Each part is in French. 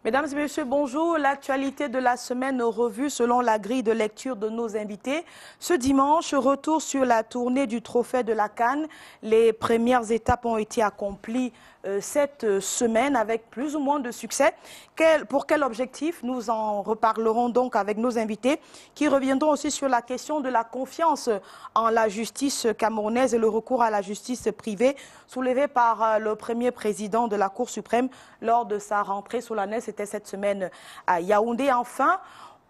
Mesdames et messieurs, bonjour. L'actualité de la semaine revue selon la grille de lecture de nos invités. Ce dimanche, retour sur la tournée du trophée de la CAN. Les premières étapes ont été accomplies cette semaine avec plus ou moins de succès. Pour quel objectif? Nous en reparlerons donc avec nos invités qui reviendront aussi sur la question de la confiance en la justice camerounaise et le recours à la justice privée soulevé par le premier président de la Cour suprême lors de sa rentrée solennelle. C'était cette semaine à Yaoundé. Enfin,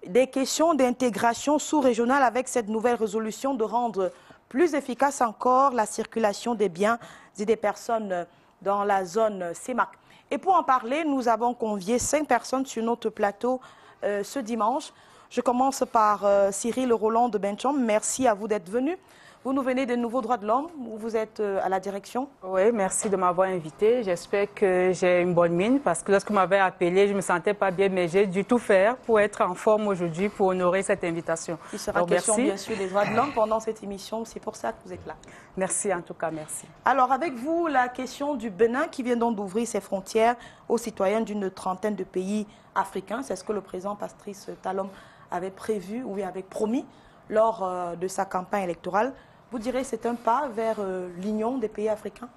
des questions d'intégration sous-régionale avec cette nouvelle résolution de rendre plus efficace encore la circulation des biens et des personnes dans la zone CEMAC. Et pour en parler, nous avons convié 5 personnes sur notre plateau ce dimanche. Je commence par Cyril Roland de Benchom. Merci à vous d'être venu. Vous nous venez des Nouveaux Droits de l'Homme, où vous êtes à la direction. Oui, merci de m'avoir invité. J'espère que j'ai une bonne mine parce que lorsque vous m'avez appelé, je ne me sentais pas bien, mais j'ai dû tout faire pour être en forme aujourd'hui, pour honorer cette invitation. Il sera question, bien sûr, des droits de l'homme pendant cette émission. C'est pour ça que vous êtes là. Merci, en tout cas, merci. Alors, avec vous, la question du Bénin qui vient donc d'ouvrir ses frontières aux citoyens d'une trentaine de pays africains. C'est ce que le président Patrice Talon avait prévu ou avait promis lors de sa campagne électorale. Vous direz que c'est un pas vers l'union des pays africains?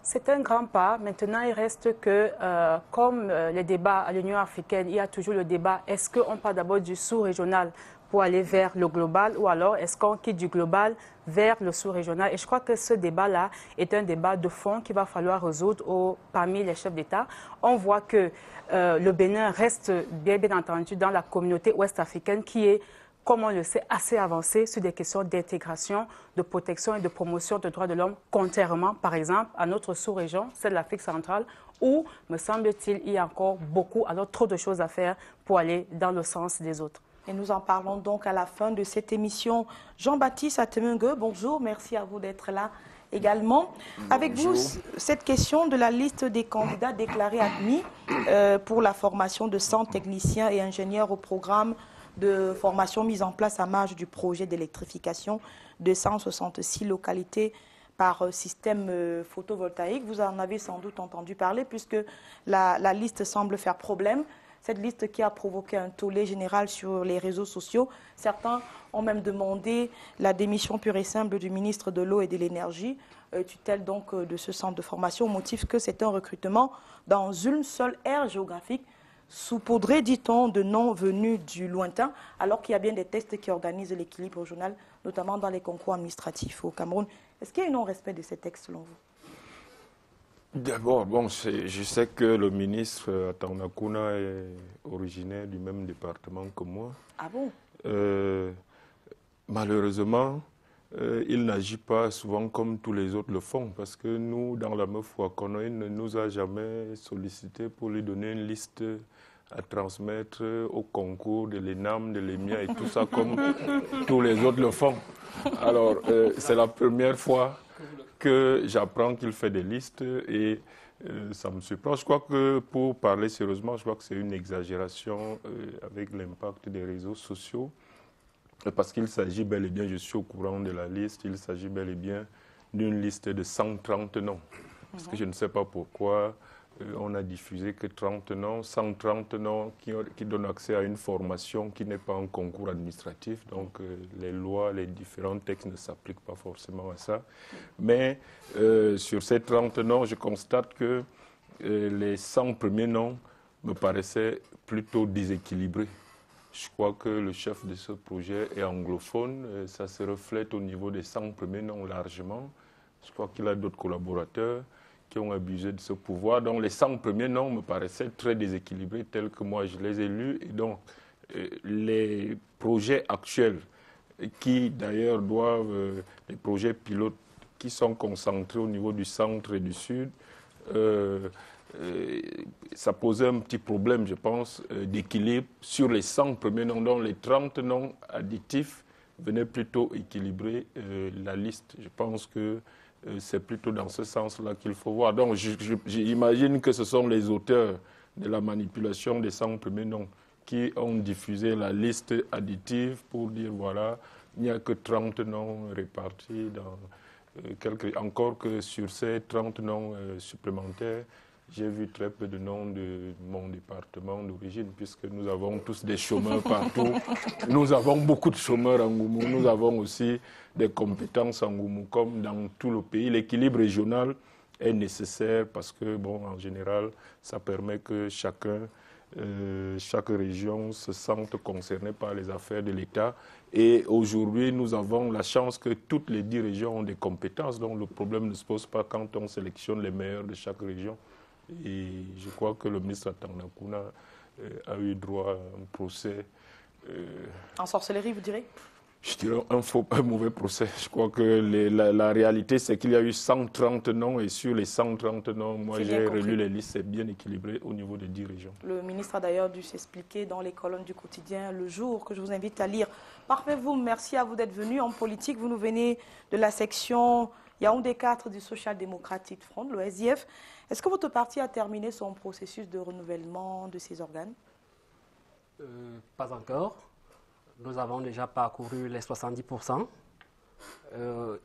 C'est un grand pas. Maintenant, il reste que, comme les débats à l'Union africaine, il y a toujours le débat, est-ce qu'on part d'abord du sous-régional pour aller vers le global ou alors est-ce qu'on quitte du global vers le sous-régional? Et je crois que ce débat-là est un débat de fond qu'il va falloir résoudre parmi les chefs d'État. On voit que le Bénin reste bien entendu dans la communauté ouest-africaine qui est, comme on le sait, assez avancé sur des questions d'intégration, de protection et de promotion des droits de l'homme, contrairement, par exemple, à notre sous-région, celle de l'Afrique centrale, où, me semble-t-il, il y a encore beaucoup, alors trop de choses à faire pour aller dans le sens des autres. Et nous en parlons donc à la fin de cette émission. Jean-Baptiste Atemengue, bonjour, merci à vous d'être là également. Bonjour. Avec vous, cette question de la liste des candidats déclarés admis pour la formation de 100 techniciens et ingénieurs au programme de formation mise en place à marge du projet d'électrification de 166 localités par système photovoltaïque. Vous en avez sans doute entendu parler puisque la liste semble faire problème. Cette liste qui a provoqué un tollé général sur les réseaux sociaux. Certains ont même demandé la démission pure et simple du ministre de l'Eau et de l'Énergie, tutelle donc de ce centre de formation, au motif que c'est un recrutement dans une seule aire géographique, saupoudré, dit-on, de noms venus du lointain, alors qu'il y a bien des tests qui organisent l'équilibre régional, notamment dans les concours administratifs au Cameroun. Est-ce qu'il y a un non-respect de ces textes selon vous? D'abord, bon, je sais que le ministre Atanakuna est originaire du même département que moi. Ah bon? Malheureusement, il n'agit pas souvent comme tous les autres le font, parce que nous, dans la MeF Wakona, il ne nous a jamais sollicité pour lui donner une liste à transmettre au concours de l'ENAM, de l'EMIA et tout ça, comme tous les autres le font. Alors, c'est la première fois que j'apprends qu'il fait des listes et ça me surprend. Je crois que, pour parler sérieusement, je crois que c'est une exagération avec l'impact des réseaux sociaux. Parce qu'il s'agit bel et bien, je suis au courant de la liste, il s'agit bel et bien d'une liste de 130 noms. Parce que je ne sais pas pourquoi on a diffusé que 30 noms, 130 noms qui donnent accès à une formation qui n'est pas un concours administratif. Donc les lois, les différents textes ne s'appliquent pas forcément à ça. Mais sur ces 30 noms, je constate que les 100 premiers noms me paraissaient plutôt déséquilibrés. Je crois que le chef de ce projet est anglophone. Ça se reflète au niveau des 100 premiers noms largement. Je crois qu'il a d'autres collaborateurs qui ont abusé de ce pouvoir. Donc les 100 premiers noms me paraissaient très déséquilibrés tels que moi je les ai lus. Et donc les projets actuels qui d'ailleurs doivent, les projets pilotes qui sont concentrés au niveau du centre et du sud, ça posait un petit problème, je pense, d'équilibre sur les 100 premiers noms, dont les 30 noms additifs venaient plutôt équilibrer la liste. Je pense que c'est plutôt dans ce sens-là qu'il faut voir. Donc j'imagine que ce sont les auteurs de la manipulation des 100 premiers noms qui ont diffusé la liste additive pour dire, voilà, il n'y a que 30 noms répartis dans... encore que sur ces 30 noms supplémentaires, j'ai vu très peu de noms de mon département d'origine, puisque nous avons tous des chômeurs partout. Nous avons beaucoup de chômeurs en Ngoumou. Nous avons aussi des compétences en Ngoumou, comme dans tout le pays. L'équilibre régional est nécessaire parce que, bon, en général, ça permet que chaque région se sente concernée par les affaires de l'État. Et aujourd'hui, nous avons la chance que toutes les 10 régions ont des compétences, donc le problème ne se pose pas quand on sélectionne les meilleurs de chaque région. Et je crois que le ministre Atanakuna a eu droit à un procès. En sorcellerie, vous direz? Je dirais un mauvais procès. Je crois que la réalité, c'est qu'il y a eu 130 noms et sur les 130 noms, moi j'ai relu les listes, c'est bien équilibré au niveau des 10 régions. Le ministre a d'ailleurs dû s'expliquer dans les colonnes du quotidien Le Jour, que je vous invite à lire. Parfait, merci à vous d'être venu en politique. Vous nous venez de la section Yaoundé 4 du Social Democratic Front, le SDF. Est-ce que votre parti a terminé son processus de renouvellement de ses organes? Pas encore. Nous avons déjà parcouru les 70%.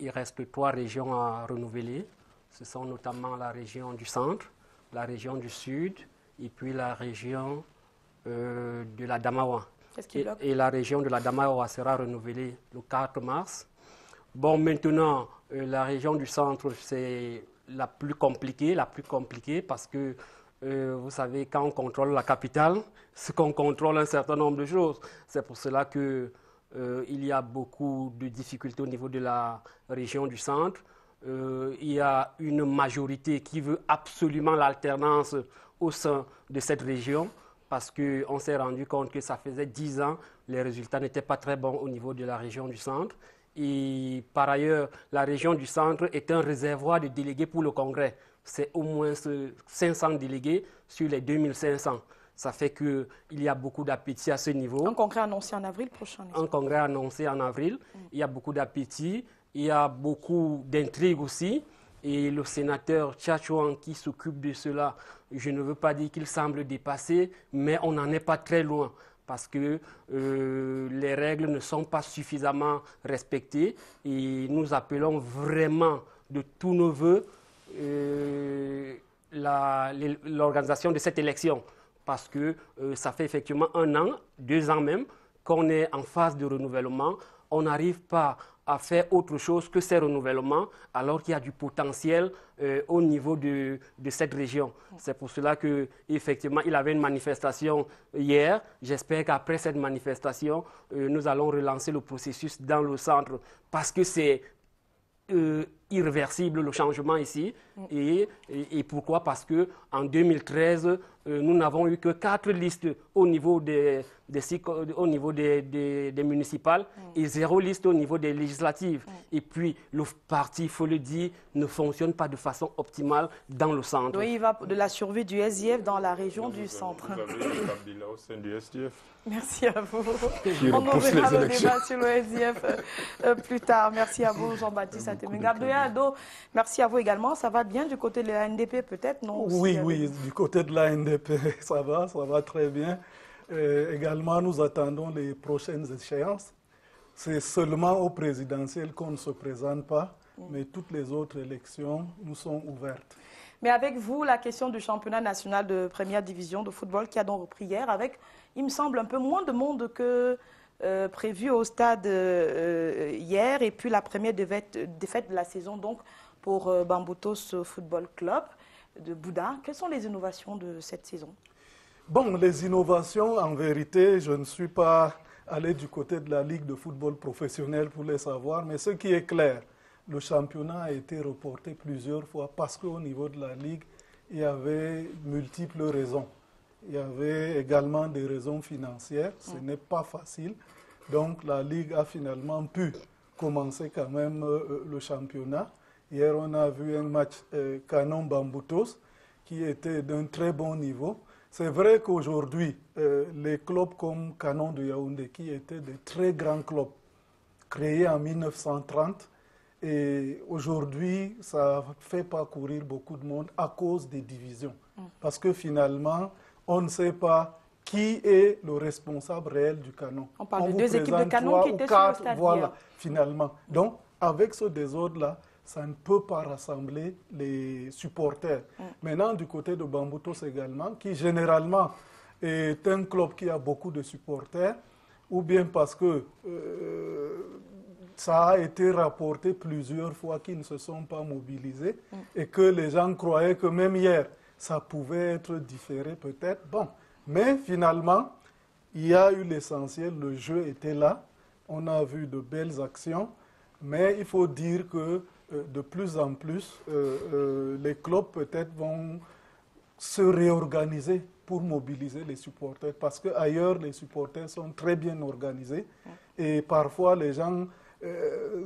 Il reste 3 régions à renouveler. Ce sont notamment la région du centre, la région du sud et puis la région de la Damawa. Et la région de la Damawa sera renouvelée le 4 mars. Bon, maintenant, la région du centre, c'est la plus compliquée parce que vous savez, quand on contrôle la capitale, c'est qu'on contrôle un certain nombre de choses. C'est pour cela qu'il y a beaucoup de difficultés au niveau de la région du centre. Il y a une majorité qui veut absolument l'alternance au sein de cette région parce qu'on s'est rendu compte que ça faisait 10 ans, les résultats n'étaient pas très bons au niveau de la région du centre. Et par ailleurs, la région du centre est un réservoir de délégués pour le Congrès. C'est au moins 500 délégués sur les 2500. Ça fait qu'il y a beaucoup d'appétit à ce niveau. Un congrès annoncé en avril prochain. Un congrès annoncé en avril. Il y a beaucoup d'appétit, il y a beaucoup d'intrigues aussi. Et le sénateur Tchatchouan qui s'occupe de cela, je ne veux pas dire qu'il semble dépassé, mais on n'en est pas très loin parce que les règles ne sont pas suffisamment respectées. Et nous appelons vraiment de tous nos voeux l'organisation de cette élection parce que ça fait effectivement 1 an, 2 ans même qu'on est en phase de renouvellement. On n'arrive pas à faire autre chose que ces renouvellements alors qu'il y a du potentiel au niveau de cette région. C'est pour cela qu'effectivement, il y avait une manifestation hier. J'espère qu'après cette manifestation, nous allons relancer le processus dans le centre parce que c'est irréversible le changement ici. Et pourquoi? Parce qu'en 2013, nous n'avons eu que 4 listes au niveau des municipales et 0 liste au niveau des législatives. Et puis, le parti, il faut le dire, ne fonctionne pas de façon optimale dans le centre. Oui, il va de la survie du SDF dans la région du centre. Vous avez le Kabila au sein du SDF. Merci à vous. On ouvrira le débat sur le SDF plus tard. Merci à vous, Jean-Baptiste Atemenga. Ado, merci à vous également. Ça va bien du côté de la NDP peut-être, non? Oui, du côté de la NDP, ça va très bien. Également, nous attendons les prochaines échéances. C'est seulement au présidentiel qu'on ne se présente pas, mais toutes les autres élections nous sont ouvertes. Mais avec vous, la question du championnat national de première division de football qui a donc repris hier avec, il me semble, un peu moins de monde que prévu au stade hier et puis la première défaite de la saison donc pour Bamboutos Football Club de Bouddha. Quelles sont les innovations de cette saison? Bon, les innovations, en vérité, je ne suis pas allé du côté de la Ligue de football professionnel pour les savoir, mais ce qui est clair, le championnat a été reporté plusieurs fois parce qu'au niveau de la Ligue, il y avait multiples raisons. Il y avait également des raisons financières, ce n'est pas facile. Donc la Ligue a finalement pu commencer quand même le championnat. Hier, on a vu un match Canon-Bamboutos qui était d'un très bon niveau. C'est vrai qu'aujourd'hui, les clubs comme Canon de Yaoundé, qui étaient de très grands clubs, créés en 1930, et aujourd'hui, ça ne fait pas courir beaucoup de monde à cause des divisions. Parce que finalement, on ne sait pas qui est le responsable réel du Canon. On parle de 2 équipes de Canon qui étaient sur le stade. Voilà, finalement. Donc, avec ce désordre-là, ça ne peut pas rassembler les supporters. Maintenant, du côté de Bamboutos également, qui généralement est un club qui a beaucoup de supporters, ou bien parce que ça a été rapporté plusieurs fois qu'ils ne se sont pas mobilisés et que les gens croyaient que même hier, ça pouvait être différé peut-être. Bon, mais finalement, il y a eu l'essentiel, le jeu était là, on a vu de belles actions, mais il faut dire que de plus en plus, les clubs peut-être vont se réorganiser pour mobiliser les supporters, parce qu'ailleurs, les supporters sont très bien organisés et parfois les gens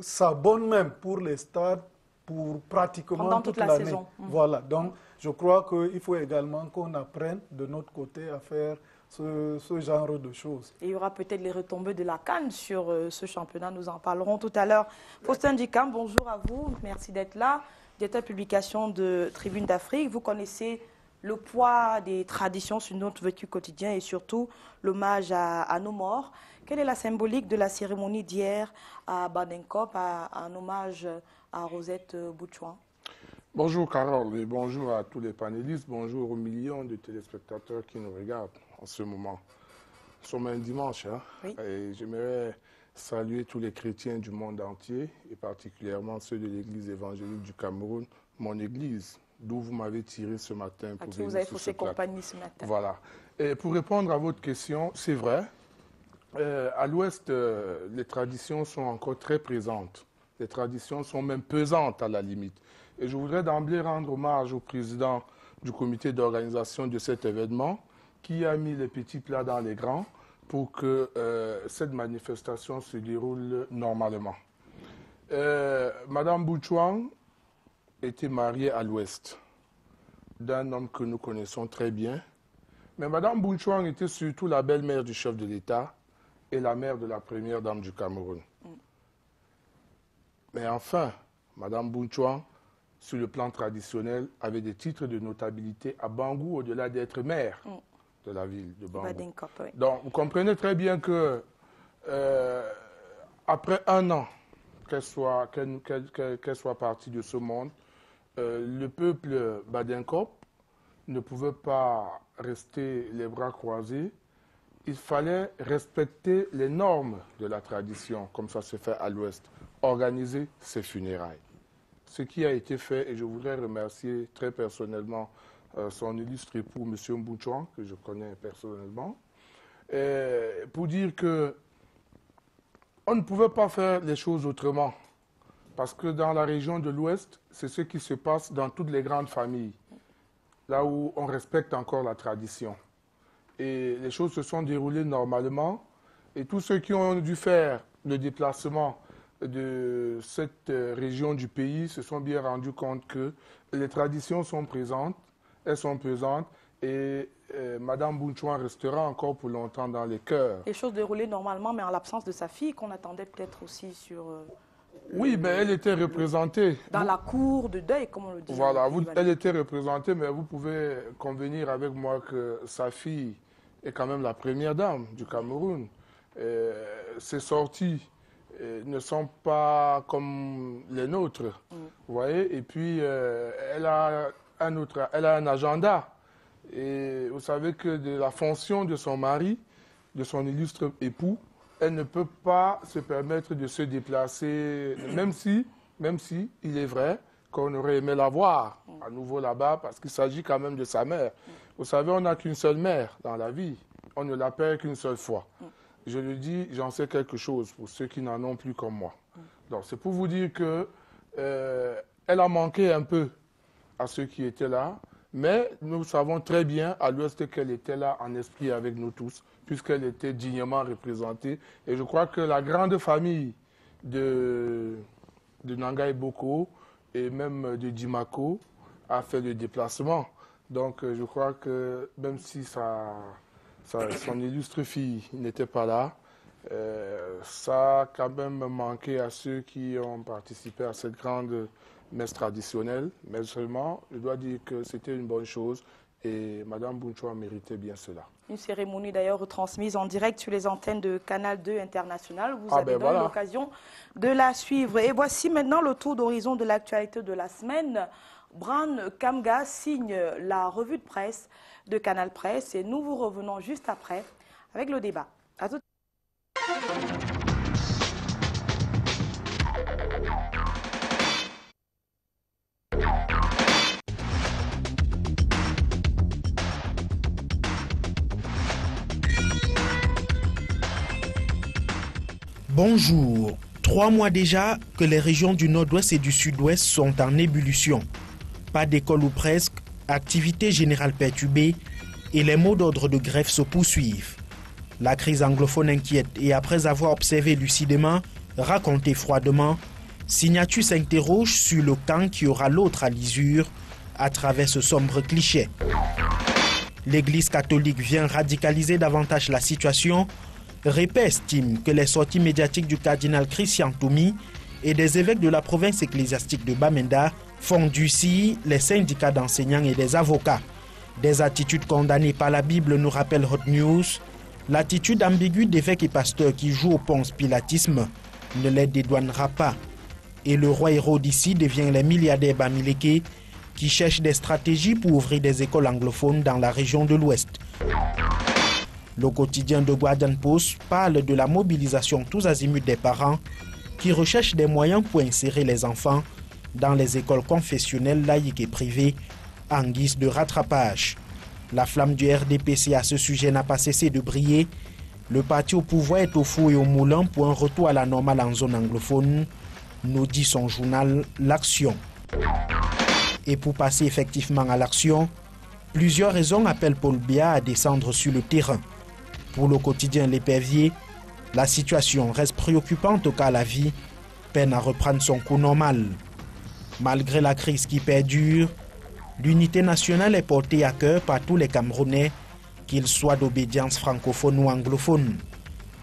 s'abonnent même pour les stades pour pratiquement pendant toute la saison. Voilà, donc je crois qu'il faut également qu'on apprenne de notre côté à faire ce genre de choses. Et il y aura peut-être les retombées de la CAN sur ce championnat, nous en parlerons tout à l'heure. Faustin Dikam, bonjour à vous, merci d'être là. Directeur de publication de Tribune d'Afrique, vous connaissez le poids des traditions sur notre vécu quotidien et surtout l'hommage à nos morts. Quelle est la symbolique de la cérémonie d'hier à Badenkop, un hommage à Rosette Boutchouan? Bonjour Carole et bonjour à tous les panélistes, bonjour aux millions de téléspectateurs qui nous regardent en ce moment. Nous sommes un dimanche, hein, oui. Et j'aimerais saluer tous les chrétiens du monde entier et particulièrement ceux de l'église évangélique du Cameroun, mon église, d'où vous m'avez tiré ce matin. À qui vous avez faussé compagnie ce matin. Voilà. Et pour répondre à votre question, c'est vrai, à l'Ouest, les traditions sont encore très présentes. Les traditions sont même pesantes à la limite. Et je voudrais d'emblée rendre hommage au président du comité d'organisation de cet événement qui a mis les petits plats dans les grands pour que cette manifestation se déroule normalement. Madame Boutchouan était mariée à l'Ouest d'un homme que nous connaissons très bien. Mais Madame Boutchouan était surtout la belle-mère du chef de l'État et la mère de la première dame du Cameroun. Mais enfin, Madame Boutchouan, sur le plan traditionnel, avait des titres de notabilité à Bangou au-delà d'être mère de la ville de Bangou. Oui. Donc, vous comprenez très bien que après un an qu'elle soit partie de ce monde, le peuple Badenkop ne pouvait pas rester les bras croisés. Il fallait respecter les normes de la tradition, comme ça se fait à l'Ouest, organiser ses funérailles. Ce qui a été fait, et je voudrais remercier très personnellement son illustre époux, M. Boutchouan, que je connais personnellement, pour dire que on ne pouvait pas faire les choses autrement. Parce que dans la région de l'Ouest, c'est ce qui se passe dans toutes les grandes familles, là où on respecte encore la tradition. Et les choses se sont déroulées normalement. Et tous ceux qui ont dû faire le déplacement de cette région du pays se sont bien rendus compte que les traditions sont présentes, elles sont pesantes, et Madame Boutchouan restera encore pour longtemps dans les cœurs. Les choses déroulaient normalement, mais en l'absence de sa fille, qu'on attendait peut-être aussi sur... oui, mais elle était représentée. Dans la cour de deuil, comme on le dit. Voilà, elle était représentée, mais vous pouvez convenir avec moi que sa fille est quand même la première dame du Cameroun. Ses sorties ne sont pas comme les nôtres, vous voyez. Et puis, elle a un agenda. Et vous savez que de la fonction de son mari, de son illustre époux, elle ne peut pas se permettre de se déplacer, même si il est vrai qu'on aurait aimé la voir à nouveau là-bas, parce qu'il s'agit quand même de sa mère. Vous savez, on n'a qu'une seule mère dans la vie. On ne la perd qu'une seule fois. Je le dis, j'en sais quelque chose pour ceux qui n'en ont plus comme moi. Donc, c'est pour vous dire que elle a manqué un peu à ceux qui étaient là, mais nous savons très bien à l'Ouest qu'elle était là en esprit avec nous tous, puisqu'elle était dignement représentée. Et je crois que la grande famille de Nangaï Boko et même de Dimako a fait le déplacement. Donc je crois que même si son illustre fille n'était pas là, ça a quand même manqué à ceux qui ont participé à cette grande messe traditionnelle. Mais seulement, je dois dire que c'était une bonne chose et Mme Bunchoa méritait bien cela. Une cérémonie d'ailleurs retransmise en direct sur les antennes de Canal 2 International. Vous avez donc l'occasion de la suivre. Et voici maintenant le tour d'horizon de l'actualité de la semaine. Bran Kamga signe la revue de presse de Canal Presse et nous vous revenons juste après avec le débat. À tout de suite. Bonjour. 3 mois déjà que les régions du nord-ouest et du sud-ouest sont en ébullition. Pas d'école ou presque, activité générale perturbée et les mots d'ordre de grève se poursuivent. La crise anglophone inquiète et après avoir observé lucidement, raconté froidement, Signature s'interroge sur le camp qui aura l'autre à l'usure à travers ce sombre cliché. L'Église catholique vient radicaliser davantage la situation. Répé estime que les sorties médiatiques du cardinal Christian Toumi et des évêques de la province ecclésiastique de Bamenda font durcir les syndicats d'enseignants et des avocats. Des attitudes condamnées par la Bible, nous rappelle Hot News. L'attitude ambiguë d'évêques et pasteurs qui jouent au ponce pilatisme ne les dédouanera pas. Et le roi Hérode ici devient les milliardaires Bamileke qui cherchent des stratégies pour ouvrir des écoles anglophones dans la région de l'Ouest. Le quotidien de Guardian Post parle de la mobilisation tous azimuts des parents qui recherchent des moyens pour insérer les enfants dans les écoles confessionnelles laïques et privées en guise de rattrapage. La flamme du RDPC à ce sujet n'a pas cessé de briller. Le parti au pouvoir est au four et au moulin pour un retour à la normale en zone anglophone, nous dit son journal L'Action. Et pour passer effectivement à l'action, plusieurs raisons appellent Paul Biya à descendre sur le terrain. Pour le quotidien L'Épervier, la situation reste préoccupante car la vie peine à reprendre son cours normal. Malgré la crise qui perdure, l'unité nationale est portée à cœur par tous les Camerounais, qu'ils soient d'obédience francophone ou anglophone.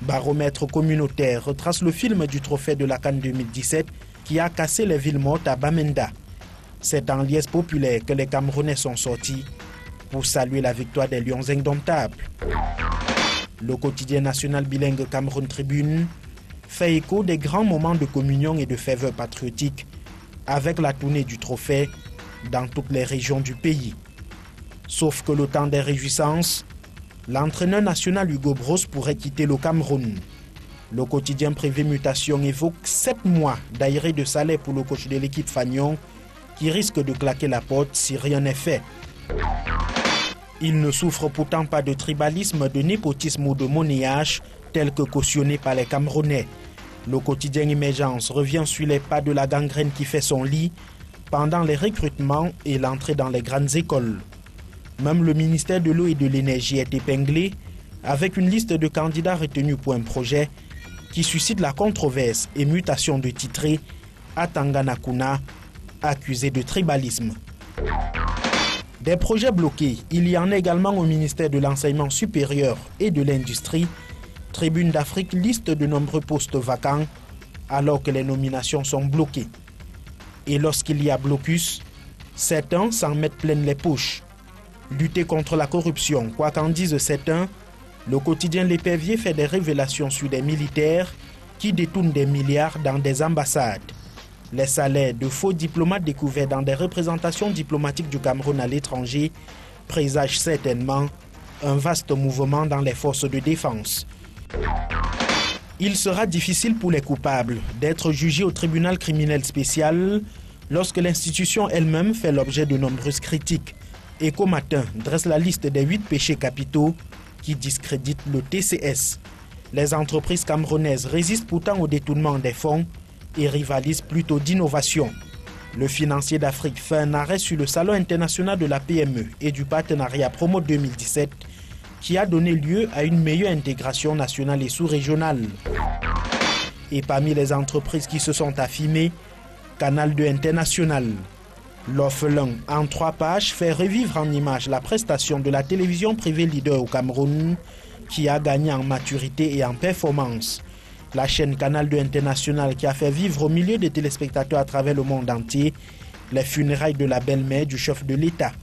Baromètre communautaire retrace le film du trophée de la CAN 2017 qui a cassé les villes mortes à Bamenda. C'est en liesse populaire que les Camerounais sont sortis pour saluer la victoire des Lions indomptables. Le quotidien national bilingue Cameroun Tribune fait écho des grands moments de communion et de ferveur patriotique avec la tournée du trophée dans toutes les régions du pays. Sauf que le temps des réjouissances, l'entraîneur national Hugo Broos pourrait quitter le Cameroun. Le quotidien privé Mutation évoque 7 mois d'arrêt de salaire pour le coach de l'équipe Fagnon qui risque de claquer la porte si rien n'est fait. Il ne souffre pourtant pas de tribalisme, de népotisme ou de monnayage tel que cautionné par les Camerounais. Le quotidien Émergence revient sur les pas de la gangrène qui fait son lit pendant les recrutements et l'entrée dans les grandes écoles. Même le ministère de l'eau et de l'énergie est épinglé avec une liste de candidats retenus pour un projet qui suscite la controverse et mutation de titré à Tanganakuna, accusé de tribalisme. Des projets bloqués, il y en a également au ministère de l'Enseignement supérieur et de l'Industrie. Tribune d'Afrique liste de nombreux postes vacants alors que les nominations sont bloquées. Et lorsqu'il y a blocus, certains s'en mettent plein les poches. Lutter contre la corruption, quoi qu'en disent certains, le quotidien L'Épervier fait des révélations sur des militaires qui détournent des milliards dans des ambassades. Les salaires de faux diplomates découverts dans des représentations diplomatiques du Cameroun à l'étranger présagent certainement un vaste mouvement dans les forces de défense. Il sera difficile pour les coupables d'être jugés au tribunal criminel spécial lorsque l'institution elle-même fait l'objet de nombreuses critiques. Écho Matin dresse la liste des 8 péchés capitaux qui discréditent le TCS. Les entreprises camerounaises résistent pourtant au détournement des fonds et rivalisent plutôt d'innovation. Le financier d'Afrique fait un arrêt sur le Salon international de la PME et du partenariat Promo 2017 qui a donné lieu à une meilleure intégration nationale et sous-régionale. Et parmi les entreprises qui se sont affirmées, Canal 2 International. L'orphelin en 3 pages fait revivre en images la prestation de la télévision privée leader au Cameroun qui a gagné en maturité et en performance. La chaîne Canal 2 International qui a fait vivre au milieu des téléspectateurs à travers le monde entier les funérailles de la belle-mère du chef de l'État.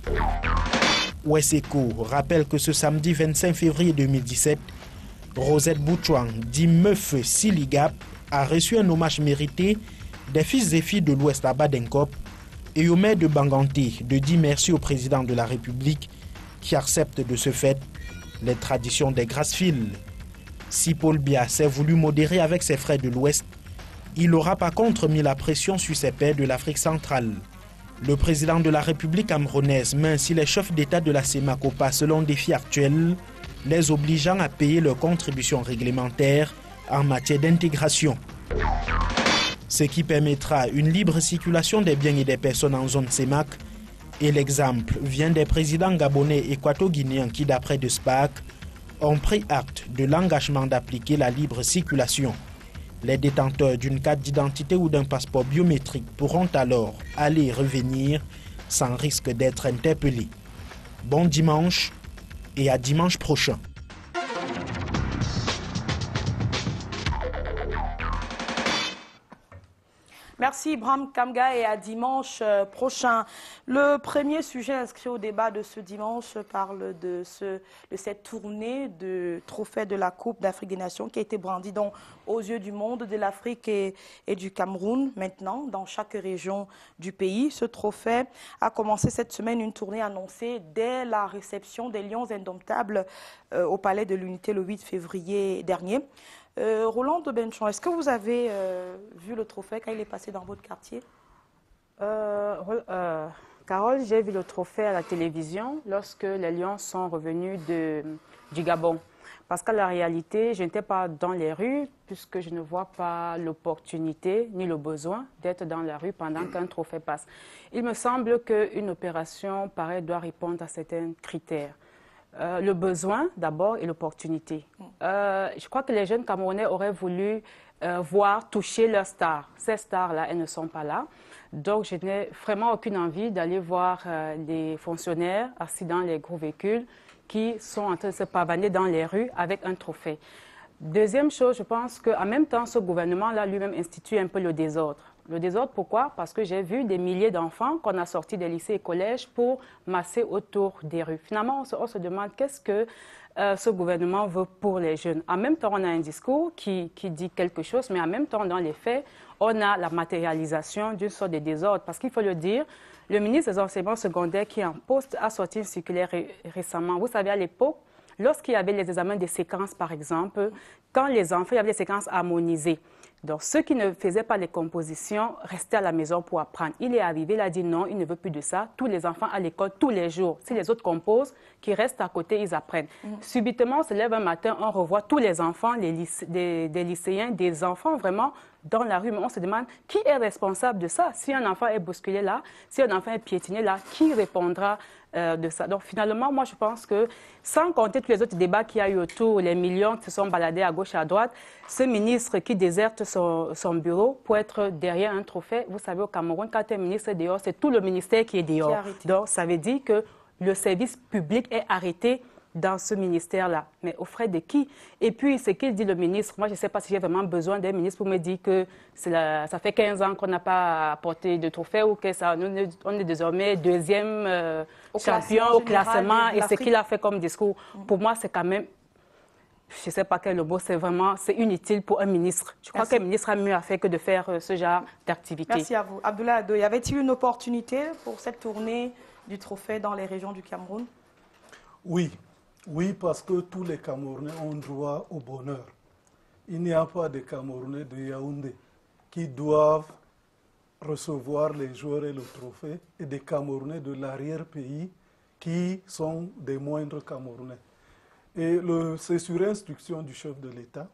Ouesseko rappelle que ce samedi 25 février 2017, Rosette Boutouang, dit Meuf Siligap, a reçu un hommage mérité des fils et filles de l'Ouest à Badenkop et au maire de Banganté de dire merci au président de la République qui accepte de ce fait les traditions des Grassfields. Si Paul Biya s'est voulu modérer avec ses frères de l'Ouest, il aura par contre mis la pression sur ses pairs de l'Afrique centrale. Le président de la République camerounaise met ainsi les chefs d'État de la CEMACOPA selon défi actuel, les obligeant à payer leurs contributions réglementaires en matière d'intégration. Ce qui permettra une libre circulation des biens et des personnes en zone CEMAC. Et l'exemple vient des présidents gabonais et équato-guinéens qui, d'après de SPAC, ont pris acte de l'engagement d'appliquer la libre circulation. Les détenteurs d'une carte d'identité ou d'un passeport biométrique pourront alors aller et revenir sans risque d'être interpellés. Bon dimanche et à dimanche prochain. Merci Ibrahim Kamga et à dimanche prochain. Le premier sujet inscrit au débat de ce dimanche parle de cette tournée de trophée de la Coupe d'Afrique des Nations qui a été brandie donc aux yeux du monde, de l'Afrique et du Cameroun. Maintenant, dans chaque région du pays, ce trophée a commencé cette semaine une tournée annoncée dès la réception des Lions indomptables au Palais de l'Unité le 8 février dernier. Roland de Benchon, est-ce que vous avez vu le trophée quand il est passé dans votre quartier? Carole, j'ai vu le trophée à la télévision lorsque les Lions sont revenus du Gabon. Parce qu'à la réalité, je n'étais pas dans les rues puisque je ne vois pas l'opportunité ni le besoin d'être dans la rue pendant qu'un trophée passe. Il me semble qu'une opération pareille doit répondre à certains critères. Le besoin d'abord et l'opportunité. Je crois que les jeunes Camerounais auraient voulu voir toucher leurs stars. Ces stars-là, elles ne sont pas là. Donc, je n'ai vraiment aucune envie d'aller voir les fonctionnaires assis dans les gros véhicules qui sont en train de se pavaner dans les rues avec un trophée. Deuxième chose, je pense qu'en même temps, ce gouvernement-là lui-même institue un peu le désordre. Le désordre, pourquoi? Parce que j'ai vu des milliers d'enfants qu'on a sortis des lycées et collèges pour masser autour des rues. Finalement, on se demande qu'est-ce que ce gouvernement veut pour les jeunes. En même temps, on a un discours qui dit quelque chose, mais en même temps, dans les faits, on a la matérialisation d'une sorte de désordre. Parce qu'il faut le dire, le ministre des Enseignements secondaires qui est en poste a sorti une circulaire récemment. Vous savez, à l'époque, lorsqu'il y avait les examens de séquences, par exemple, quand les enfants, il y avait des séquences harmonisées. Donc, ceux qui ne faisaient pas les compositions restaient à la maison pour apprendre. Il est arrivé, il a dit non, il ne veut plus de ça. Tous les enfants à l'école, tous les jours. Si les autres composent, qui restent à côté, ils apprennent. Subitement, on se lève un matin, on revoit tous les enfants, des lycéens, des enfants vraiment dans la rue. Mais on se demande qui est responsable de ça. Si un enfant est bousculé là, si un enfant est piétiné là, qui répondra de ça? Donc finalement, moi je pense que, sans compter tous les autres débats qu'il y a eu autour, les millions qui se sont baladés à gauche et à droite, ce ministre qui déserte son bureau pour être derrière un trophée, vous savez, au Cameroun, quand un ministre est dehors, c'est tout le ministère qui est dehors. Donc ça veut dire que le service public est arrêté dans ce ministère-là. Mais aux frais de qui? Et puis, ce qu'il dit le ministre, moi, je ne sais pas si j'ai vraiment besoin d'un ministre pour me dire que ça fait 15 ans qu'on n'a pas apporté de trophée ou que on est désormais deuxième champion au classement et ce qu'il a fait comme discours. Pour moi, c'est quand même, je ne sais pas quel le mot, c'est inutile pour un ministre. Je crois qu'un ministre a mieux à faire que de faire ce genre d'activité. Merci à vous. Abdoulaye Adoye, y avait-il une opportunité pour cette tournée du trophée dans les régions du Cameroun? Oui. Oui, parce que tous les Camerounais ont droit au bonheur. Il n'y a pas de Camerounais de Yaoundé qui doivent recevoir les joueurs et le trophée et des Camerounais de l'arrière-pays qui sont des moindres Camerounais. Et c'est sur instruction du chef de l'État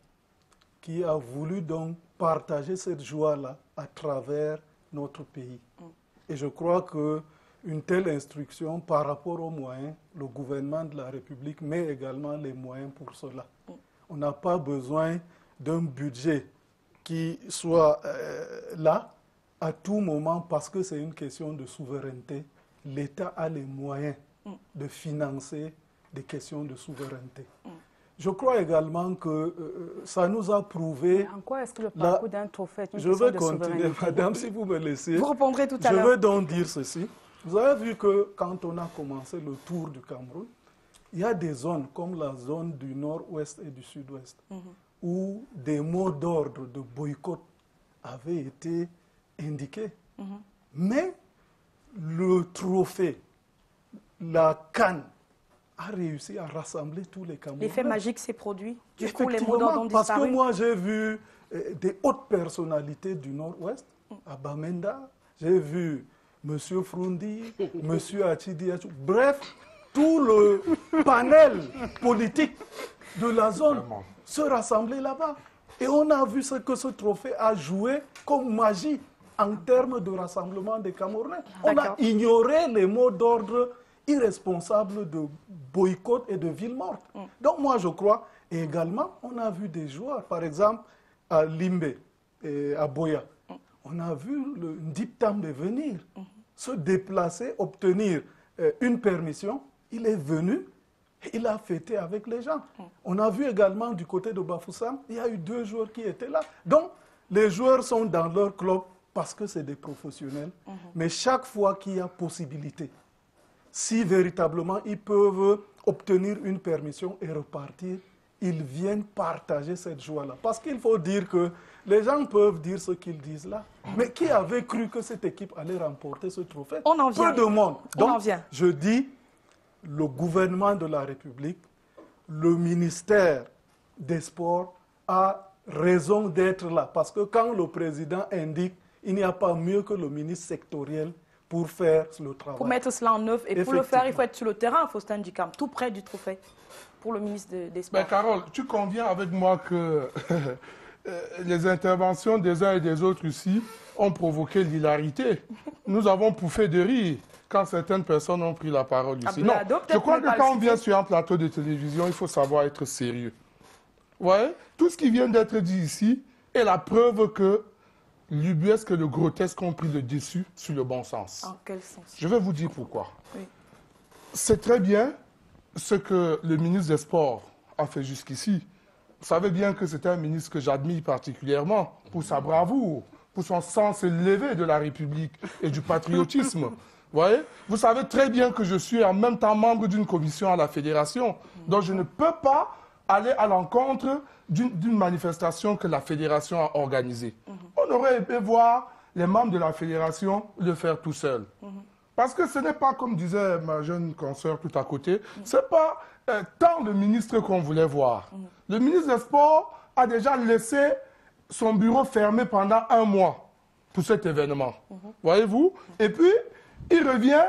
qui a voulu donc partager cette joie-là à travers notre pays. Et je crois que une telle instruction par rapport aux moyens, le gouvernement de la République met également les moyens pour cela. On n'a pas besoin d'un budget qui soit là à tout moment parce que c'est une question de souveraineté. L'État a les moyens de financer des questions de souveraineté. Je crois également que ça nous a prouvé... Mais en quoi est-ce que le parcours d'un trophée est une Je question vais de continuer, souveraineté? madame, si vous me laissez. Vous répondrez tout à l'heure. Je veux donc dire ceci. Vous avez vu que quand on a commencé le tour du Cameroun, il y a des zones comme la zone du nord-ouest et du sud-ouest où des mots d'ordre de boycott avaient été indiqués. Mais le trophée, la CAN, a réussi à rassembler tous les Camerounais. L'effet magique s'est produit. Du coup, les mots d'ordre ont disparu. Parce que moi, j'ai vu des hautes personnalités du Nord-Ouest, à Bamenda, j'ai vu M. Frundi, M. Achidi, bref, tout le panel politique de la zone se rassembler là-bas. Et on a vu ce que ce trophée a joué comme magie en termes de rassemblement des Camerounais. On a ignoré les mots d'ordre irresponsables de boycott et de ville morte. Donc moi je crois, et également on a vu des joueurs, par exemple à Limbe et à Boya, on a vu le Ndip Tambe venir, se déplacer, obtenir une permission, il est venu, il a fêté avec les gens. On a vu également du côté de Bafoussam, il y a eu 2 joueurs qui étaient là. Donc les joueurs sont dans leur club parce que c'est des professionnels, mais chaque fois qu'il y a possibilité, si véritablement ils peuvent obtenir une permission et repartir, ils viennent partager cette joie-là. Parce qu'il faut dire que les gens peuvent dire ce qu'ils disent là, mais qui avait cru que cette équipe allait remporter ce trophée? On en vient. Peu de monde. Donc, on en vient. Je dis, le gouvernement de la République, le ministère des Sports a raison d'être là. Parce que quand le président indique, il n'y a pas mieux que le ministre sectoriel pour faire le travail. Pour mettre cela en œuvre et pour le faire, il faut être sur le terrain, Faustin Dikam, tout près du trophée, pour le ministre des Sports. Mais Carole, tu conviens avec moi que les interventions des uns et des autres ici ont provoqué l'hilarité. Nous avons pouffé de rire quand certaines personnes ont pris la parole ici. Non, je crois que quand on vient sur un plateau de télévision, il faut savoir être sérieux. Vous voyez, tout ce qui vient d'être dit ici est la preuve que l'ubuesque et le grotesque ont pris le dessus sur le bon sens. En quel sens? Je vais vous dire pourquoi. Oui. C'est très bien ce que le ministre des Sports a fait jusqu'ici. Vous savez bien que c'est un ministre que j'admire particulièrement pour sa bravoure, pour son sens élevé de la République et du patriotisme. Vous voyez? Vous savez très bien que je suis en même temps membre d'une commission à la Fédération, donc je ne peux pas aller à l'encontre d'une manifestation que la Fédération a organisée. On aurait aimé voir les membres de la Fédération le faire tout seuls. Parce que ce n'est pas, comme disait ma jeune consoeur tout à côté, ce n'est pas tant le ministre qu'on voulait voir. Le ministre des Sports a déjà laissé son bureau fermé pendant 1 mois pour cet événement. Voyez-vous? Et puis, il revient,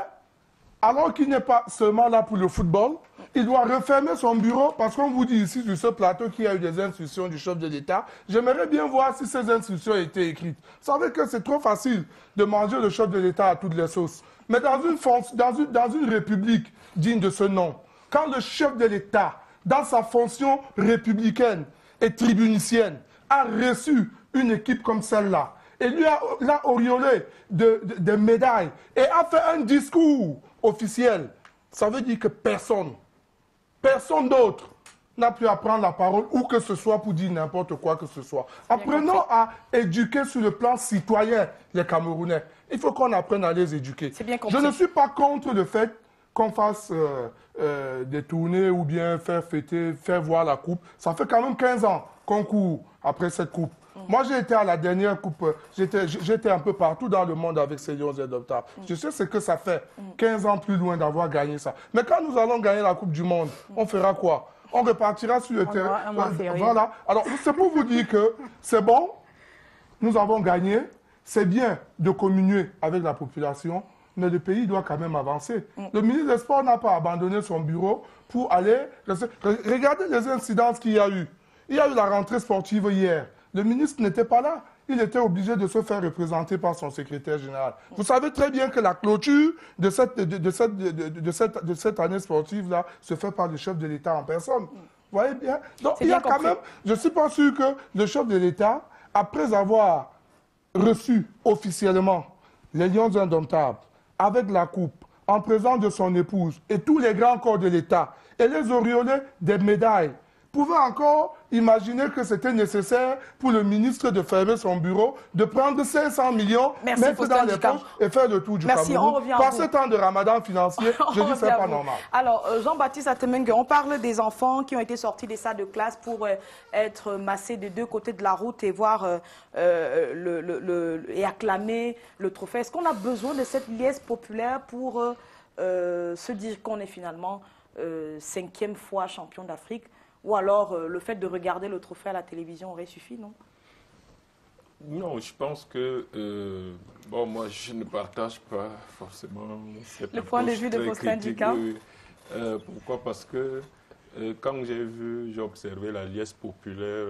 alors qu'il n'est pas seulement là pour le football, il doit refermer son bureau parce qu'on vous dit ici sur ce plateau qu'il y a eu des instructions du chef de l'État. J'aimerais bien voir si ces instructions étaient écrites. Vous savez que c'est trop facile de manger le chef de l'État à toutes les sauces. Mais dans une république digne de ce nom, quand le chef de l'État, dans sa fonction républicaine et tribunicienne, a reçu une équipe comme celle-là, et lui l'a auréolé de médailles, et a fait un discours officiel, ça veut dire que personne d'autre n'a pu prendre la parole ou que ce soit pour dire n'importe quoi que ce soit. Apprenons à éduquer sur le plan citoyen les Camerounais. Il faut qu'on apprenne à les éduquer. Je ne suis pas contre le fait qu'on fasse des tournées ou bien faire fêter, faire voir la coupe. Ça fait quand même 15 ans qu'on court après cette coupe. Moi, j'ai été à la dernière coupe, j'étais un peu partout dans le monde avec ces Lions indomptables. Je sais ce que ça fait, 15 ans plus loin d'avoir gagné ça. Mais quand nous allons gagner la Coupe du Monde, on fera quoi? On repartira sur le terrain. Voilà. Alors, c'est pour vous dire que c'est bon, nous avons gagné, c'est bien de communier avec la population, mais le pays doit quand même avancer. Le ministre des Sports n'a pas abandonné son bureau pour aller... Regardez les incidences qu'il y a eu. Il y a eu la rentrée sportive hier. Le ministre n'était pas là. Il était obligé de se faire représenter par son secrétaire général. Vous savez très bien que la clôture de cette année sportive-là se fait par le chef de l'État en personne. Vous voyez bien? Donc il y a quand même... Je ne suis pas sûr que le chef de l'État, après avoir reçu officiellement les Lions indomptables avec la coupe, en présence de son épouse et tous les grands corps de l'État, et les auréoler des médailles pouvez encore imaginer que c'était nécessaire pour le ministre de fermer son bureau, de prendre 500 millions, mettre dans les poches et faire le tour du Cameroun. Par ce temps de ramadan financier, je dis que ce n'est pas normal. Alors, Jean-Baptiste Atemengue, on parle des enfants qui ont été sortis des salles de classe pour être massés des deux côtés de la route et voir et acclamer le trophée. Est-ce qu'on a besoin de cette liesse populaire pour se dire qu'on est finalement 5e fois champion d'Afrique? Ou alors le fait de regarder le trophée à la télévision aurait suffi, non? Non, je pense que, bon, moi, je ne partage pas forcément cette le point de vue de vos syndicats. Pourquoi? Parce que quand j'ai observé la liesse populaire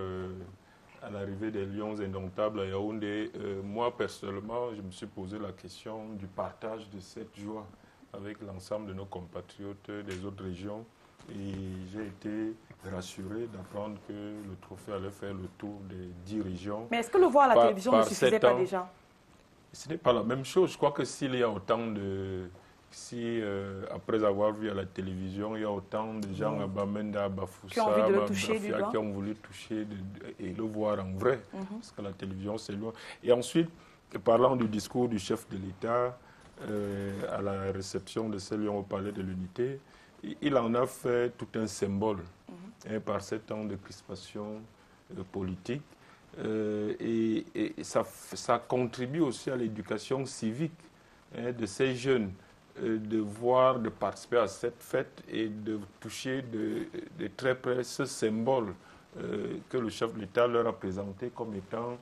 à l'arrivée des Lions indomptables à Yaoundé, moi, personnellement, je me suis posé la question du partage de cette joie avec l'ensemble de nos compatriotes des autres régions. Et j'ai été rassuré d'apprendre que le trophée allait faire le tour des 10 régions. Mais est-ce que le voir à la télévision ne suffisait pas déjà? Ce n'est pas la même chose. Je crois que s'il y a autant de... Si, après avoir vu à la télévision, il y a autant de gens à Bamenda, à Bafoussa, qui ont envie de le toucher du doigt, qui ont voulu toucher et le voir en vrai, parce que la télévision, c'est loin. Et ensuite, parlant du discours du chef de l'État, à la réception de ces lions au Palais de l'Unité, il en a fait tout un symbole par ces temps de crispation politique. Et ça contribue aussi à l'éducation civique de ces jeunes, de participer à cette fête et de toucher de très près ce symbole que le chef de l'État leur a présenté comme étant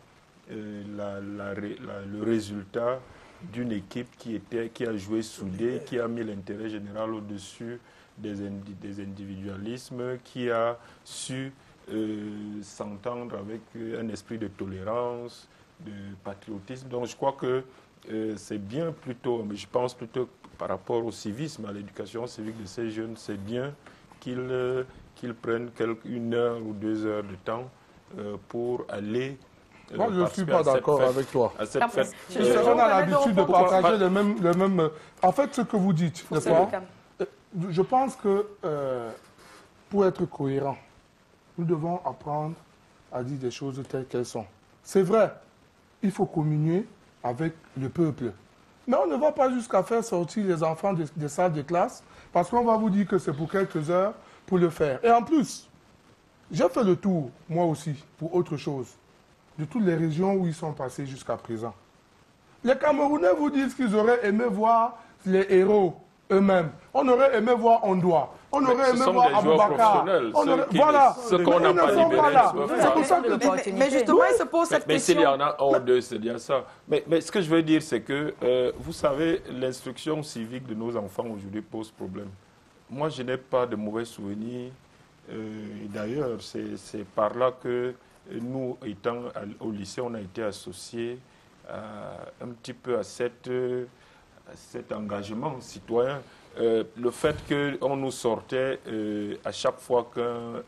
le résultat d'une équipe qui a joué soudée, qui a mis l'intérêt général au-dessus des individualismes, qui a su s'entendre avec un esprit de tolérance, de patriotisme. Donc je crois que c'est bien plutôt, mais je pense plutôt par rapport au civisme, à l'éducation civique de ces jeunes, c'est bien qu'ils prennent 1 heure ou 2 heures de temps pour aller... Moi, je ne suis pas d'accord avec toi. À cette fête. On a l'habitude de partager le même... En fait, ce que vous dites, n'est-ce pas? Je pense que pour être cohérent, nous devons apprendre à dire des choses telles qu'elles sont. C'est vrai, il faut communier avec le peuple. Mais on ne va pas jusqu'à faire sortir les enfants des salles de classe parce qu'on va vous dire que c'est pour quelques heures pour le faire. Et en plus, j'ai fait le tour, moi aussi, pour autre chose, de toutes les régions où ils sont passés jusqu'à présent. Les Camerounais vous disent qu'ils auraient aimé voir les héros eux-mêmes. On aurait aimé voir Ondoa. On aurait aimé voir Aboubakar. Voilà. Ce qu'on n'a pas libéré. C'est pour ça que... Mais justement, il se pose cette question. Mais s'il y en a un ou deux, c'est bien ça. Mais ce que je veux dire, c'est que, vous savez, l'instruction civique de nos enfants aujourd'hui pose problème. Moi, je n'ai pas de mauvais souvenirs. D'ailleurs, c'est par là que nous, étant au lycée, on a été associés un petit peu à cet engagement citoyen. Le fait qu'on nous sortait à chaque fois qu'un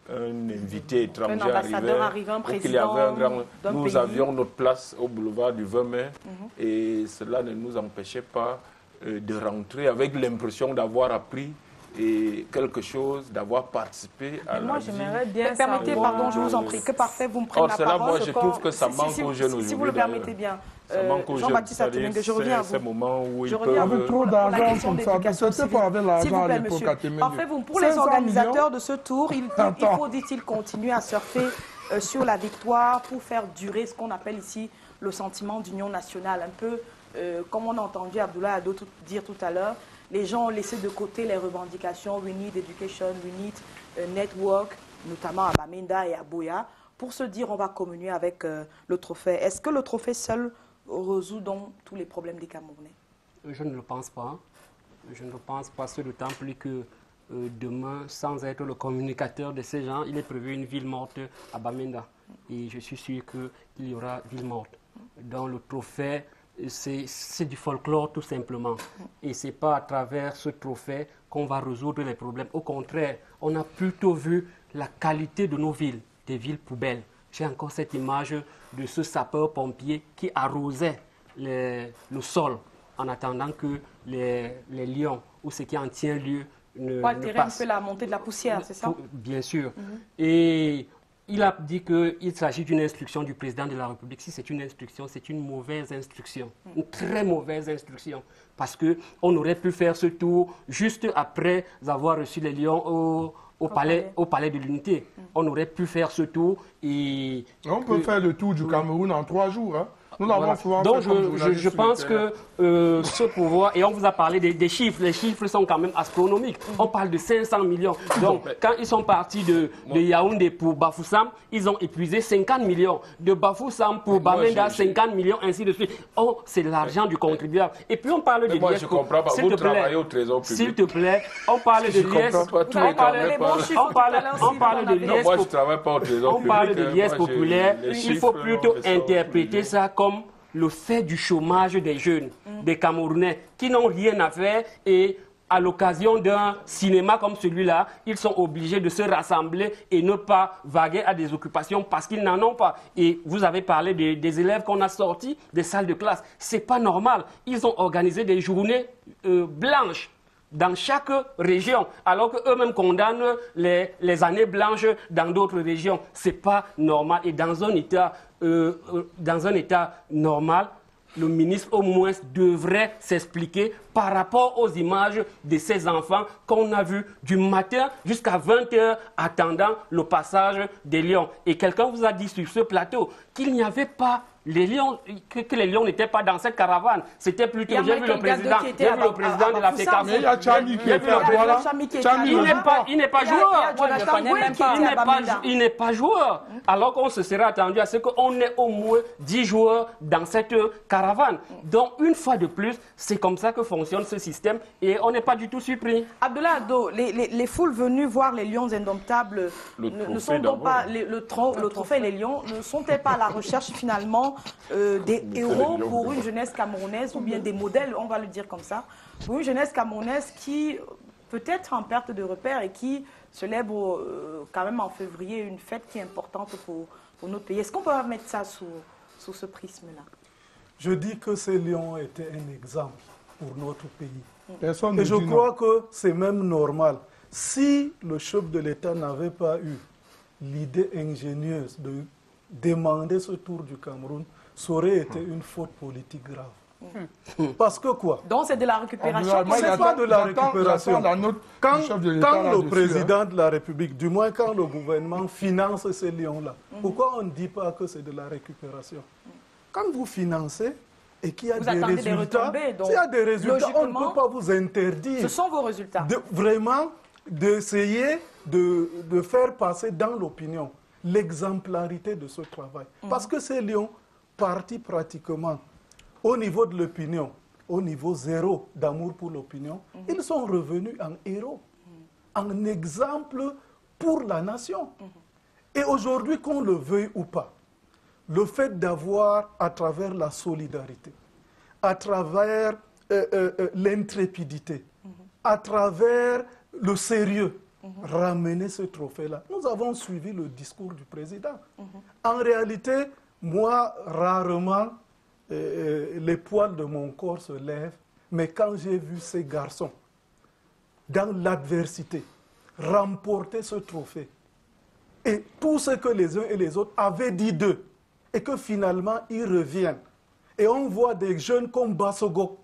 invité étranger arrivait, ou qu'il y avait un grand... Nous avions notre place au boulevard du 20 mai et cela ne nous empêchait pas de rentrer avec l'impression d'avoir appris quelque chose, d'avoir participé à moi, j'aimerais bien permettez, pardon, je vous en prie, que parfait, vous me prenez la parole. Moi, je trouve que ça manque aux jeunes aujourd'hui. Si vous le permettez bien. Jean-Baptiste Atemengue, je reviens à vous. Ces moments où ils peuvent... Avec trop d'argent comme ça, c'était pas avec l'argent à l'époque Atemengue. Parfait, pour les organisateurs de ce tour, il faut, dit-il, continuer à surfer sur la victoire pour faire durer ce qu'on appelle ici le sentiment d'union nationale. Un peu comme on a entendu Abdoulaye Ado dire tout à l'heure, les gens ont laissé de côté les revendications We Need Education, We Need Network, notamment à Bamenda et à Boya, pour se dire on va communier avec le trophée. Est-ce que le trophée seul résout donc tous les problèmes des Camerounais? Je ne le pense pas. Je ne le pense pas, c'est d'autant plus que demain, sans être le communicateur de ces gens, il est prévu une ville morte à Bamenda. Et je suis sûr qu'il y aura ville morte. Dans le trophée, c'est du folklore tout simplement. Et ce n'est pas à travers ce trophée qu'on va résoudre les problèmes. Au contraire, on a plutôt vu la qualité de nos villes, des villes poubelles. J'ai encore cette image de ce sapeur-pompier qui arrosait le sol en attendant que les lions ou ce qui en tient lieu Pour altérer un peu la montée de la poussière, c'est ça? Bien sûr. Et il a dit qu'il s'agit d'une instruction du président de la République. Si c'est une instruction, c'est une mauvaise instruction, une très mauvaise instruction. Parce qu'on aurait pu faire ce tour juste après avoir reçu les lions au palais de l'Unité. On aurait pu faire ce tour et... On peut faire le tour du Cameroun en 3 jours. Hein. Nous l'avons souvent Donc fait je pense que ce pouvoir, et on vous a parlé des chiffres, les chiffres sont quand même astronomiques. On parle de 500 millions. Donc quand ils sont partis de Yaoundé pour Bafoussam, ils ont épuisé 50 millions. De Bafoussam pour Bamenda, 50 millions, ainsi de suite. Oh, c'est l'argent du contribuable. Et puis on parle de l'IES. Moi je comprends pas, vous travaillez au Trésor public. S'il te plaît, on parle de l'IES. On parle de l'IES. Moi je travaille pas au Trésor public. On parle de l'IES populaire. Il faut plutôt interpréter ça comme le fait du chômage des jeunes, des Camerounais, qui n'ont rien à faire et à l'occasion d'un cinéma comme celui-là, ils sont obligés de se rassembler et ne pas vaguer à des occupations parce qu'ils n'en ont pas. Et vous avez parlé des élèves qu'on a sortis des salles de classe. C'est pas normal. Ils ont organisé des journées blanches dans chaque région, alors qu'eux-mêmes condamnent les années blanches dans d'autres régions. Ce n'est pas normal. Et dans un état normal, le ministre au moins devrait s'expliquer par rapport aux images de ces enfants qu'on a vus du matin jusqu'à 20h attendant le passage des lions. Et quelqu'un vous a dit sur ce plateau qu'il n'y avait pas les lions, que les lions n'étaient pas dans cette caravane. C'était plutôt, j'ai vu le président de la FECAFO. Il y a Tchami qui était à Douala. Il n'est pas joueur. Il n'est pas joueur. Alors qu'on se serait attendu à ce qu'on ait au moins 10 joueurs dans cette caravane. Donc, une fois de plus, c'est comme ça que fonctionne ce système et on n'est pas du tout surpris. Abdoulaye Ado, les foules venues voir les lions indomptables ne sont donc pas le trophée et les lions ne sont-elles pas à la recherche finalement des héros pour une jeunesse camerounaise ou bien des modèles, on va le dire comme ça, pour une jeunesse camerounaise qui peut être en perte de repères et qui célèbre quand même en février une fête qui est importante pour notre pays. Est-ce qu'on peut mettre ça sous ce prisme-là? Je dis que ces lions étaient un exemple pour notre pays. Personne et je crois que c'est même normal. Si le chef de l'État n'avait pas eu l'idée ingénieuse de demander ce tour du Cameroun, ça aurait été une faute politique grave. Parce que quoi? Donc c'est de la récupération. C'est pas de la récupération. Quand le président de la République, du moins quand le gouvernement finance ces lions-là, pourquoi on ne dit pas que c'est de la récupération? Quand vous financez et qu'il y a des résultats, s'il y a des résultats, on ne peut pas vous interdire. Ce sont vos résultats. Vraiment d'essayer de faire passer dans l'opinion l'exemplarité de ce travail. Parce que ces lions, partis pratiquement au niveau de l'opinion, au niveau zéro d'amour pour l'opinion, ils sont revenus en héros, en exemple pour la nation. Et aujourd'hui, qu'on le veuille ou pas, le fait d'avoir, à travers la solidarité, à travers l'intrépidité, à travers le sérieux, ramener ce trophée-là. Nous avons suivi le discours du président. En réalité, moi, rarement, les poils de mon corps se lèvent, mais quand j'ai vu ces garçons, dans l'adversité, remporter ce trophée, et tout ce que les uns et les autres avaient dit d'eux, et que finalement, ils reviennent. Et on voit des jeunes comme Bassogo,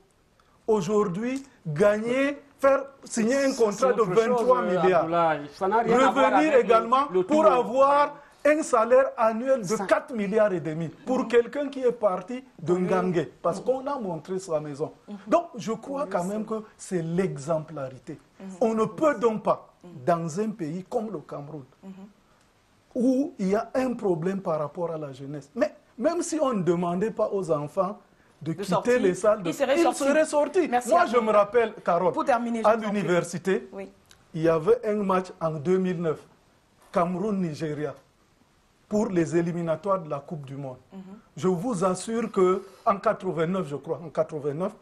aujourd'hui, gagner, faire signer un contrat de 23 milliards. Revenir également pour avoir un salaire annuel de 4 milliards et demi pour quelqu'un qui est parti de Ngangé, parce qu'on a montré sa maison. Donc, je crois quand même que c'est l'exemplarité. On ne peut donc pas, dans un pays comme le Cameroun, où il y a un problème par rapport à la jeunesse, mais même si on ne demandait pas aux enfants de quitter les salles, ils seraient sortis. Moi, je me rappelle, Carole, à l'université, il y avait un match en 2009, Cameroun-Nigeria, pour les éliminatoires de la Coupe du Monde. Je vous assure qu'en 89, je crois, en 89,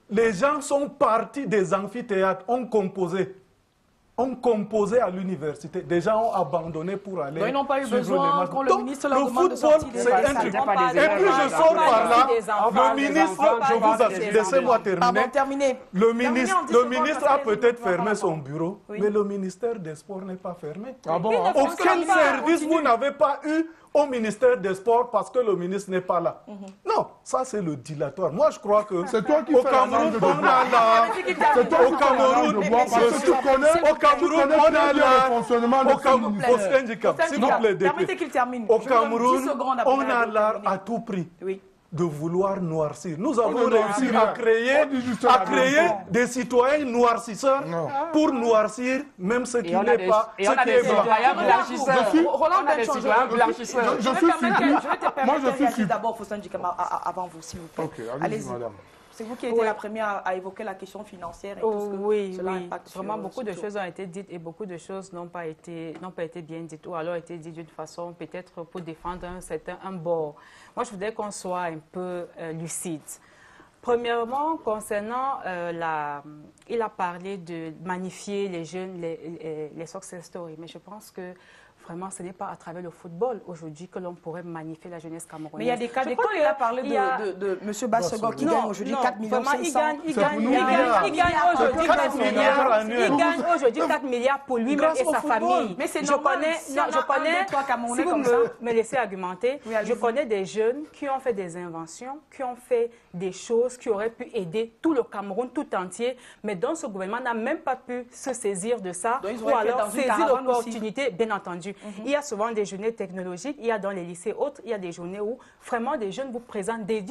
les gens sont partis des amphithéâtres, ont composé ont composé à l'université. Des gens ont abandonné pour aller. Donc, ils n'ont pas eu suivre besoin les matchs. quand le Donc, ministre leur le demande de football, sortir des c'est un vaccins. truc. pas des Et puis je sors par là. Le ministre, je vous assure, laissez-moi Pardon, terminer. terminé. Le Terminé en ministre, 10 le secondes, ministre parce a que les peut-être autres vont fermé son répondre. bureau, Oui. mais le ministère des Sports n'est pas fermé. Ah bon? Auquel service vous n'avez pas eu au ministère des Sports parce que le ministre n'est pas là. Non, ça c'est le dilatoire. Moi je crois que C'est toi qui au fais la Cameroun, langue de on bois. a la... C'est toi Au qui fais la Cameroun, langue de bois, parce que tu connais, au Cameroun, tu on connais a très bien la... le fonctionnement de Au ce Cameroun, ministère. s'il vous plaît, Permettez qu'il termine. au Je vous donne 10 Cameroun, secondes après on a la l'art terminer. à tout prix Oui. de vouloir noircir. Nous avons ne réussi noircit à rien. créer, On dit juste la vérité. des citoyens noircisseurs Non. pour noircir même ce qui on a n'est des- pas, et ce on a qui des est blanc. citoyens blanchisseurs. Roland On a des Benchon, citoyens blanchisseurs. Je suis surpris. Je vais te Moi, permettre je de suis réagir surpris. d'abord, Faustin Djikama, avant vous, s'il vous plaît. Ok, allez-y, Allez-y. madame. C'est vous qui avez été la première à évoquer la question financière et tout ce que Oui, cela oui. impacte Vraiment, sur beaucoup de tout. choses ont été dites et beaucoup de choses n'ont pas été bien dites ou alors été dites d'une façon peut-être pour défendre un bord. Moi, je voudrais qu'on soit un peu lucide. Premièrement, concernant il a parlé de magnifier les jeunes, les success stories, mais je pense que vraiment, ce n'est pas à travers le football aujourd'hui que l'on pourrait magnifier la jeunesse camerounaise. Mais il y a des cas d'école. Il a parlé de M. Bassegor qui gagne aujourd'hui 4 millions 500. Il gagne aujourd'hui 4 milliards annuels. Il gagne aujourd'hui 4 milliards pour lui-même Grâce et au sa football. famille. Mais c'est je normal. connais, Si non, on a je un, connais, deux, trois Camerounais si vous comme me laissez argumenter, Oui, allez-y. je connais des jeunes qui ont fait des inventions, qui ont fait des choses qui auraient pu aider tout le Cameroun tout entier, mais dont ce gouvernement n'a même pas pu se saisir de ça, Donc, ils ou auraient fait alors dans une saisir caravane l'opportunité, bien entendu. Il y a souvent des journées technologiques, il y a dans les lycées autres, il y a des journées où vraiment des jeunes vous présentent des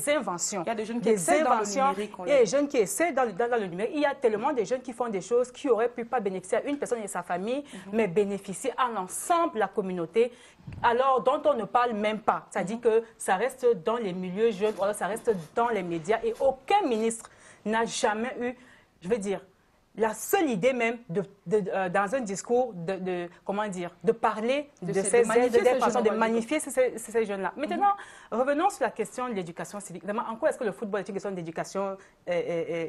inventions. Il y a des jeunes qui essaient dans le numérique. Il y a des jeunes qui essaient dans le numérique. Il y a tellement de jeunes qui font des choses qui auraient pu pas bénéficier à une personne et sa famille, mais bénéficier à l'ensemble de la communauté, alors dont on ne parle même pas. C'est-à-dire que ça reste dans les milieux jeunes, ou alors ça reste dans les médias et aucun ministre n'a jamais eu, je veux dire, la seule idée même dans un discours de parler de ces aides, de magnifier ces jeunes-là. Maintenant, revenons sur la question de l'éducation civique. Vraiment, en quoi est-ce que le football est une question d'éducation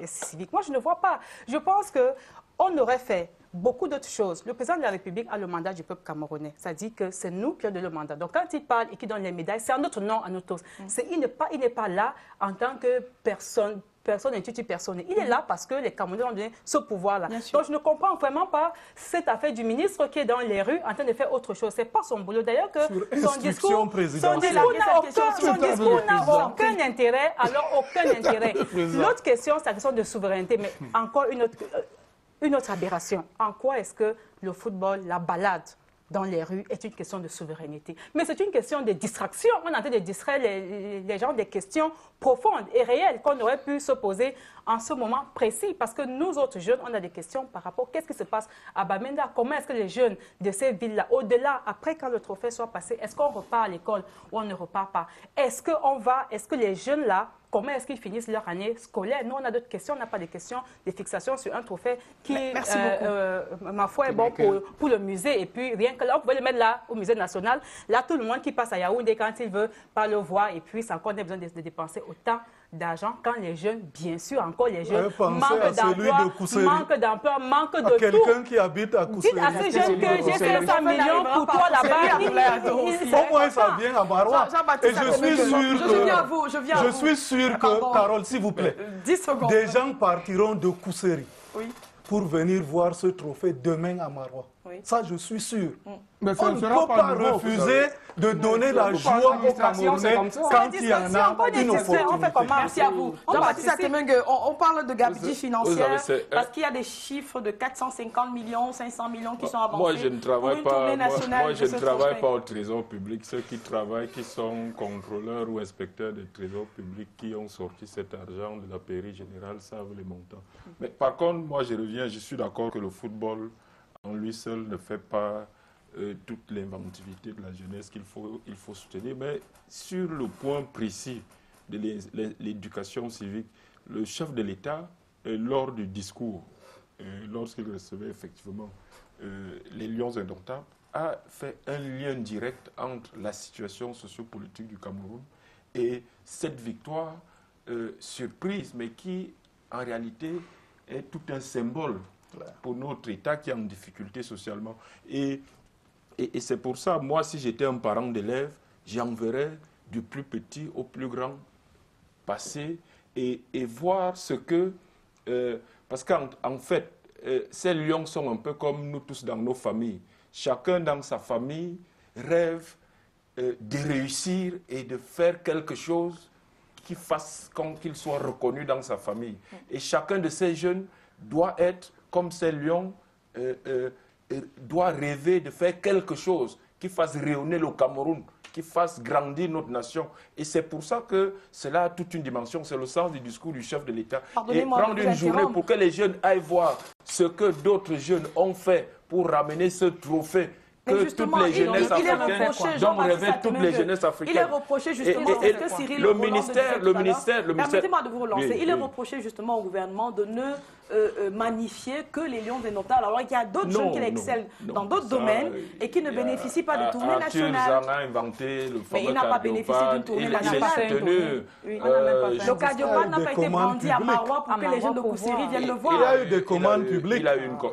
civique? Moi, je ne vois pas. Je pense qu'on aurait fait beaucoup d'autres choses. Le président de la République a le mandat du peuple camerounais. Ça dit que c'est nous qui avons le mandat. Donc, quand il parle et qu'il donne les médailles, c'est à notre nom, à nous tous. Il n'est pas là en tant que personne institut personnel. Il est là parce que les Camerounais ont donné ce pouvoir-là. Donc, je ne comprends vraiment pas cette affaire du ministre qui est dans les rues en train de faire autre chose. Ce n'est pas son boulot. D'ailleurs, que son discours n'a aucun intérêt. Alors, aucun intérêt. L'autre question, c'est la question de souveraineté. Mais encore une autre aberration. En quoi est-ce que le football, la balade dans les rues est une question de souveraineté? Mais c'est une question de distraction. On est en train de distraire les gens des questions profondes et réelles qu'on aurait pu se poser en ce moment précis. Parce que nous autres jeunes, on a des questions par rapport à qu'est-ce qui se passe à Bamenda. Comment est-ce que les jeunes de ces villes-là, au-delà, après quand le trophée soit passé, est-ce qu'on repart à l'école ou on ne repart pas? Est-ce que les jeunes-là, comment est-ce qu'ils finissent leur année scolaire? Nous, on a d'autres questions. On n'a pas des questions, des fixations sur un trophée qui, merci beaucoup. Ma foi, est bon pour le musée. Et puis, rien que là, on pouvait le mettre là, au musée national. Là, tout le monde qui passe à Yaoundé, quand il veut, pas le voir. Et puis, c'est encore besoin de dépenser autant d'argent quand les jeunes, bien sûr, encore les jeunes, manquent d'emploi, manquent de tout. Quelqu'un qui habite à Kousséry. Dites à ces jeunes que j'ai 500 millions pour toi là-bas. Au moins, ça vient à Marois. Et je suis sûr que, Carole, s'il vous plaît, 10 secondes. des gens partiront de Kousséry Oui. pour venir voir ce trophée demain à Marois. Oui. Ça, je suis sûr. Mais ça On ne ne sera peut pas nouveau, refuser de donner la joie aux Camerounais quand il y en a une opportunité. Merci à vous. Jean-Baptiste Atemengue, on parle de gabegie financière parce qu'il y a des chiffres de 450 millions, 500 millions qui sont avancés. Moi, je ne travaille pour une tournée nationale moi, je de ne ce travaille trophée. pas au Trésor public. Ceux qui travaillent, qui sont contrôleurs ou inspecteurs du Trésor public, qui ont sorti cet argent de la pairie générale, savent les montants. Mais par contre, moi, je suis d'accord que le football, en lui seul, ne fait pas toute l'inventivité de la jeunesse qu'il faut soutenir. Mais sur le point précis de l'éducation civique, le chef de l'État, lors du discours, lorsqu'il recevait effectivement les Lions indomptables, a fait un lien direct entre la situation sociopolitique du Cameroun et cette victoire surprise, mais qui en réalité est tout un symbole pour notre État qui est en difficulté socialement. Et c'est pour ça, moi, si j'étais un parent d'élève, j'enverrais du plus petit au plus grand passer et voir ce que... parce qu'en fait, ces lions sont un peu comme nous tous dans nos familles. Chacun dans sa famille rêve de réussir et de faire quelque chose qui fasse qu'il soit reconnu dans sa famille. Et chacun de ces jeunes doit être comme ces lions, doit rêver de faire quelque chose qui fasse rayonner le Cameroun, qui fasse grandir notre nation. Et c'est pour ça que cela a toute une dimension. C'est le sens du discours du chef de l'État. Et prendre une journée pour que les jeunes aillent voir ce que d'autres jeunes ont fait pour ramener ce trophée que toutes les jeunesses africaines, dont rêvaient toutes les jeunesses africaines. Il est reproché justement, c'est ce que Cyril le ministère, permettez-moi de vous relancer, il est reproché justement au gouvernement de ne magnifier que les lions indomptables, alors qu'il y a d'autres jeunes qui excellent dans d'autres domaines et qui ne bénéficient pas de tournée nationale. Arthur Zang a inventé le fameux mais il n'a pas bénéficié d'une tournée nationale. Le Cardiopane n'a pas été brandi à Marois pour que les jeunes de Koussiri viennent le voir. Il y a eu des commandes publiques.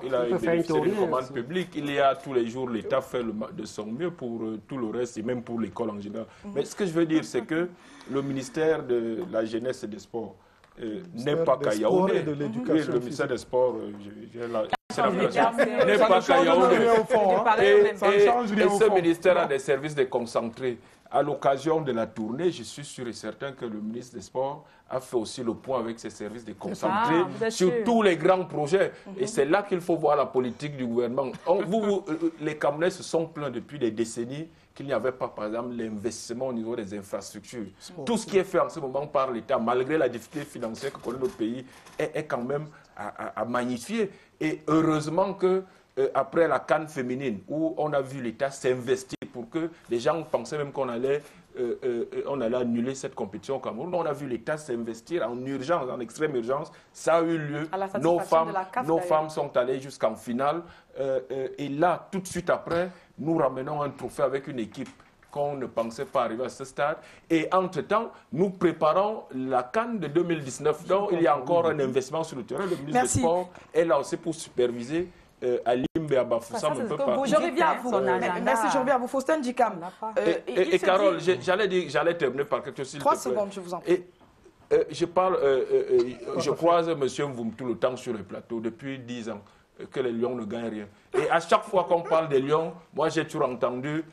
Il a bénéficié d'une commande publique. Il y a tous les jours, l'État fait de son mieux pour tout le reste et même pour l'école en général. Mais ce que je veux dire, c'est que le ministère de la Jeunesse et des Sports n'est pas qu'à Yaoundé. Le ministère des Sports, n'est pas qu'à Yaoundé. Et ce ministère a des services déconcentrés. À l'occasion de la tournée, je suis sûr et certain que le ministre des Sports a fait aussi le point avec ses services déconcentrés sur tous les grands projets. Et c'est là qu'il faut voir la politique du gouvernement. Les Camerounais se sont plaints depuis des décennies qu'il n'y avait pas, par exemple, l'investissement au niveau des infrastructures. Tout ce qui est fait en ce moment par l'État, malgré la difficulté financière que connaît notre pays, est quand même à magnifier. Et heureusement que après la CAN féminine, où on a vu l'État s'investir pour que les gens pensaient même qu'on allait annuler cette compétition au Cameroun. On a vu l'État s'investir en urgence, en extrême urgence. Ça a eu lieu. Nos femmes sont allées jusqu'en finale. Et là, tout de suite après, nous ramenons un trophée avec une équipe qu'on ne pensait pas arriver à ce stade. Et entre-temps, nous préparons la CAN de 2019. Donc, il y a encore un investissement sur le terrain. Le ministre des Sports est là aussi pour superviser. À Limbe et à Bafoussam, on ne peut pas. Je reviens à vous. Merci, je reviens à vous. Faustin Djikam. Et Carole, j'allais terminer par quelque chose. 3 secondes, je vous en prie. Je croise M. Mvoum tout le temps sur les plateaux, depuis 10 ans, que les Lions ne gagnent rien. Et à chaque fois qu'on parle des Lions, moi j'ai toujours entendu...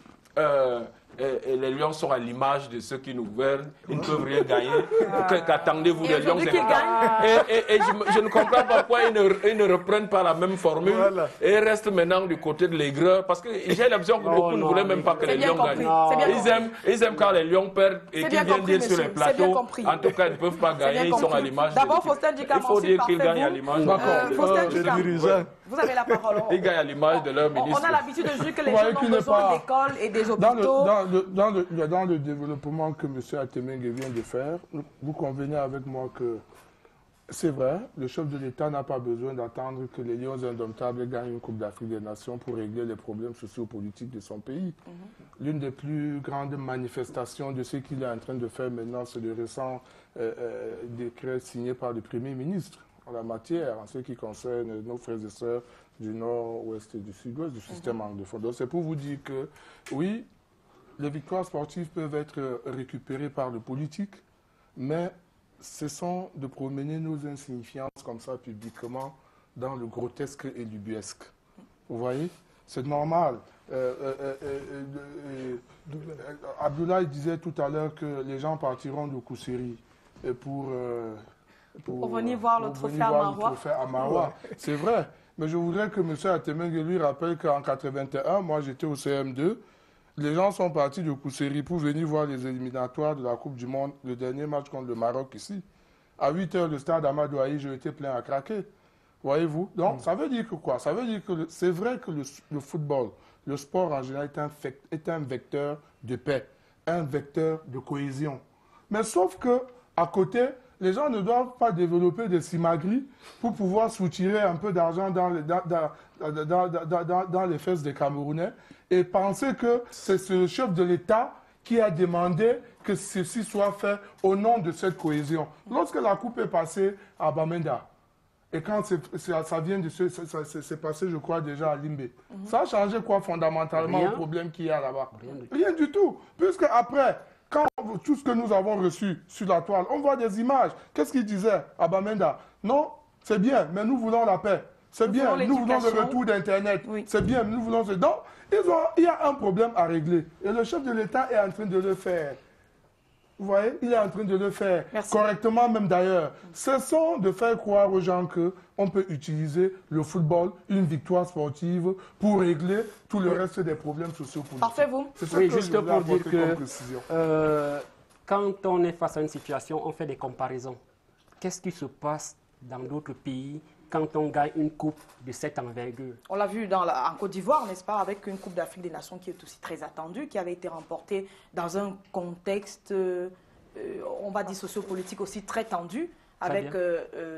Et les Lions sont à l'image de ceux qui nous gouvernent. Ils ne peuvent rien gagner. Qu'attendez-vous des Lions? Et je ne comprends pas pourquoi ils ne reprennent pas la même formule et restent maintenant du côté de l'aigreur. Parce que j'ai l'impression que beaucoup ne voulaient même pas que les Lions gagnent. Ils aiment quand les Lions perdent et qu'ils viennent dire sur les plateaux. En tout cas, ils ne peuvent pas gagner. Ils sont à l'image de l'équipe. Il faut dire qu'ils gagnent à l'image de vous avez la parole. Ils gagnent à l'image de leur ministre. On a l'habitude de dire que les gens ont besoin d'écoles et des hôpitaux. Dans le développement que M. Atemengue vient de faire, vous convenez avec moi que c'est vrai, le chef de l'État n'a pas besoin d'attendre que les Lions indomptables gagnent une Coupe d'Afrique des Nations pour régler les problèmes sociopolitiques de son pays. L'une des plus grandes manifestations de ce qu'il est en train de faire maintenant, c'est le récent décret signé par le Premier ministre en la matière, en ce qui concerne nos frères et sœurs du nord-ouest et du sud-ouest du système anglophone. Donc c'est pour vous dire que, oui, les victoires sportives peuvent être récupérées par le politique, mais cessons de promener nos insignifiances comme ça publiquement dans le grotesque et l'ubuesque. Vous voyez? C'est normal. Abdoulaye disait tout à l'heure que les gens partiront de Koussiri pour venir voir le trophée à Marois. C'est vrai. Mais je voudrais que M. Atemengue lui rappelle qu'en 1981, moi j'étais au CM2, les gens sont partis de Koussiri pour venir voir les éliminatoires de la Coupe du Monde, le dernier match contre le Maroc ici. À 8 h, le stade Amadou Aïe, j'ai été plein à craquer. Voyez-vous? Donc, ça veut dire que quoi? Ça veut dire que c'est vrai que le football, le sport en général est un vecteur de paix, un vecteur de cohésion. Mais sauf que, à côté, les gens ne doivent pas développer des simagris pour pouvoir soutirer un peu d'argent dans les fesses des Camerounais et penser que c'est le chef de l'État qui a demandé que ceci soit fait au nom de cette cohésion. Lorsque la coupe est passée à Bamenda, Et quand ça vient de c'est passé, je crois, déjà à Limbe. Ça a changé quoi fondamentalement au problème qu'il y a là-bas? Rien du tout. Puisque après, quand tout ce que nous avons reçu sur la toile, on voit des images. Qu'est-ce qu'il disait à Bamenda? Non, c'est bien, mais nous voulons la paix. C'est bien, nous voulons le retour d'Internet. Oui. C'est bien, nous voulons ce... Donc, il y a un problème à régler. Et le chef de l'État est en train de le faire. Vous voyez, il est en train de le faire correctement même d'ailleurs. Cessons de faire croire aux gens qu'on peut utiliser le football, une victoire sportive, pour régler tout le reste des problèmes sociopolitiques. Parfait, vous. Oui, juste pour dire que quand on est face à une situation, on fait des comparaisons. Qu'est-ce qui se passe dans d'autres pays quand on gagne une coupe de cette envergure? On l'a vu en Côte d'Ivoire, n'est-ce pas, avec une Coupe d'Afrique des Nations qui est aussi très attendue, qui avait été remportée dans un contexte, on va dire, sociopolitique aussi très tendu, avec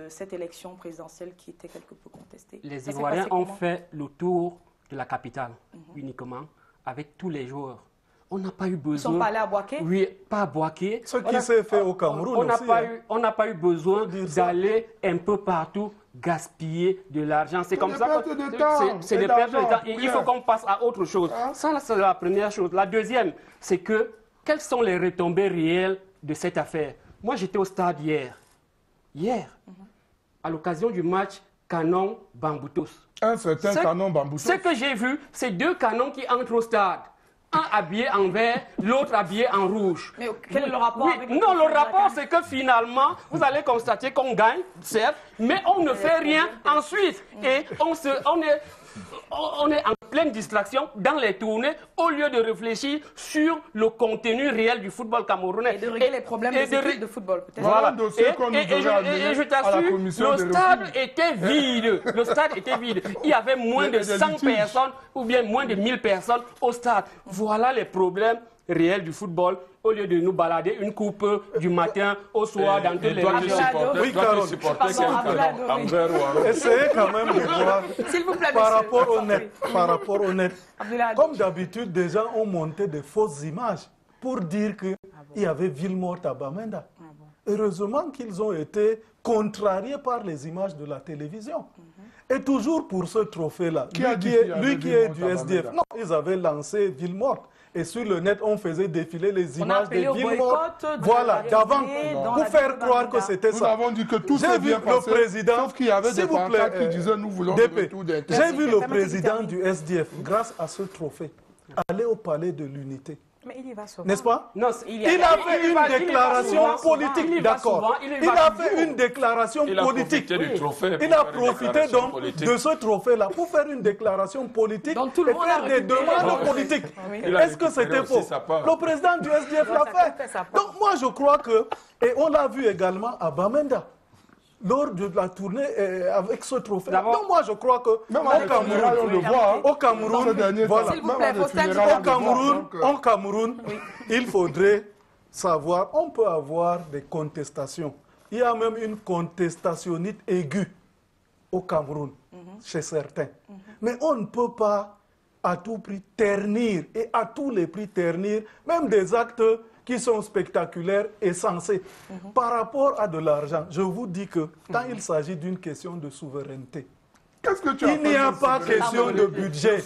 cette élection présidentielle qui était quelque peu contestée. Les Ivoiriens ont fait le tour de la capitale, uniquement, avec tous les joueurs. On n'a pas eu besoin... Ils ne sont pas allés à Bouaké? Oui, pas à Bouaké. Ce qui s'est fait au Cameroun aussi. On n'a pas eu besoin d'aller un peu partout gaspiller de l'argent. C'est comme ça que c'est des pertes de temps. Il faut qu'on passe à autre chose. Ça, c'est la première chose. La deuxième, c'est que quelles sont les retombées réelles de cette affaire? Moi, j'étais au stade hier. À l'occasion du match Canon-Bamboutos. Un certain Canon-Bamboutos. Ce que j'ai vu, c'est deux canons qui entrent au stade. Un habillé en vert, l'autre habillé en rouge. Mais quel est le rapport avec Non, le rapport, c'est que finalement, vous allez constater qu'on gagne, certes, mais on ne fait rien ensuite. Et on est en pleine distraction dans les tournées au lieu de réfléchir sur le contenu réel du football camerounais. Et de régler les problèmes des équipes de football, peut-être. Voilà. Et je t'assure, le stade était vide. Le stade était vide. Il y avait moins de 100 personnes ou bien moins de 1000 personnes au stade. Voilà les problèmes réels du football. Au lieu de nous balader une coupe du matin au soir dans toutes les régions. Oui, essayez quand même de voir s'il vous plaît, par rapport au net. Comme d'habitude, des gens ont monté de fausses images pour dire qu'il y avait ville morte à Bamenda. Heureusement qu'ils ont été contrariés par les images de la télévision. Et toujours pour ce trophée-là, lui qui est du SDF, non, ils avaient lancé ville morte. Et sur le net, on faisait défiler les images des villes mortes. Voilà, d'avant, pour faire croire que c'était ça. Nous avons dit que tout s'est bien passé, sauf qu'il y avait des pancartes qui disaient nous voulons le retour d'Internet. J'ai vu le président du SDF, grâce à ce trophée, aller au palais de l'unité. Mais il y va souvent. N'est-ce pas? Non, il a fait une déclaration politique, d'accord. Il a fait une déclaration politique. Il a profité donc de ce trophée-là pour faire une déclaration politique et faire des demandes politiques. Est-ce que c'était faux? Le président du SDF l'a fait. Donc moi je crois que, et on l'a vu également à Bamenda, lors de la tournée avec ce trophée. Donc moi je crois que au Cameroun, il faudrait savoir, on peut avoir des contestations. Il y a même une contestationnite aiguë au Cameroun, chez certains. Mais on ne peut pas à tout prix ternir, et à tous les prix ternir, même des actes qui sont spectaculaires et sensés. Par rapport à de l'argent, je vous dis que quand il s'agit d'une question de souveraineté, il n'y a pas question de budget.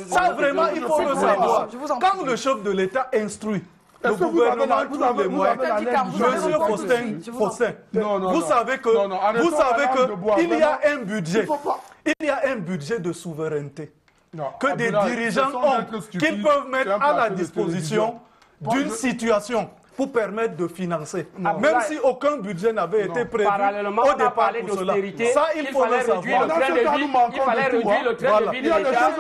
Ça, vraiment, il faut le savoir. Quand le chef de l'État instruit, le gouvernement trouve les moyens. Monsieur Faustin, vous savez qu'il y a un budget. Il y a un budget de souveraineté que des dirigeants ont, qu'ils peuvent mettre à la disposition d'une situation pour permettre de financer. Même si aucun budget n'avait été prévu au départ pour cela. Ça, il faut le savoir. Il fallait réduire le train de vie de l'État.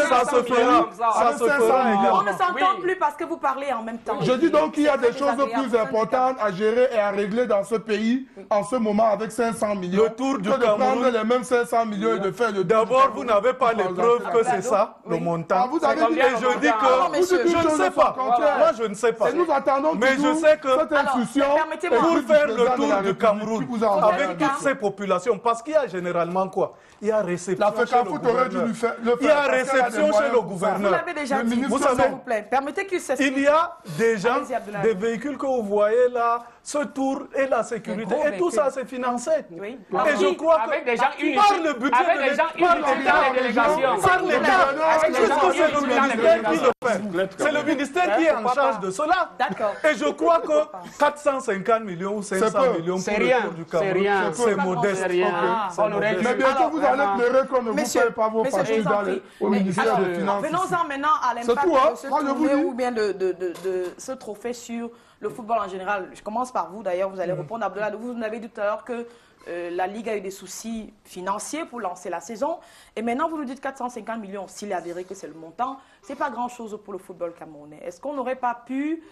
Ça se fera. Ça se fera également. On ne s'entend plus parce que vous parlez en même temps. Je dis donc qu'il y a des choses plus importantes à gérer et à régler dans ce pays en ce moment avec 500 millions. Le tour du Cameroun. De prendre les mêmes 500 millions et de faire le tour. D'abord, vous n'avez pas les preuves que c'est ça, le montant. Et je dis que je ne sais pas. Moi, je ne sais sais pas. Et nous attendons mais toujours je sais que cette instruction permettez-moi. pour faire le tour du du Cameroun avec toutes ces populations, parce qu'il y a généralement quoi? Il y a réception La chez le FECAFOOT aurait dû gouverneur. lui faire le faire. Il y a parce qu'elle réception des chez moyens le pour ça. Vous gouverneur. l'avez déjà Le dit. ministre Vous savez, S'il vous plaît, permettez qu'il s'exprime. Il y a des gens, Allez-y, Abdoulaye. des véhicules que vous voyez là, ce tour et la sécurité, Des gros et tout ça véhicules. c'est financé. Oui. Et je crois avec que des gens par le budget avec de des gens l'État, par inutiles dans les délégations. par l'État, Avec des puisque gens c'est le inutiles dans les ministère qui délégations. le fait. C'est le ministère qui est en charge de cela. D'accord. Et je crois que 450 millions ou 500 millions C'est pour le rien, tour du c'est Cameroun, rien. c'est modeste. C'est rien. Ok, c'est On aurait modeste. dû- Mais bientôt, Alors, vous allez pleurer qu'on ne vous Messieurs, paye pas vos messieurs, je factures vous en prie. au Mais ministère alors, des Finances. venons-en maintenant à C'est l'impact tout, hein. de ce Moi, je vous tournoi dis. ou bien de ce trophée sur le football en général. Je commence par vous d'ailleurs, vous allez répondre à Abdoulaye. Vous avez dit tout à l'heure que la Ligue a eu des soucis financiers pour lancer la saison. Et maintenant, vous nous dites 450 millions. S'il est avéré que c'est le montant, ce n'est pas grand-chose pour le football camerounais. Est-ce qu'on n'aurait pas pu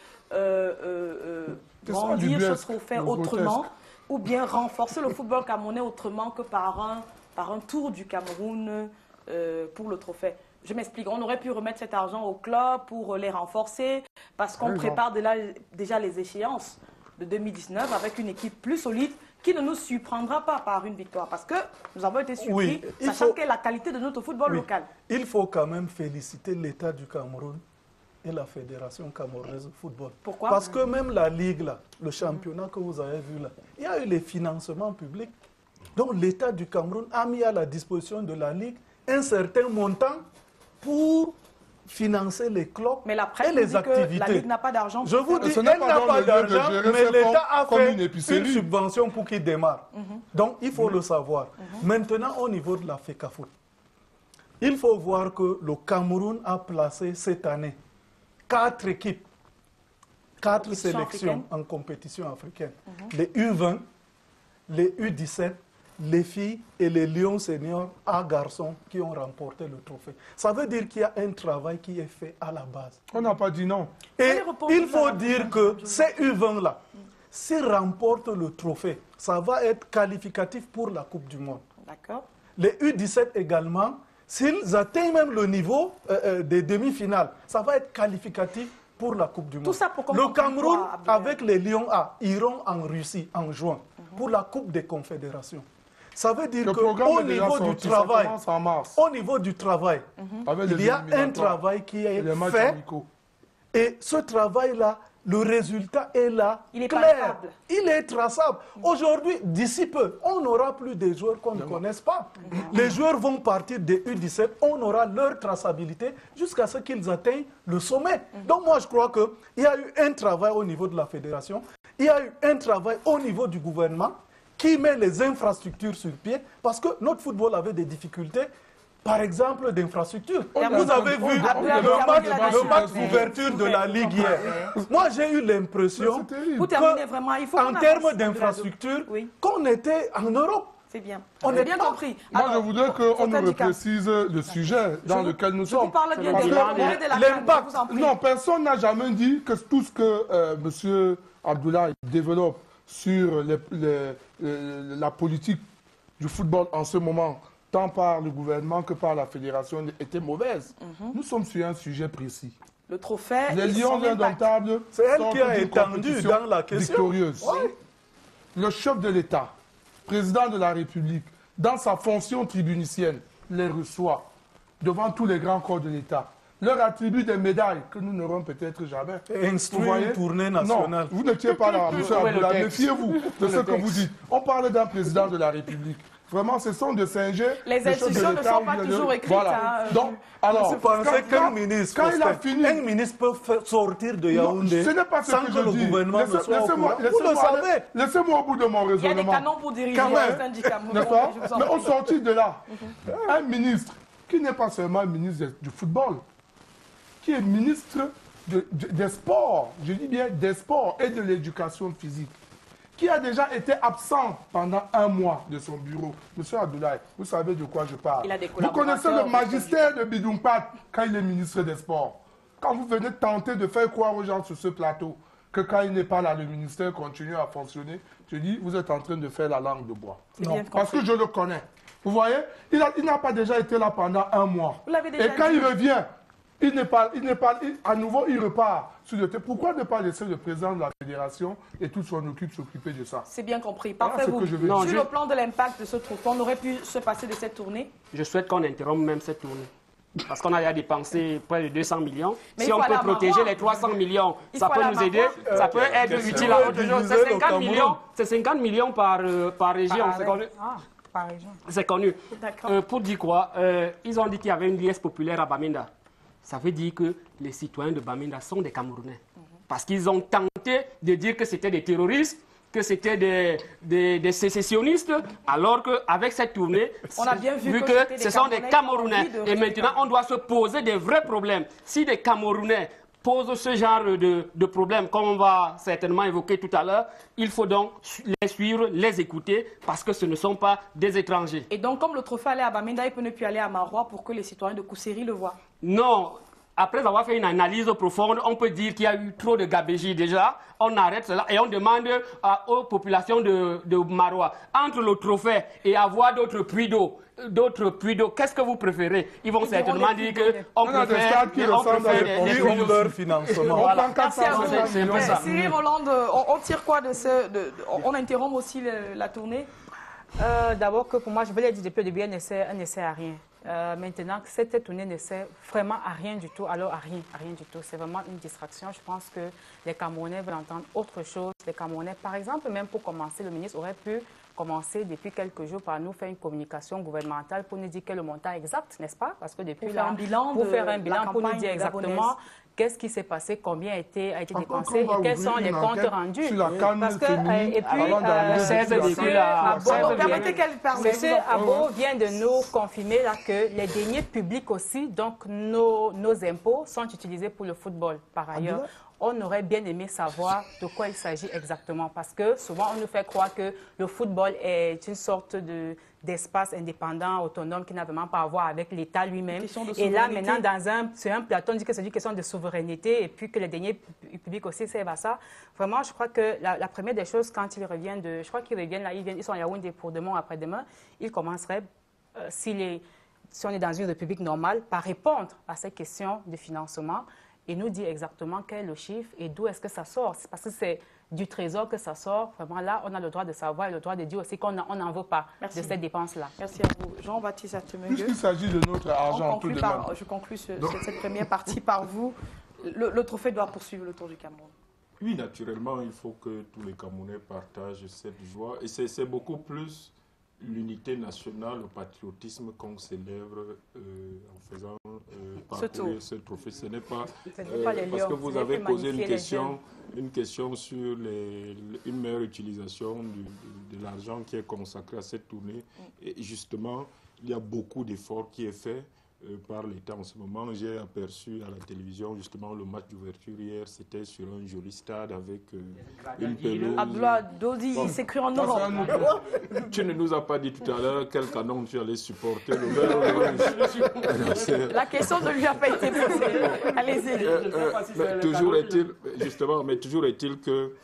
grandir ce trophée autrement ou bien renforcer le football camerounais autrement que par un tour du Cameroun pour le trophée? Je m'explique, on aurait pu remettre cet argent au club pour les renforcer parce qu'on prépare déjà les échéances de 2019 avec une équipe plus solide qui ne nous surprendra pas par une victoire parce que nous avons été surpris, sachant quelle est la qualité de notre football local. Il faut quand même féliciter l'État du Cameroun et la Fédération camerounaise de football. Pourquoi? Parce que même la Ligue, là, le championnat que vous avez vu là, il y a eu les financements publics. Donc l'État du Cameroun a mis à la disposition de la Ligue un certain montant pour financer les clubs Mais la presse et nous les dit que activités. la Ligue n'a pas d'argent. Je vous dis, Ce elle n'est n'a pas dans pas le lieu de d'argent, gérer mais ces l'État fonds a comme fait une épicerie. une subvention pour qu'il démarre. Donc, il faut le savoir. Maintenant, au niveau de la FECAFOOT, il faut voir que le Cameroun a placé cette année 4 équipes, 4 Compétition sélections africaine. en compétition africaine. Les U20, les U17, les filles et les Lions seniors à garçons qui ont remporté le trophée. Ça veut dire qu'il y a un travail qui est fait à la base. On n'a pas dit non. Et Allez répondre il faut à la dire question. que ces U20-là, s'ils remportent le trophée, ça va être qualificatif pour la Coupe du Monde. D'accord. Les U17 également, s'ils atteignent même le niveau des demi-finales, ça va être qualificatif pour la Coupe du Monde. Tout ça pour Le Cameroun, quoi, Abdoulaye? avec les Lions A, iront en Russie en juin pour la Coupe des Confédérations. Ça veut dire Le programme qu'au est déjà niveau du sorti, ça travail, commence en mars. au niveau du travail, Avec il les y a un éliminatoires travail qui et est les matchs fait. amicaux. Et ce travail-là, le résultat est là, Il est clair. palpable. Il est traçable. Aujourd'hui, d'ici peu, on n'aura plus des joueurs qu'on ne connaisse pas. Les joueurs vont partir des U17, on aura leur traçabilité jusqu'à ce qu'ils atteignent le sommet. Donc moi, je crois qu'il y a eu un travail au niveau de la fédération, il y a eu un travail au niveau du gouvernement qui met les infrastructures sur pied parce que notre football avait des difficultés. Par exemple, d'infrastructures. Vous avez vu le match d'ouverture de la Ligue hier. Moi, j'ai eu l'impression, Pour terminer, vraiment, il faut qu'on en termes avance, d'infrastructures, Oui. qu'on était en Europe. C'est bien. On On est a bien pas- compris. Moi, Alors, je voudrais qu'on Fontaine nous du Cap. reprécise le sujet dans lequel nous Je vous sommes. parle bien Parce des que progrès de la CAN, l'impact, je vous en prie. non, personne n'a jamais dit que tout ce que M. Abdoulaye développe sur la politique du football en ce moment, tant par le gouvernement que par la fédération, était mauvaise. Nous sommes sur un sujet précis. Le trophée Les et Lions son impact. indomptables C'est elle sortent qui a d'une étendu compétition dans la question. victorieuse. Le chef de l'État, président de la République, dans sa fonction tribunicienne, les reçoit devant tous les grands corps de l'État. Leur attribue des médailles que nous n'aurons peut-être jamais. Et instruit Vous voyez? une tournée Non, nationale. vous n'étiez pas là, M. Où est le Abdoulaye. texte? Méfiez-vous de ce le que vous texte? dites. On parle d'un président de la République. Vraiment, ce sont de singer. Les le chef de institutions ne l'État sont pas ou bien toujours de- écrites, Voilà. hein, Donc, alors, Vous pensez qu'un ministre, quand il a Faustin, fini, un ministre peut sortir de Yaoundé ce n'est pas ce sans que que je le dis. gouvernement ne soit au Laissez-moi- courant. Vous le laissez-moi savez. Laissez-moi au bout de mon Il y a des raisonnement. canons pour diriger Quand même. Fontaine du Cameroun. N'est-ce pas? Je vous en Mais prie. au sortir de là, un ministre qui n'est pas seulement un ministre du football, qui est ministre des sports, je dis bien des sports et de l'éducation physique, qui a déjà été absent pendant 1 mois de son bureau. Monsieur Abdoulaye, vous savez de quoi je parle. Il a des Vous connaissez collaborateurs, le magistère de Bidoumpad quand il est ministre des Sports. Quand vous venez tenter de faire croire aux gens sur ce plateau que quand il n'est pas là, le ministère continue à fonctionner, je dis, vous êtes en train de faire la langue de bois. C'est bien Parce compris. que je le connais. Vous voyez, il n'a pas déjà été là pendant 1 mois. Vous l'avez déjà Et quand dit. il revient, à nouveau, il repart sur le terrain. Pourquoi ne pas laisser le président de la fédération et tout son équipe s'occuper de ça? C'est bien compris. Parfait. Voilà, Sur le plan de l'impact de ce trophée, on aurait pu se passer de cette tournée? Je souhaite qu'on interrompe même cette tournée. Parce qu'on a déjà dépensé près de 200 millions. Mais si on peut protéger les 300 millions, ça peut nous aider. Ça peut être utile à autre chose. C'est 50 millions par région. Par région. C'est connu. Pour dire quoi, ils ont dit qu'il y avait une liesse populaire à Bamenda. Ça veut dire que les citoyens de Bamenda sont des Camerounais. Parce qu'ils ont tenté de dire que c'était des terroristes, que c'était des sécessionnistes, alors qu'avec cette tournée, on a bien vu que ce sont des Camerounais. Et maintenant, on doit se poser des vrais problèmes. Si des Camerounais posent ce genre de problèmes, comme on va certainement évoquer tout à l'heure, il faut donc les suivre, les écouter, parce que ce ne sont pas des étrangers. Et donc, comme le trophée allait à Bamenda, il peut ne plus aller à Marois pour que les citoyens de Kousséri le voient? Non. Après avoir fait une analyse profonde, on peut dire qu'il y a eu trop de gabégie déjà. On arrête cela et on demande aux populations de Marois, entre le trophée et avoir d'autres puits d'eau, qu'est-ce que vous préférez? Ils vont certainement dire qu'on préfère des puits d'eau financement. Voilà. Merci à vous. Cyril Roland, on tire quoi de ce... on interrompt aussi la tournée? D'abord que pour moi, je voulais dire depuis le début, un essai à rien. Maintenant, cette tournée ne sert vraiment à rien du tout, alors à rien du tout. C'est vraiment une distraction. Je pense que les Camerounais veulent entendre autre chose. Les Camerounais, par exemple, même pour commencer, le ministre aurait pu commencer depuis quelques jours par nous faire une communication gouvernementale pour nous dire quel est le montant exact, n'est-ce pas? Parce que depuis pour faire un bilan, pour nous dire exactement qu'est-ce qui s'est passé, combien a été dépensé et quels sont les comptes rendus. Parce que, et puis, M. Abo vient de nous confirmer là, que les deniers publics aussi, donc nos impôts, sont utilisés pour le football par ailleurs. On aurait bien aimé savoir de quoi il s'agit exactement, parce que souvent on nous fait croire que le football est une sorte d'espace indépendant, autonome, qui n'a vraiment pas à voir avec l'État lui-même. Et là, maintenant, sur un plateau, on dit que c'est une question de souveraineté et puis que les deniers publics aussi servent à ça. Vraiment, je crois que la première des choses, quand ils reviennent je crois qu'ils reviennent là, ils sont à Yaoundé pour demain ou après-demain, ils commenceraient, si on est dans une république normale, par répondre à ces questions de financement et nous dire exactement quel est le chiffre et d'où est-ce que ça sort. C'est parce que c'est du trésor que ça sort. Vraiment, là, on a le droit de savoir et le droit de dire aussi qu'on n'en veut pas de cette dépense-là. Merci à vous. Jean-Baptiste Atemengue. Puisqu'il s'agit de notre argent, tout de même. Je conclus cette première partie par vous. Le trophée doit poursuivre le Tour du Cameroun. Oui, naturellement, il faut que tous les Camerounais partagent cette joie. Et c'est beaucoup plus l'unité nationale, le patriotisme qu'on célèbre en faisant parcourir ce trophée. Ce n'est pas, parce que vous avez posé une question sur une meilleure utilisation de l'argent qui est consacré à cette tournée. Et justement, il y a beaucoup d'efforts qui est fait par l'État en ce moment. J'ai aperçu à la télévision justement le match d'ouverture hier, c'était sur un joli stade avec une pelouse. Abdoulaye Dodi, il s'écrit en Europe. Tu ne nous as pas dit tout à l'heure quel canon tu allais supporter, le vert ou rouge. La question ne lui a pas été posée. Allez-y. Toujours est-il que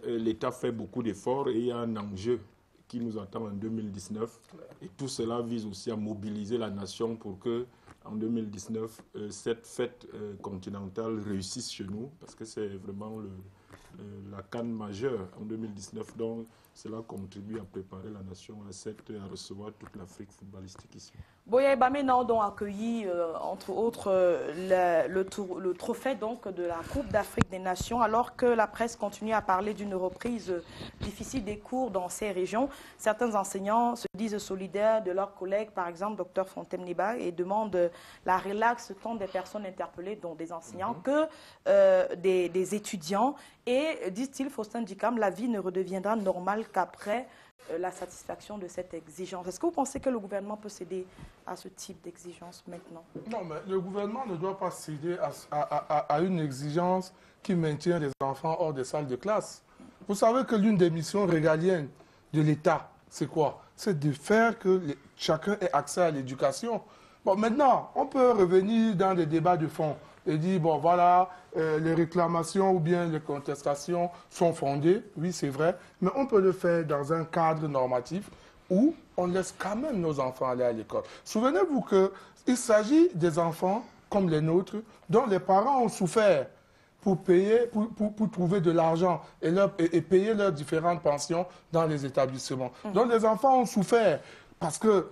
l'État fait beaucoup d'efforts et il y a un enjeu qui nous attend en 2019. Et tout cela vise aussi à mobiliser la nation pour que, en 2019, cette fête continentale réussisse chez nous, parce que c'est vraiment la CAN majeure en 2019. Donc, cela contribue à préparer la nation à recevoir toute l'Afrique footballistique ici. Boya et Bamenda ont accueilli, entre autres, le trophée donc, de la Coupe d'Afrique des Nations, alors que la presse continue à parler d'une reprise difficile des cours dans ces régions. Certains enseignants se disent solidaires de leurs collègues, par exemple, Dr Fontaine-Neba, et demandent la relaxe tant des personnes interpellées, dont des enseignants, que des étudiants. Et, disent-ils, Faustin Dikam, la vie ne redeviendra normale qu'après la satisfaction de cette exigence. Est-ce que vous pensez que le gouvernement peut céder à ce type d'exigence maintenant? Non, mais le gouvernement ne doit pas céder à une exigence qui maintient les enfants hors des salles de classe. Vous savez que l'une des missions régaliennes de l'État, c'est quoi? C'est de faire que chacun ait accès à l'éducation. Bon, maintenant, on peut revenir dans des débats de fond et dire, bon, voilà, les réclamations ou bien les contestations sont fondées, oui, c'est vrai, mais on peut le faire dans un cadre normatif où on laisse quand même nos enfants aller à l'école. Souvenez-vous qu'il s'agit des enfants comme les nôtres, dont les parents ont souffert pour payer, pour trouver de l'argent et payer leurs différentes pensions dans les établissements. Donc les enfants ont souffert parce que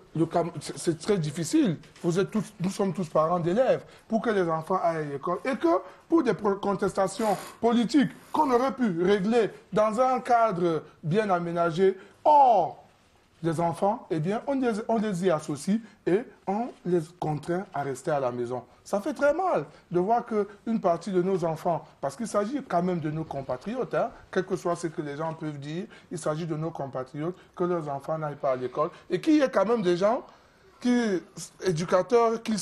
c'est très difficile. Nous sommes tous parents d'élèves pour que les enfants aillent à l'école et que pour des contestations politiques qu'on aurait pu régler dans un cadre bien aménagé, hors des enfants, eh bien, on les y associe et on les contraint à rester à la maison. Ça fait très mal de voir qu'une partie de nos enfants, parce qu'il s'agit quand même de nos compatriotes, hein, quel que soit ce que les gens peuvent dire, il s'agit de nos compatriotes, que leurs enfants n'aillent pas à l'école et qu'il y ait quand même des gens, éducateurs qui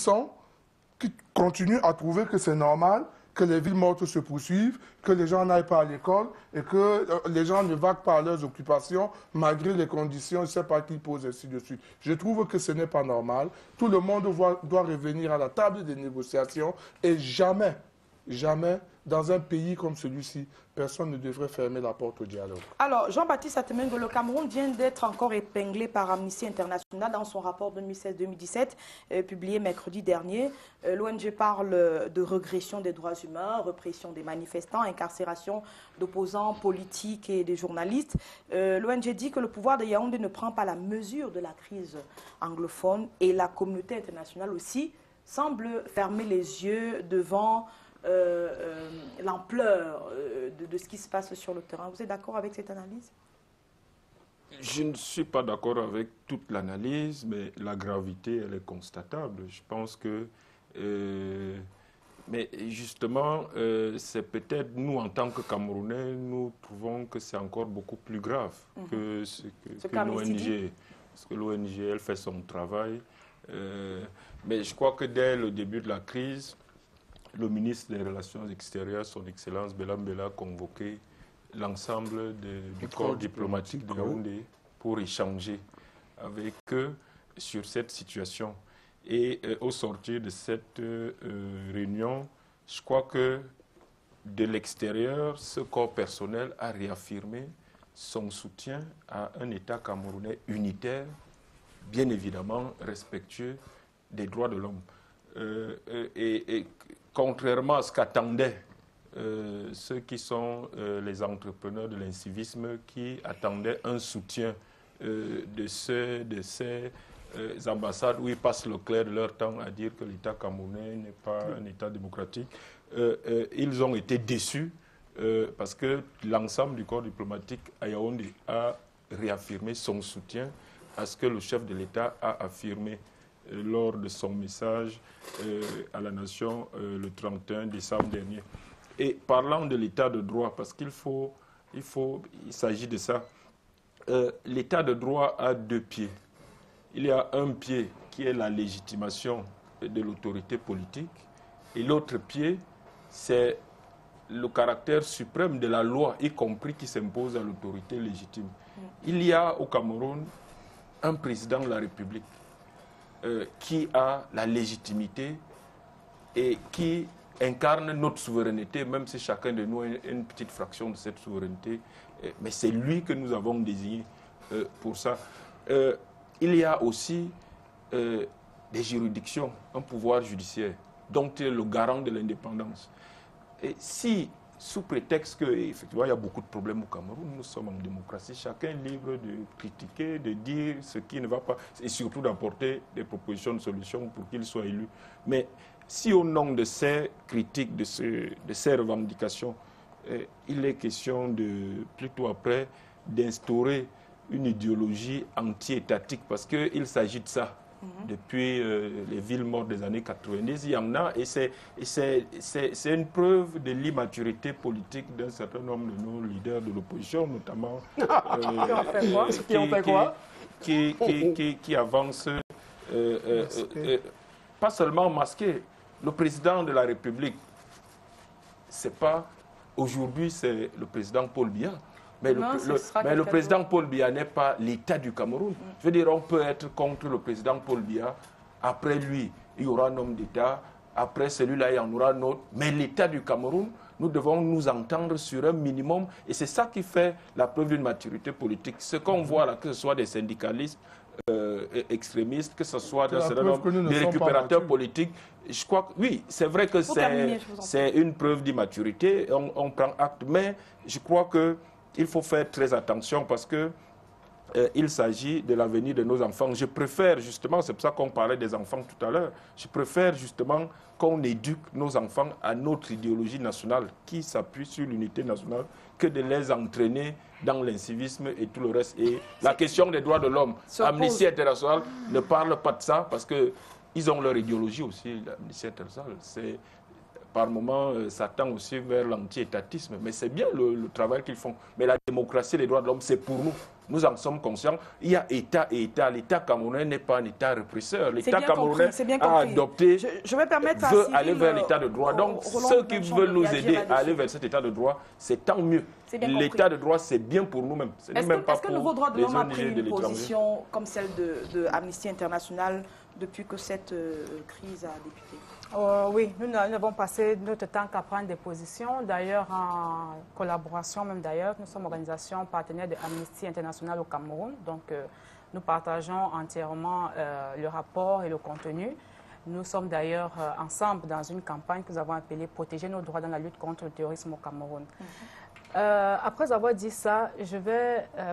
continuent à trouver que c'est normal que les villes mortes se poursuivent, que les gens n'aillent pas à l'école et que les gens ne vaquent pas à leurs occupations malgré les conditions, je ne sais pas qui posent ainsi de suite. Je trouve que ce n'est pas normal. Tout le monde doit revenir à la table des négociations et jamais, jamais, dans un pays comme celui-ci, personne ne devrait fermer la porte au dialogue. Alors, Jean-Baptiste Atemengo, le Cameroun vient d'être encore épinglé par Amnesty International dans son rapport 2016-2017, publié mercredi dernier. L'ONG parle de régression des droits humains, répression des manifestants, incarcération d'opposants politiques et des journalistes. L'ONG dit que le pouvoir de Yaoundé ne prend pas la mesure de la crise anglophone et la communauté internationale aussi semble fermer les yeux devant l'ampleur de ce qui se passe sur le terrain. Vous êtes d'accord avec cette analyse? Je ne suis pas d'accord avec toute l'analyse, mais la gravité, elle est constatable. Je pense que... mais justement, c'est peut-être nous, en tant que Camerounais, nous trouvons que c'est encore beaucoup plus grave que l'ONG. Parce que l'ONG, elle fait son travail. Mais je crois que dès le début de la crise, le ministre des Relations extérieures, son Excellence Bellam Bella, a convoqué l'ensemble du corps diplomatique de Yaoundé pour échanger avec eux sur cette situation. Et au sortir de cette réunion, je crois que de l'extérieur, ce corps personnel a réaffirmé son soutien à un État camerounais unitaire, bien évidemment respectueux des droits de l'homme. Et contrairement à ce qu'attendaient ceux qui sont les entrepreneurs de l'incivisme, qui attendaient un soutien de ces ambassades où ils passent le clair de leur temps à dire que l'État camerounais n'est pas un État démocratique, ils ont été déçus parce que l'ensemble du corps diplomatique à Yaoundé a réaffirmé son soutien à ce que le chef de l'État a affirmé lors de son message à la nation le 31 décembre dernier. Et parlant de l'état de droit, parce il s'agit de ça, l'état de droit a deux pieds. Il y a un pied qui est la légitimation de l'autorité politique et l'autre pied, c'est le caractère suprême de la loi, y compris qui s'impose à l'autorité légitime. Il y a au Cameroun un président de la République qui a la légitimité et qui incarne notre souveraineté, même si chacun de nous a une petite fraction de cette souveraineté. Mais c'est lui que nous avons désigné pour ça. Il y a aussi des juridictions, un pouvoir judiciaire, dont il est le garant de l'indépendance. Et si, sous prétexte qu'effectivement, il y a beaucoup de problèmes au Cameroun, nous sommes en démocratie, chacun est libre de critiquer, de dire ce qui ne va pas, et surtout d'apporter des propositions de solutions pour qu'il soit élu. Mais si au nom de ces critiques, de ces revendications, il est question plutôt après d'instaurer une idéologie anti-étatique, parce qu'il s'agit de ça. Depuis les villes mortes des années 90, il y en a, et c'est une preuve de l'immaturité politique d'un certain nombre de nos leaders de l'opposition, notamment qui avancent, pas seulement masqués. Le président de la République, c'est pas aujourd'hui, c'est le président Paul Biya. Mais le président Paul Biya n'est pas l'État du Cameroun. Je veux dire, on peut être contre le président Paul Biya. Après lui, il y aura un homme d'État. Après celui-là, il y en aura un autre. Mais l'État du Cameroun nous devons nous entendre sur un minimum. Et c'est ça qui fait la preuve d'une maturité politique. Ce qu'on voit là, que ce soit des syndicalistes, extrémistes, que ce soit des récupérateurs politiques, je crois que oui, c'est vrai que c'est une preuve d'immaturité, on prend acte, mais je crois qu'il faut faire très attention parce que il s'agit de l'avenir de nos enfants. Je préfère justement, c'est pour ça qu'on parlait des enfants tout à l'heure, je préfère justement qu'on éduque nos enfants à notre idéologie nationale qui s'appuie sur l'unité nationale que de les entraîner dans l'incivisme et tout le reste. Et la question des droits de l'homme, Amnesty International ne parle pas de ça parce qu'ils ont leur idéologie aussi, l'Amnesty International. Par moments, ça tend aussi vers l'anti-étatisme. Mais c'est bien le travail qu'ils font. Mais la démocratie et les droits de l'homme, c'est pour nous. Nous en sommes conscients. Il y a État et État. L'État camerounais n'est pas un État répresseur. L'État camerounais a adopté, veut aller vers l'État de droit. Donc, ceux qui veulent nous aider à aller vers cet État de droit, c'est tant mieux. L'État de droit, c'est bien pour nous-mêmes. Est-ce que le Nouveau Droit de l'Homme a pris une position comme celle de Amnesty International depuis que cette crise a débuté? Oui, nous n'avons passé notre temps qu'à prendre des positions. D'ailleurs, en collaboration même d'ailleurs, nous sommes organisation partenaire de Amnesty International au Cameroun. Donc, nous partageons entièrement le rapport et le contenu. Nous sommes d'ailleurs ensemble dans une campagne que nous avons appelée « Protéger nos droits dans la lutte contre le terrorisme au Cameroun ». Après avoir dit ça,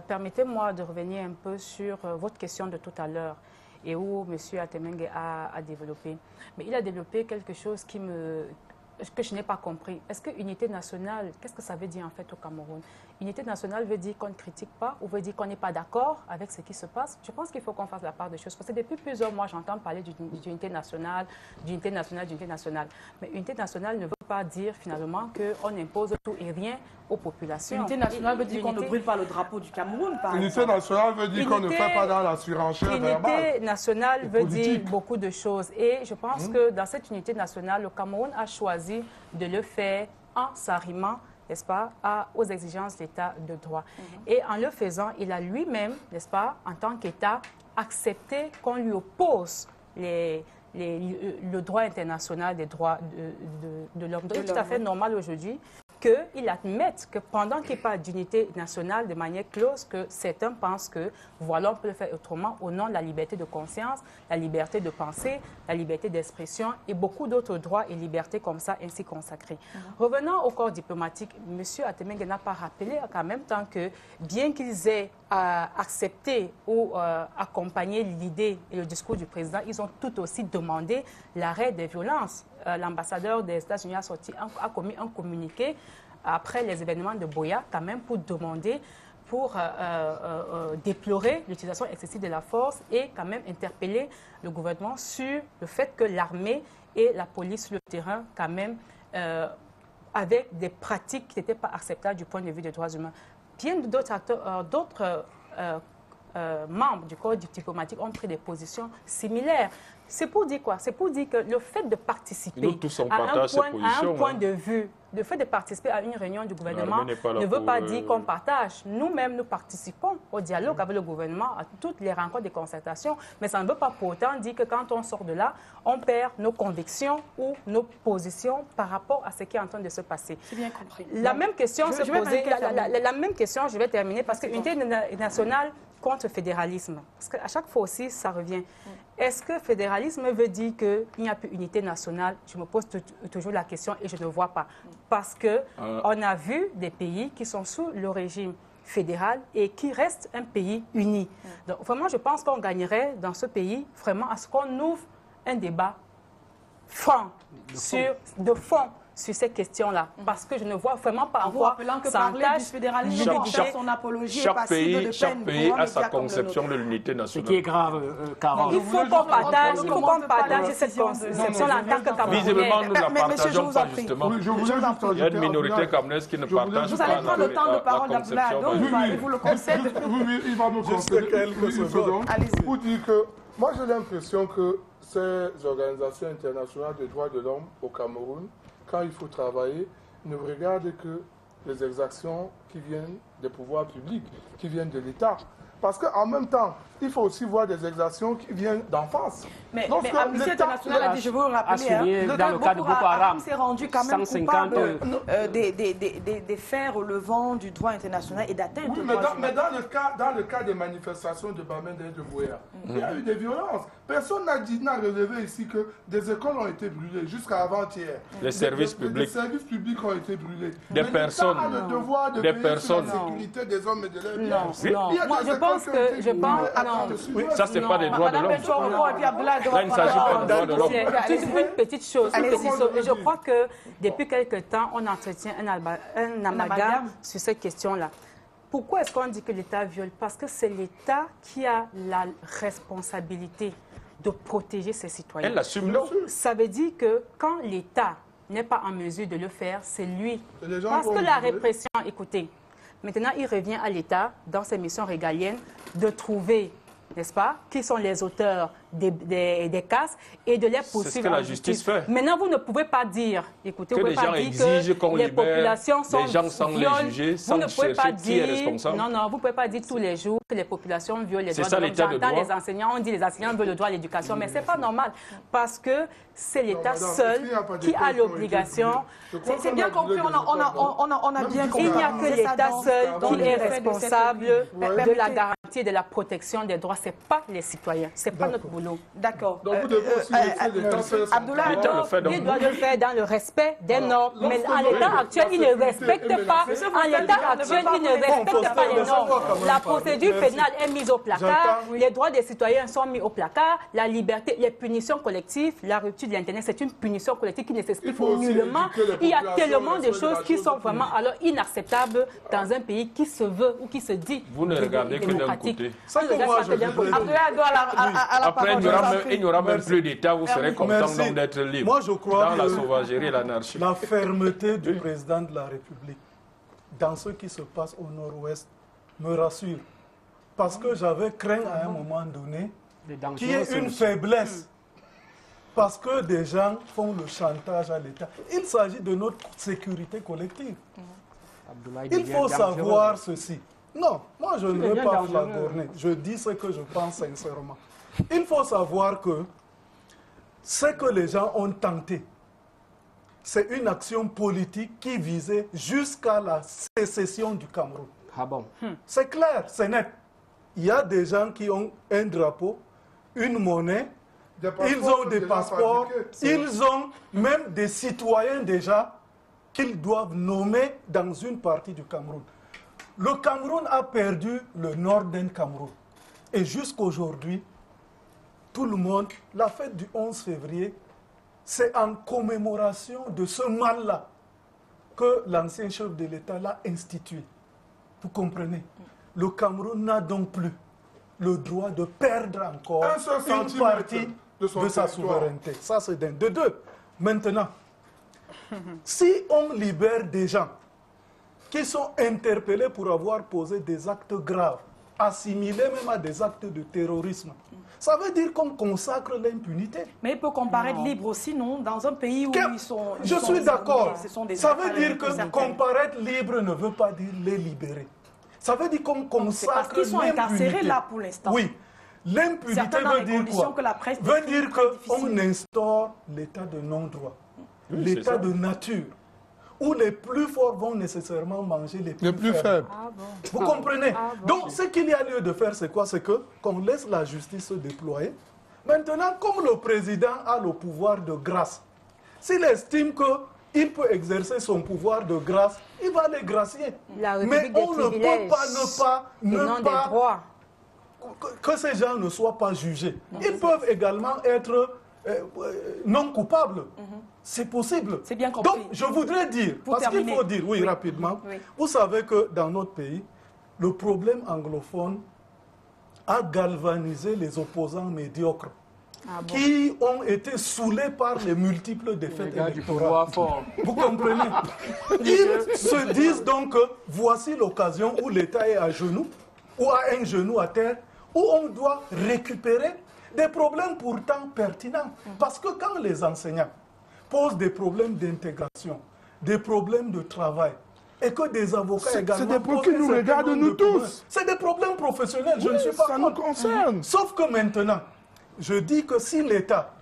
permettez-moi de revenir un peu sur votre question de tout à l'heure et où M. Atemengue a développé. Mais il a développé quelque chose que je n'ai pas compris. Est-ce que unité nationale, qu'est-ce que ça veut dire en fait au Cameroun? Unité nationale veut dire qu'on ne critique pas ou veut dire qu'on n'est pas d'accord avec ce qui se passe? Je pense qu'il faut qu'on fasse la part des choses. Parce que depuis plusieurs mois, j'entends parler d'unité nationale, d'unité nationale, d'unité nationale. Mais unité nationale ne veut pas dire finalement qu'on impose tout et rien aux populations. Unité nationale veut dire qu'on ne brûle pas le drapeau du Cameroun, par exemple. Unité nationale veut dire qu'on ne fait pas dans la surenchère verbale. Unité nationale veut dire beaucoup de choses. Et je pense que dans cette unité nationale, le Cameroun a choisi de le faire en s'arrimant, n'est-ce pas, aux exigences d'État de droit. Et en le faisant, il a lui-même, n'est-ce pas, en tant qu'État, accepté qu'on lui oppose le droit international des droits de l'homme. Donc, c'est tout à fait normal aujourd'hui qu'il admette que pendant qu'il parle d'unité nationale de manière close, que certains pensent que voilà, on peut le faire autrement au nom de la liberté de conscience, la liberté de penser, la liberté d'expression et beaucoup d'autres droits et libertés comme ça ainsi consacrés. Revenant au corps diplomatique, M. Atemengue n'a pas rappelé qu'en même temps que bien qu'ils aient accepté ou accompagné l'idée et le discours du président, ils ont tout aussi demandé l'arrêt des violences. L'ambassadeur des États-Unis a commis un communiqué après les événements de Boya, quand même pour demander, pour déplorer l'utilisation excessive de la force et quand même interpeller le gouvernement sur le fait que l'armée et la police sur le terrain, quand même, avec des pratiques qui n'étaient pas acceptables du point de vue des droits humains. Bien d'autres membres du corps diplomatique ont pris des positions similaires. C'est pour dire quoi? C'est pour dire que le fait de participer à un point de vue, le fait de participer à une réunion du gouvernement ne veut pas dire qu'on partage. Nous-mêmes, nous participons au dialogue avec le gouvernement, à toutes les rencontres de concertation, mais ça ne veut pas pour autant dire que quand on sort de là, on perd nos convictions ou nos positions par rapport à ce qui est en train de se passer. C'est bien compris. La même question se posait, la même question, je vais terminer, parce que l'unité nationale contre le fédéralisme, parce qu'à chaque fois aussi, ça revient. Est-ce que fédéralisme veut dire qu'il n'y a plus unité nationale? Je me pose toujours la question et je ne vois pas. Parce qu'on a vu des pays qui sont sous le régime fédéral et qui restent un pays uni. Donc vraiment, je pense qu'on gagnerait dans ce pays vraiment à ce qu'on ouvre un débat franc, de fond sur ces questions-là, parce que je ne vois vraiment pas en quoi ça entache son apologie. Chaque pays a sa conception de l'unité nationale. Ce qui est grave, Carole. Il faut qu'on partage cette conception-là en tant que Camerounais. Visiblement, nous ne la partageons pas, justement. Il y a une minorité camerounaise qui ne partage pas. Vous allez prendre le temps de parole d'Abdoulaye, donc il vous le concède. Oui, il va me concéder quelques secondes pour dire que moi j'ai l'impression que ces organisations internationales des droits de l'homme au Cameroun, quand il faut travailler, ne regardent que les exactions qui viennent des pouvoirs publics, qui viennent de l'État. Parce qu'en même temps, il faut aussi voir des exactions qui viennent d'en face. Mais Amnesty International a dit, je veux vous rappeler, dans le cas de Boko Haram, s'est rendu quand même coupable des faits relevant du droit international et d'atteinte oui, au droit mais dans le cas des manifestations de Bamenda et de Bouéa, il y a eu des violences. Personne n'a relevé ici que des écoles ont été brûlées jusqu'à avant-hier. Les services publics. Les services publics ont été brûlés. Des mais personnes. l'État a le devoir de veiller sur la sécurité des hommes et de leurs biens. Moi, je pense que... Oui, ça, c'est pas des droits de l'homme. Là, il ne s'agit pas des droits de l'homme. Une petite chose. Je crois que depuis quelque temps, on entretient un amalgame sur cette question-là. Pourquoi est-ce qu'on dit que l'État viole? Parce que c'est l'État qui a la responsabilité de protéger ses citoyens. Elle l'assume, non? Ça veut dire que quand l'État n'est pas en mesure de le faire, c'est lui. Parce que la répression, écoutez, maintenant il revient à l'État, dans ses missions régaliennes, de trouver, n'est-ce pas, qui sont les auteurs des casses et de les poursuivre. C'est ce que la justice fait. Maintenant, vous ne pouvez pas dire, écoutez, que vous ne pouvez pas dire que les populations sont des gens sans les juger, sans chercher qui est responsable. Non, vous ne pouvez pas dire tous les jours que les populations violent les droits de l'homme. J'entends les enseignants, on dit les enseignants veulent le droit à l'éducation, mais ce n'est pas normal parce que c'est l'État seul qui a l'obligation. C'est bien compris, on a bien compris. Il n'y a que l'État seul qui est responsable de la garantie et de la protection des droits. Ce n'est pas les citoyens, ce n'est pas notre boulot. D'accord. Donc vous devez aussi laisser l'État faire son Abdoulaye, il doit le faire dans le respect des normes. Mais en l'état actuel, il ne respecte pas. En l'état actuel, il ne respecte pas les normes. La procédure pénale est mise au placard. Les droits des citoyens sont mis au placard. La liberté, les punitions collectives, la rupture de l'Internet, c'est une punition collective qui ne s'explique nullement. Il y a tellement de choses qui sont vraiment alors inacceptables dans un pays qui se veut ou qui se dit vous ne regardez que d'un côté. Après, il n'y aura même plus d'État, vous serez content d'être libre. Moi, je crois dans la sauvagerie et l'anarchie. La fermeté du président de la République dans ce qui se passe au nord-ouest me rassure. Parce que j'avais craint à un moment donné qu'il y ait une faiblesse. Parce que des gens font le chantage à l'État. Il s'agit de notre sécurité collective. Il faut savoir ceci. Non, moi je ne veux pas flagorner. Je dis ce que je pense sincèrement. Il faut savoir que ce que les gens ont tenté, c'est une action politique qui visait jusqu'à la sécession du Cameroun. Ah bon? C'est clair, c'est net. Il y a des gens qui ont un drapeau, une monnaie, ils ont des passeports, ils ont même des citoyens déjà qu'ils doivent nommer dans une partie du Cameroun. Le Cameroun a perdu le nord d'un Cameroun. Et jusqu'aujourd'hui, tout le monde, la fête du 11 février, c'est en commémoration de ce mal-là que l'ancien chef de l'État l'a institué. Vous comprenez? Le Cameroun n'a donc plus le droit de perdre encore une partie de sa souveraineté. Ça, c'est d'un. De deux, maintenant, si on libère des gens qui sont interpellés pour avoir posé des actes graves, assimilés même à des actes de terrorisme, ça veut dire qu'on consacre l'impunité. Mais il peut comparaître libre aussi, non? Dans un pays où ils sont... Je suis d'accord. Ça veut dire que comparaître libre ne veut pas dire les libérer. Ça veut dire qu'on consacre parce qu'ils sont incarcérés là pour l'instant. Oui. L'impunité veut dire quoi? Veut dire qu'on instaure l'état de non-droit, l'état de nature, où les plus forts vont nécessairement manger les plus faibles. Ah bon. Vous comprenez? Donc, ce qu'il y a lieu de faire, c'est quoi? C'est qu'on laisse la justice se déployer. Maintenant, comme le président a le pouvoir de grâce, s'il estime qu'il peut exercer son pouvoir de grâce, il va les gracier. Mais on ne peut pas ne pas que ces gens ne soient pas jugés. Ils peuvent également être non coupables. C'est possible. C'est bien compris. Donc, je voudrais dire, parce qu'il faut dire, oui, rapidement, vous savez que dans notre pays, le problème anglophone a galvanisé les opposants médiocres qui ont été saoulés par les multiples défaites électorales. Vous comprenez? Ils se disent donc que voici l'occasion où l'État est à genoux, ou a un genou à terre, où on doit récupérer des problèmes pourtant pertinents. Parce que quand les enseignants posent des problèmes d'intégration, des problèmes de travail, et que des avocats également... C'est des problèmes qui nous regardent, nous tous. C'est des problèmes professionnels, je Oui, ne suis pas ça nous concerne. Sauf que maintenant, je dis que si l'État,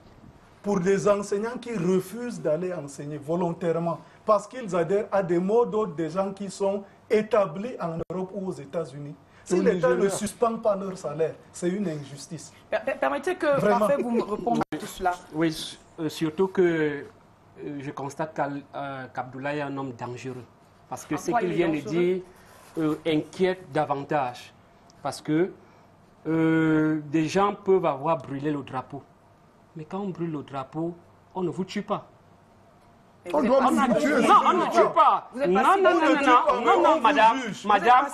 pour des enseignants qui refusent d'aller enseigner volontairement, parce qu'ils adhèrent à des mots d'ordre des gens qui sont établis en Europe ou aux États-Unis, si l'État ne suspend pas leur salaire, c'est une injustice. Permettez que Parfait vous me répondiez à tout cela. Oui, surtout que je constate qu'Abdoulaye est un homme dangereux. Parce que ce qu'il vient de dire inquiète davantage. Parce que des gens peuvent avoir brûlé le drapeau. Mais quand on brûle le drapeau, on ne vous tue pas. On doit nous tuer. Non, on ne tue pas. Non, madame,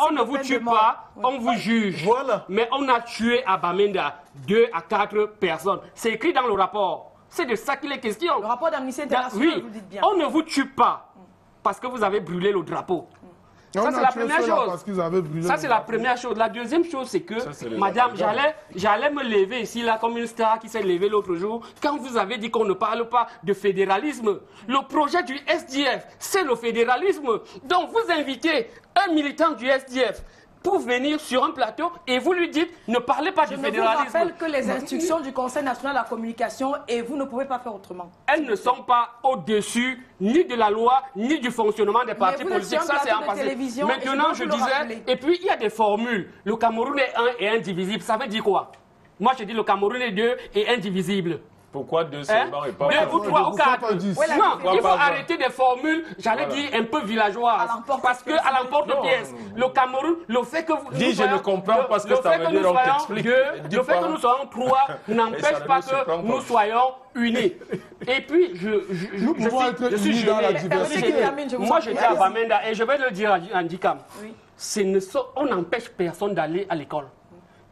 on ne vous tue pas, on vous juge. Voilà. Mais on a tué à Bamenda 2 à 4 personnes. C'est écrit dans le rapport. C'est de ça qu'il est question. Le rapport d'Amnesty International, oui, vous dites bien. On ne vous tue pas parce que vous avez brûlé le drapeau. Ça, c'est la première chose. Ça, c'est la première chose. La deuxième chose, c'est que, madame, j'allais me lever ici, là, comme une star qui s'est levée l'autre jour, quand vous avez dit qu'on ne parle pas de fédéralisme. Le projet du SDF, c'est le fédéralisme. Donc, vous invitez un militant du SDF pour venir sur un plateau et vous lui dites ne parlez pas du fédéralisme. Je vous rappelle que les instructions du Conseil national de la communication et vous ne pouvez pas faire autrement. Elles ne sont pas au-dessus ni de la loi ni du fonctionnement des partis politiques. Ça, c'est en passé. Maintenant, je disais, et puis il y a des formules. Le Cameroun est un et indivisible. Ça veut dire quoi? Moi, je dis le Cameroun est 2 et indivisible. Pourquoi 2 seulement et pas 2 ou 3 ou 4? Non, il faut arrêter des formules, j'allais dire un peu villageoises. Parce que à l'emporte-pièce, le Cameroun, le fait que vous... Dis, je ne comprends pas ce que ça veut dire, on t'explique. Le fait que nous soyons 3 n'empêche pas que nous soyons unis. Et puis, je suis unis dans la diversité. Moi, j'étais à Bamenda et je vais le dire à Ndikam. On n'empêche personne d'aller à l'école.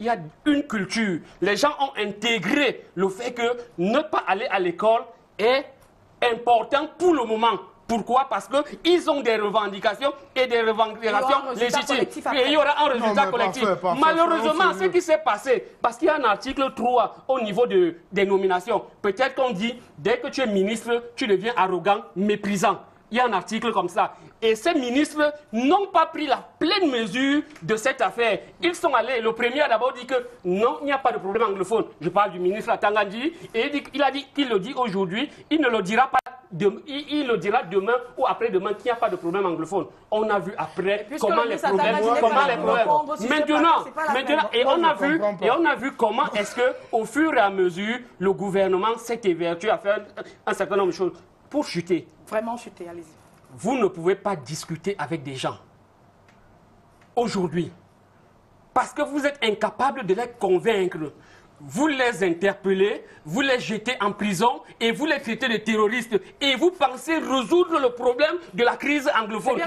Il y a une culture. Les gens ont intégré le fait que ne pas aller à l'école est important pour le moment. Pourquoi? Parce qu'ils ont des revendications et des revendications légitimes. Et il y aura un résultat collectif. Malheureusement, ce qui s'est passé, parce qu'il y a un article 3 au niveau des nominations, peut-être qu'on dit, dès que tu es ministre, tu deviens arrogant, méprisant. Il y a un article comme ça. Et ces ministres n'ont pas pris la pleine mesure de cette affaire. Ils sont allés, le premier a d'abord dit que non, il n'y a pas de problème anglophone. Je parle du ministre Atangandi, et il a dit qu'il le dit aujourd'hui, il ne le dira pas, il le dira demain ou après-demain qu'il n'y a pas de problème anglophone. On a vu après comment les problèmes... Maintenant, et on a vu comment est-ce que, au fur et à mesure, le gouvernement s'est évertué à faire un certain nombre de choses pour chuter. Vraiment chuter, allez-y. Vous ne pouvez pas discuter avec des gens aujourd'hui parce que vous êtes incapable de les convaincre. Vous les interpellez, vous les jetez en prison et vous les traitez de terroristes. Et vous pensez résoudre le problème de la crise anglophone.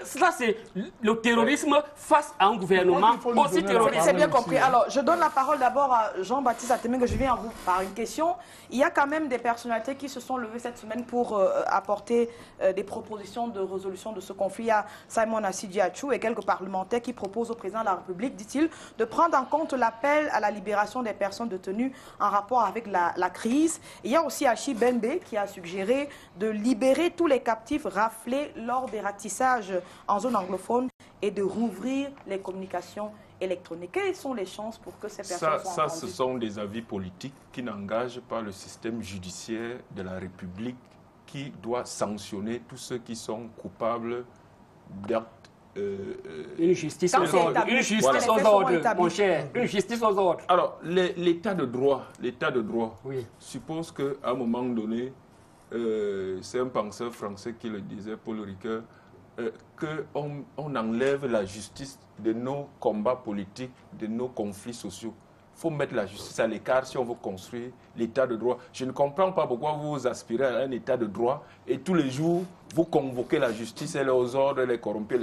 Ça, c'est le terrorisme face à un gouvernement aussi terroriste. C'est bien compris. Alors, je donne la parole d'abord à Jean-Baptiste Atémé, que je viens à vous par une question. Il y a quand même des personnalités qui se sont levées cette semaine pour apporter des propositions de résolution de ce conflit. Il y a Simon Asidi Achou et quelques parlementaires qui proposent au président de la République, dit-il, de prendre en compte l'appel à la libération des personnes détenues en rapport avec la crise. Il y a aussi Achi Bembe qui a suggéré de libérer tous les captifs raflés lors des ratissages en zone anglophone et de rouvrir les communications électroniques. Quelles sont les chances pour que ces personnes soient entendues? Ce sont des avis politiques qui n'engagent pas le système judiciaire de la République qui doit sanctionner tous ceux qui sont coupables d'actes. Une justice aux ordres. Une justice aux ordres, mon cher. Une justice aux ordres. Alors, l'état de droit suppose qu'à un moment donné, c'est un penseur français qui le disait, Paul Ricoeur, qu'on enlève la justice de nos combats politiques, de nos conflits sociaux. Il faut mettre la justice à l'écart si on veut construire l'état de droit. Je ne comprends pas pourquoi vous aspirez à un état de droit et tous les jours, vous convoquez la justice, elle est aux ordres, elle est corrompue.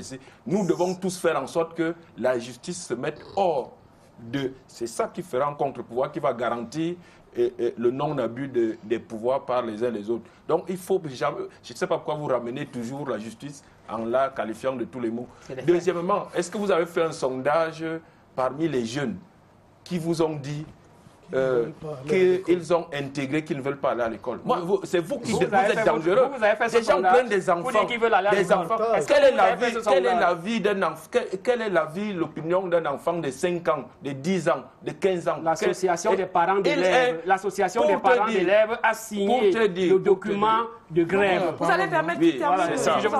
Nous devons tous faire en sorte que la justice se mette hors de... C'est ça qui fera un contre-pouvoir, qui va garantir le non-abus des pouvoirs par les uns les autres. Donc il faut... Je ne sais pas pourquoi vous ramenez toujours la justice en la qualifiant de tous les mots. Deuxièmement, est-ce que vous avez fait un sondage parmi les jeunes qui vous ont dit qu'ils ont intégré, qu'ils ne veulent pas aller à l'école. Moi, c'est vous qui vous êtes dangereux. Des gens prennent des enfants. Quel est l'avis d'un enfant? Quelle est l'avis, l'opinion d'un enfant de 5 ans, de 10 ans, de 15 ans? L'association des parents d'élèves, a signé le document de grève. Vous allez permettre qu'il termine. Je vous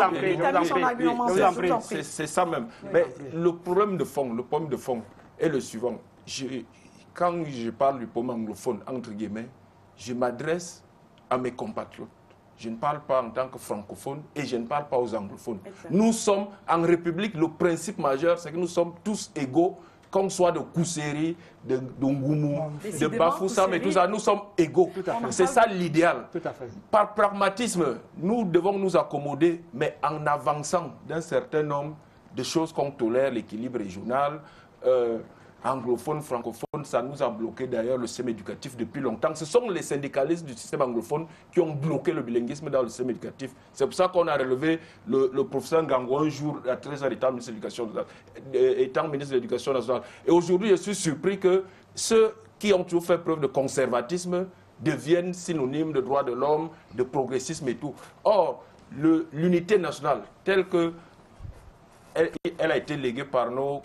en prie. C'est ça même. Mais le problème de fond est le suivant. Quand je parle du problème anglophone, entre guillemets, je m'adresse à mes compatriotes. Je ne parle pas en tant que francophone et je ne parle pas aux anglophones. Exactement. Nous sommes en République, le principe majeur, c'est que nous sommes tous égaux, qu'on soit de Kousseri, de Ngoumou, de Bafoussam et tout ça, nous sommes égaux. C'est ça l'idéal. Par pragmatisme, nous devons nous accommoder, mais en avançant d'un certain nombre de choses qu'on tolère, l'équilibre régional, anglophone, francophone, ça nous a bloqué d'ailleurs le système éducatif depuis longtemps. Ce sont les syndicalistes du système anglophone qui ont bloqué le bilinguisme dans le système éducatif. C'est pour ça qu'on a relevé le professeur Ngango un jour à 13h étant ministre de l'Éducation nationale. Et aujourd'hui, je suis surpris que ceux qui ont toujours fait preuve de conservatisme deviennent synonymes de droits de l'homme, de progressisme et tout. Or, l'unité nationale, telle que elle a été léguée par nos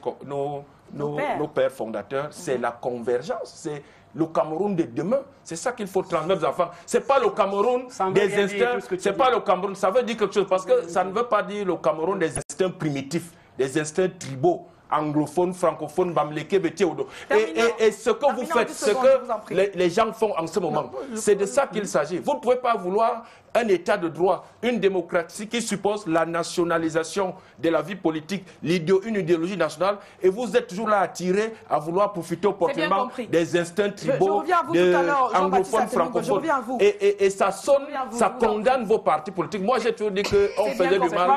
pères fondateurs, c'est la convergence, c'est le Cameroun de demain. C'est ça qu'il faut transmettre aux enfants. C'est pas le Cameroun des instincts, c'est pas le Cameroun, ça veut dire quelque chose, parce que ça ne veut pas dire le Cameroun des instincts primitifs, des instincts tribaux, anglophones, francophones, bamléké, bétéodo. Et ce que vous faites, ce que les gens font en ce moment, c'est de ça qu'il s'agit. Vous ne pouvez pas vouloir un état de droit, une démocratie qui suppose la nationalisation de la vie politique, une idéologie nationale, et vous êtes toujours là attirés à vouloir profiter opportunément des instincts tribaux, des anglophones, francophones. Et ça sonne, ça condamne vos partis politiques. Moi, j'ai toujours dit qu'on faisait du mal.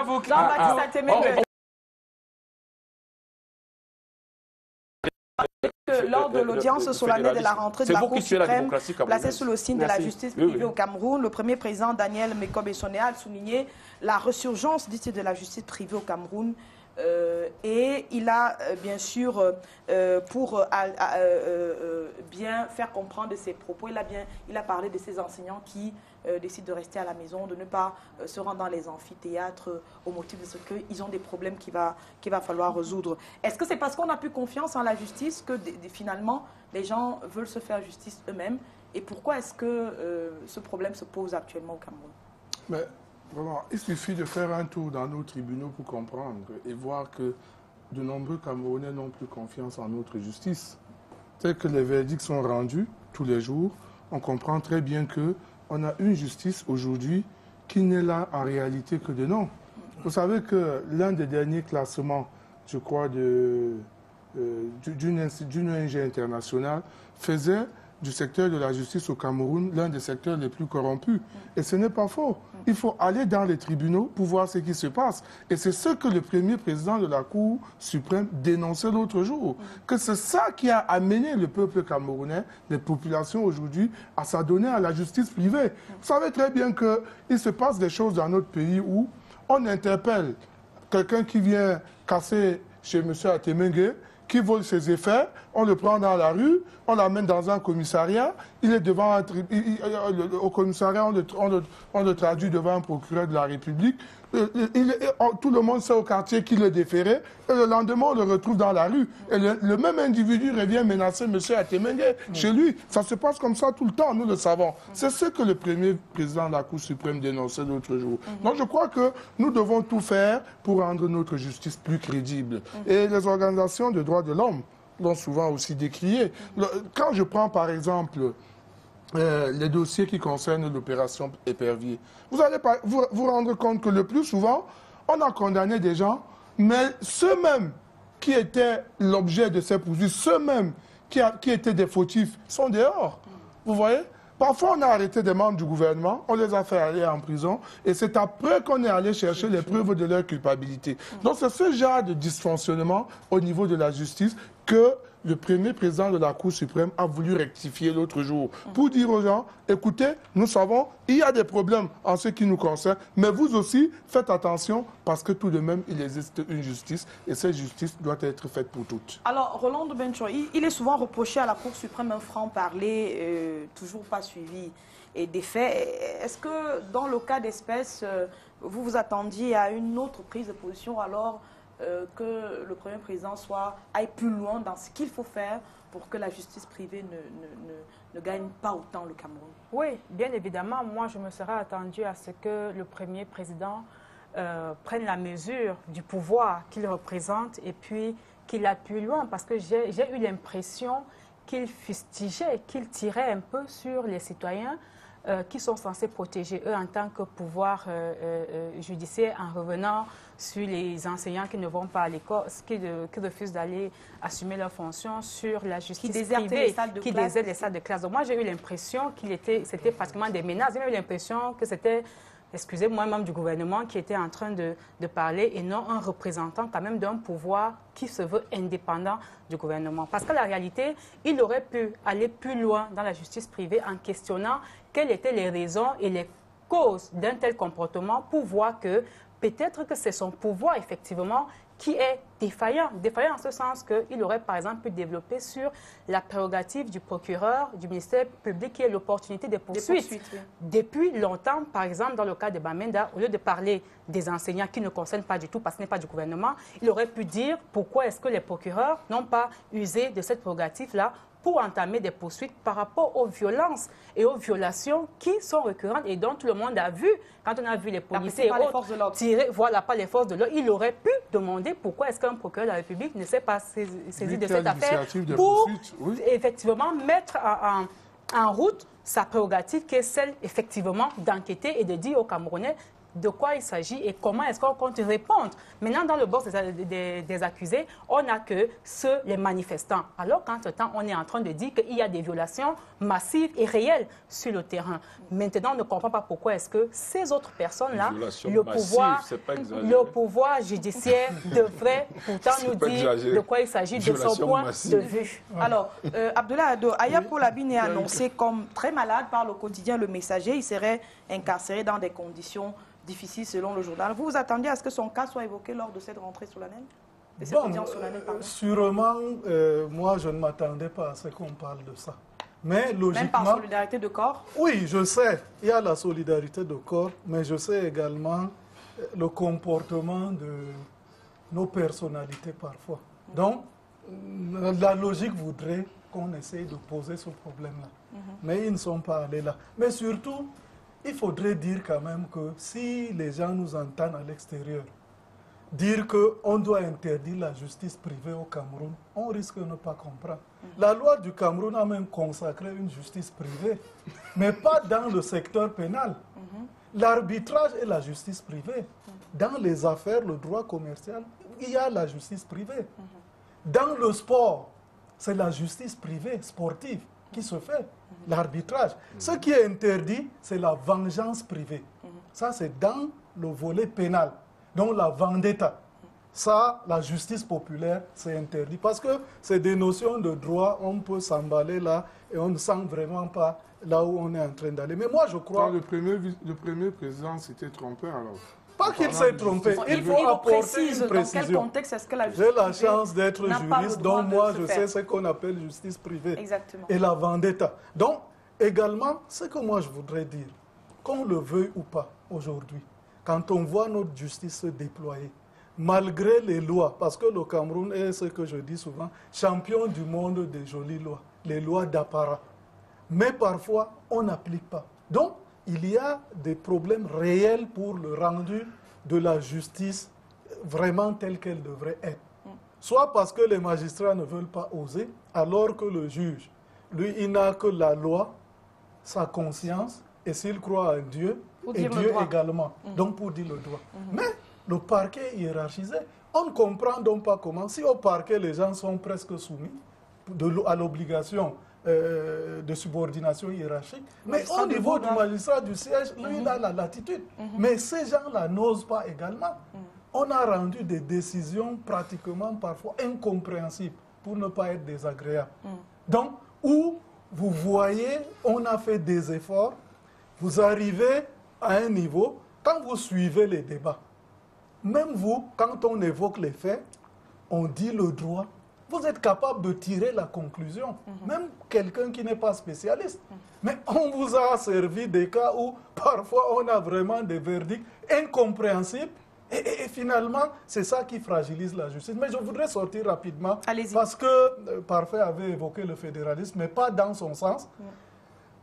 Lors de l'audience solennelle de la rentrée de la Cour suprême, placée sous le signe de la justice privée au Cameroun, le premier président Daniel Mekobe-Sonéa a souligné la ressurgence, dit-il, de la justice privée au Cameroun. Et il a bien sûr, pour bien faire comprendre ses propos, il a parlé de ces enseignants qui décident de rester à la maison, de ne pas se rendre dans les amphithéâtres au motif de ce qu'ils ont des problèmes qu'il va falloir résoudre. Est-ce que c'est parce qu'on n'a plus confiance en la justice que finalement les gens veulent se faire justice eux-mêmes? Et pourquoi est-ce que ce problème se pose actuellement au Cameroun? Mais vraiment, il suffit de faire un tour dans nos tribunaux pour comprendre et voir que de nombreux Camerounais n'ont plus confiance en notre justice. Tel que les verdicts sont rendus tous les jours, on comprend très bien qu'on a une justice aujourd'hui qui n'est là en réalité que de nom. Vous savez que l'un des derniers classements, je crois, d'une ONG internationale faisait du secteur de la justice au Cameroun l'un des secteurs les plus corrompus. Et ce n'est pas faux. Il faut aller dans les tribunaux pour voir ce qui se passe. Et c'est ce que le premier président de la Cour suprême dénonçait l'autre jour. Que c'est ça qui a amené le peuple camerounais, les populations aujourd'hui, à s'adonner à la justice privée. Vous savez très bien qu'il se passe des choses dans notre pays où on interpelle quelqu'un qui vient casser chez M. Atemengue, qui vole ses effets, on le prend dans la rue, on l'amène dans un commissariat, il est devant au commissariat, on le traduit devant un procureur de la République, tout le monde sait au quartier qu'il est déféré, et le lendemain on le retrouve dans la rue. Et le même individu revient menacer M. Atemengue chez lui. Ça se passe comme ça tout le temps, nous le savons. C'est ce que le premier président de la Cour suprême dénonçait l'autre jour. Donc je crois que nous devons tout faire pour rendre notre justice plus crédible. Et les organisations de droits de l'homme l'ont souvent aussi décrié. Quand je prends par exemple les dossiers qui concernent l'opération Épervier, vous allez vous rendre compte que le plus souvent, on a condamné des gens, mais ceux-mêmes qui étaient l'objet de ces poursuites, ceux-mêmes qui étaient des fautifs, sont dehors. Vous voyez? Parfois, on a arrêté des membres du gouvernement, on les a fait aller en prison, et c'est après qu'on est allé chercher les preuves de leur culpabilité. Donc, c'est ce genre de dysfonctionnement au niveau de la justice que le premier président de la Cour suprême a voulu rectifier l'autre jour pour dire aux gens, écoutez, nous savons, il y a des problèmes en ce qui nous concerne, mais vous aussi, faites attention parce que tout de même, il existe une justice et cette justice doit être faite pour toutes. Alors, Roland de Bencho, il est souvent reproché à la Cour suprême un franc-parler toujours pas suivi et des faits. Est-ce que dans le cas d'espèce, vous vous attendiez à une autre prise de position alors que le Premier président aille plus loin dans ce qu'il faut faire pour que la justice privée ne gagne pas autant le Cameroun? Oui, bien évidemment. Moi, je me serais attendue à ce que le Premier président prenne la mesure du pouvoir qu'il représente et puis qu'il aille plus loin. Parce que j'ai eu l'impression qu'il fustigeait, qu'il tirait un peu sur les citoyens qui sont censés protéger eux en tant que pouvoir judiciaire en revenant sur les enseignants qui ne vont pas à l'école, qui refusent d'aller assumer leurs fonctions, sur la justice privée, qui désertent les salles de classe. Donc moi, j'ai eu l'impression c'était pratiquement des menaces. J'ai eu l'impression que c'était, excusez-moi, même du gouvernement qui était en train de parler et non un représentant quand même d'un pouvoir qui se veut indépendant du gouvernement. Parce que la réalité, il aurait pu aller plus loin dans la justice privée en questionnant quelles étaient les raisons et les causes d'un tel comportement pour voir que peut-être que c'est son pouvoir, effectivement, qui est défaillant. Défaillant en ce sens qu'il aurait, par exemple, pu développer sur la prérogative du procureur, du ministère public, qui est l'opportunité des poursuites. Oui. Depuis longtemps, par exemple, dans le cas de Bamenda, au lieu de parler des enseignants qui ne concernent pas du tout, parce que ce n'est pas du gouvernement, il aurait pu dire pourquoi est-ce que les procureurs n'ont pas usé de cette prérogative-là pour entamer des poursuites par rapport aux violences et aux violations qui sont récurrentes et dont tout le monde a vu, quand on a vu les policiers et autres tirer, voilà, pas les forces de l'ordre, il aurait pu demander pourquoi est-ce qu'un procureur de la République ne s'est pas saisi de cette affaire pour effectivement mettre en route sa prérogative qui est celle effectivement d'enquêter et de dire aux Camerounais de quoi il s'agit et comment est-ce qu'on compte répondre. Maintenant, dans le box des accusés, on n'a que les manifestants. Alors qu'entre-temps, on est en train de dire qu'il y a des violations massives et sur le terrain. Maintenant, on ne comprend pas pourquoi est-ce que ces autres personnes-là, le pouvoir judiciaire devrait pourtant nous dire de quoi il s'agit de son point de vue. Alors, Abdoulaye Ado, Aya Paul-Abine est annoncé comme très malade par le quotidien Le Messager. Il serait incarcéré dans des conditions difficiles selon le journal. Vous vous attendiez à ce que son cas soit évoqué lors de cette rentrée solennelle? Sûrement, moi je ne m'attendais pas à ce qu'on parle de ça. Mais logiquement... Même par solidarité de corps? Oui, je sais, il y a la solidarité de corps, mais je sais également le comportement de nos personnalités parfois. Donc, la logique voudrait qu'on essaye de poser ce problème-là. Mais ils ne sont pas allés là. Mais surtout, il faudrait dire quand même que si les gens nous entendent à l'extérieur, dire qu'on doit interdire la justice privée au Cameroun, on risque de ne pas comprendre. La loi du Cameroun a même consacré une justice privée, mais pas dans le secteur pénal. L'arbitrage est la justice privée. Dans les affaires, le droit commercial, il y a la justice privée. Dans le sport, c'est la justice privée, sportive, qui se fait, l'arbitrage. Ce qui est interdit, c'est la vengeance privée. Ça, c'est dans le volet pénal. Donc la vendetta. Ça, la justice populaire, c'est interdit. Parce que c'est des notions de droit, on peut s'emballer là et on ne sent vraiment pas là où on est en train d'aller. Mais moi, je crois... Le premier président s'était trompé alors. Pas qu'il s'est trompé, il faut apporter une précision. Dans quel contexte est-ce que la justice J'ai la chance d'être juriste, donc moi je sais ce qu'on appelle justice privée. Exactement. Et la vendetta. Donc, également, ce que moi je voudrais dire, qu'on le veuille ou pas aujourd'hui, quand on voit notre justice se déployer, malgré les lois, parce que le Cameroun est ce que je dis souvent, champion du monde des jolies lois, les lois d'apparat. Mais parfois, on n'applique pas. Donc, il y a des problèmes réels pour le rendu de la justice vraiment telle qu'elle devrait être. Soit parce que les magistrats ne veulent pas oser, alors que le juge, lui, il n'a que la loi, sa conscience, et s'il croit en Dieu, et Dieu également. Donc pour dire le droit. Mais le parquet est hiérarchisé. On ne comprend donc pas comment, si au parquet les gens sont presque soumis à l'obligation de subordination hiérarchique, mais au niveau du magistrat du siège, lui, il a la latitude. Mais ces gens-là n'osent pas également. On a rendu des décisions pratiquement parfois incompréhensibles pour ne pas être désagréable. Donc, où vous voyez, on a fait des efforts, vous arrivez à un niveau, quand vous suivez les débats, même vous, quand on évoque les faits, on dit le droit, vous êtes capable de tirer la conclusion, même quelqu'un qui n'est pas spécialiste. Mais on vous a servi des cas où parfois on a vraiment des verdicts incompréhensibles et finalement c'est ça qui fragilise la justice. Mais je voudrais sortir rapidement parce que Parfait avait évoqué le fédéralisme, mais pas dans son sens.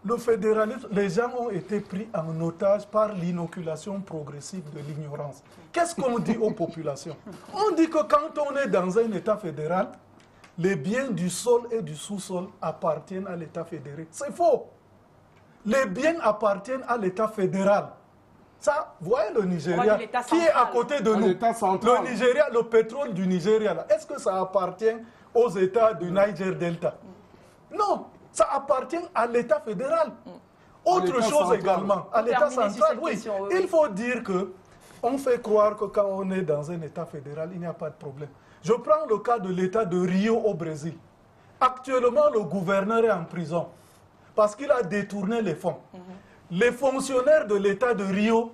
Le fédéralisme, les gens ont été pris en otage par l'inoculation progressive de l'ignorance. Qu'est-ce qu'on dit aux populations? On dit que quand on est dans un État fédéral, les biens du sol et du sous-sol appartiennent à l'État fédéré. C'est faux. Les biens appartiennent à l'État fédéral. Ça, vous voyez le Nigeria, qui est à côté de nous. Le Nigeria, le pétrole du Nigeria, est-ce que ça appartient aux États du Niger Delta? Non. Ça appartient à l'État fédéral. Autre chose également, à l'État central, oui. Il faut dire que on fait croire que quand on est dans un État fédéral, il n'y a pas de problème. Je prends le cas de l'État de Rio au Brésil. Actuellement, le gouverneur est en prison parce qu'il a détourné les fonds. Les fonctionnaires de l'État de Rio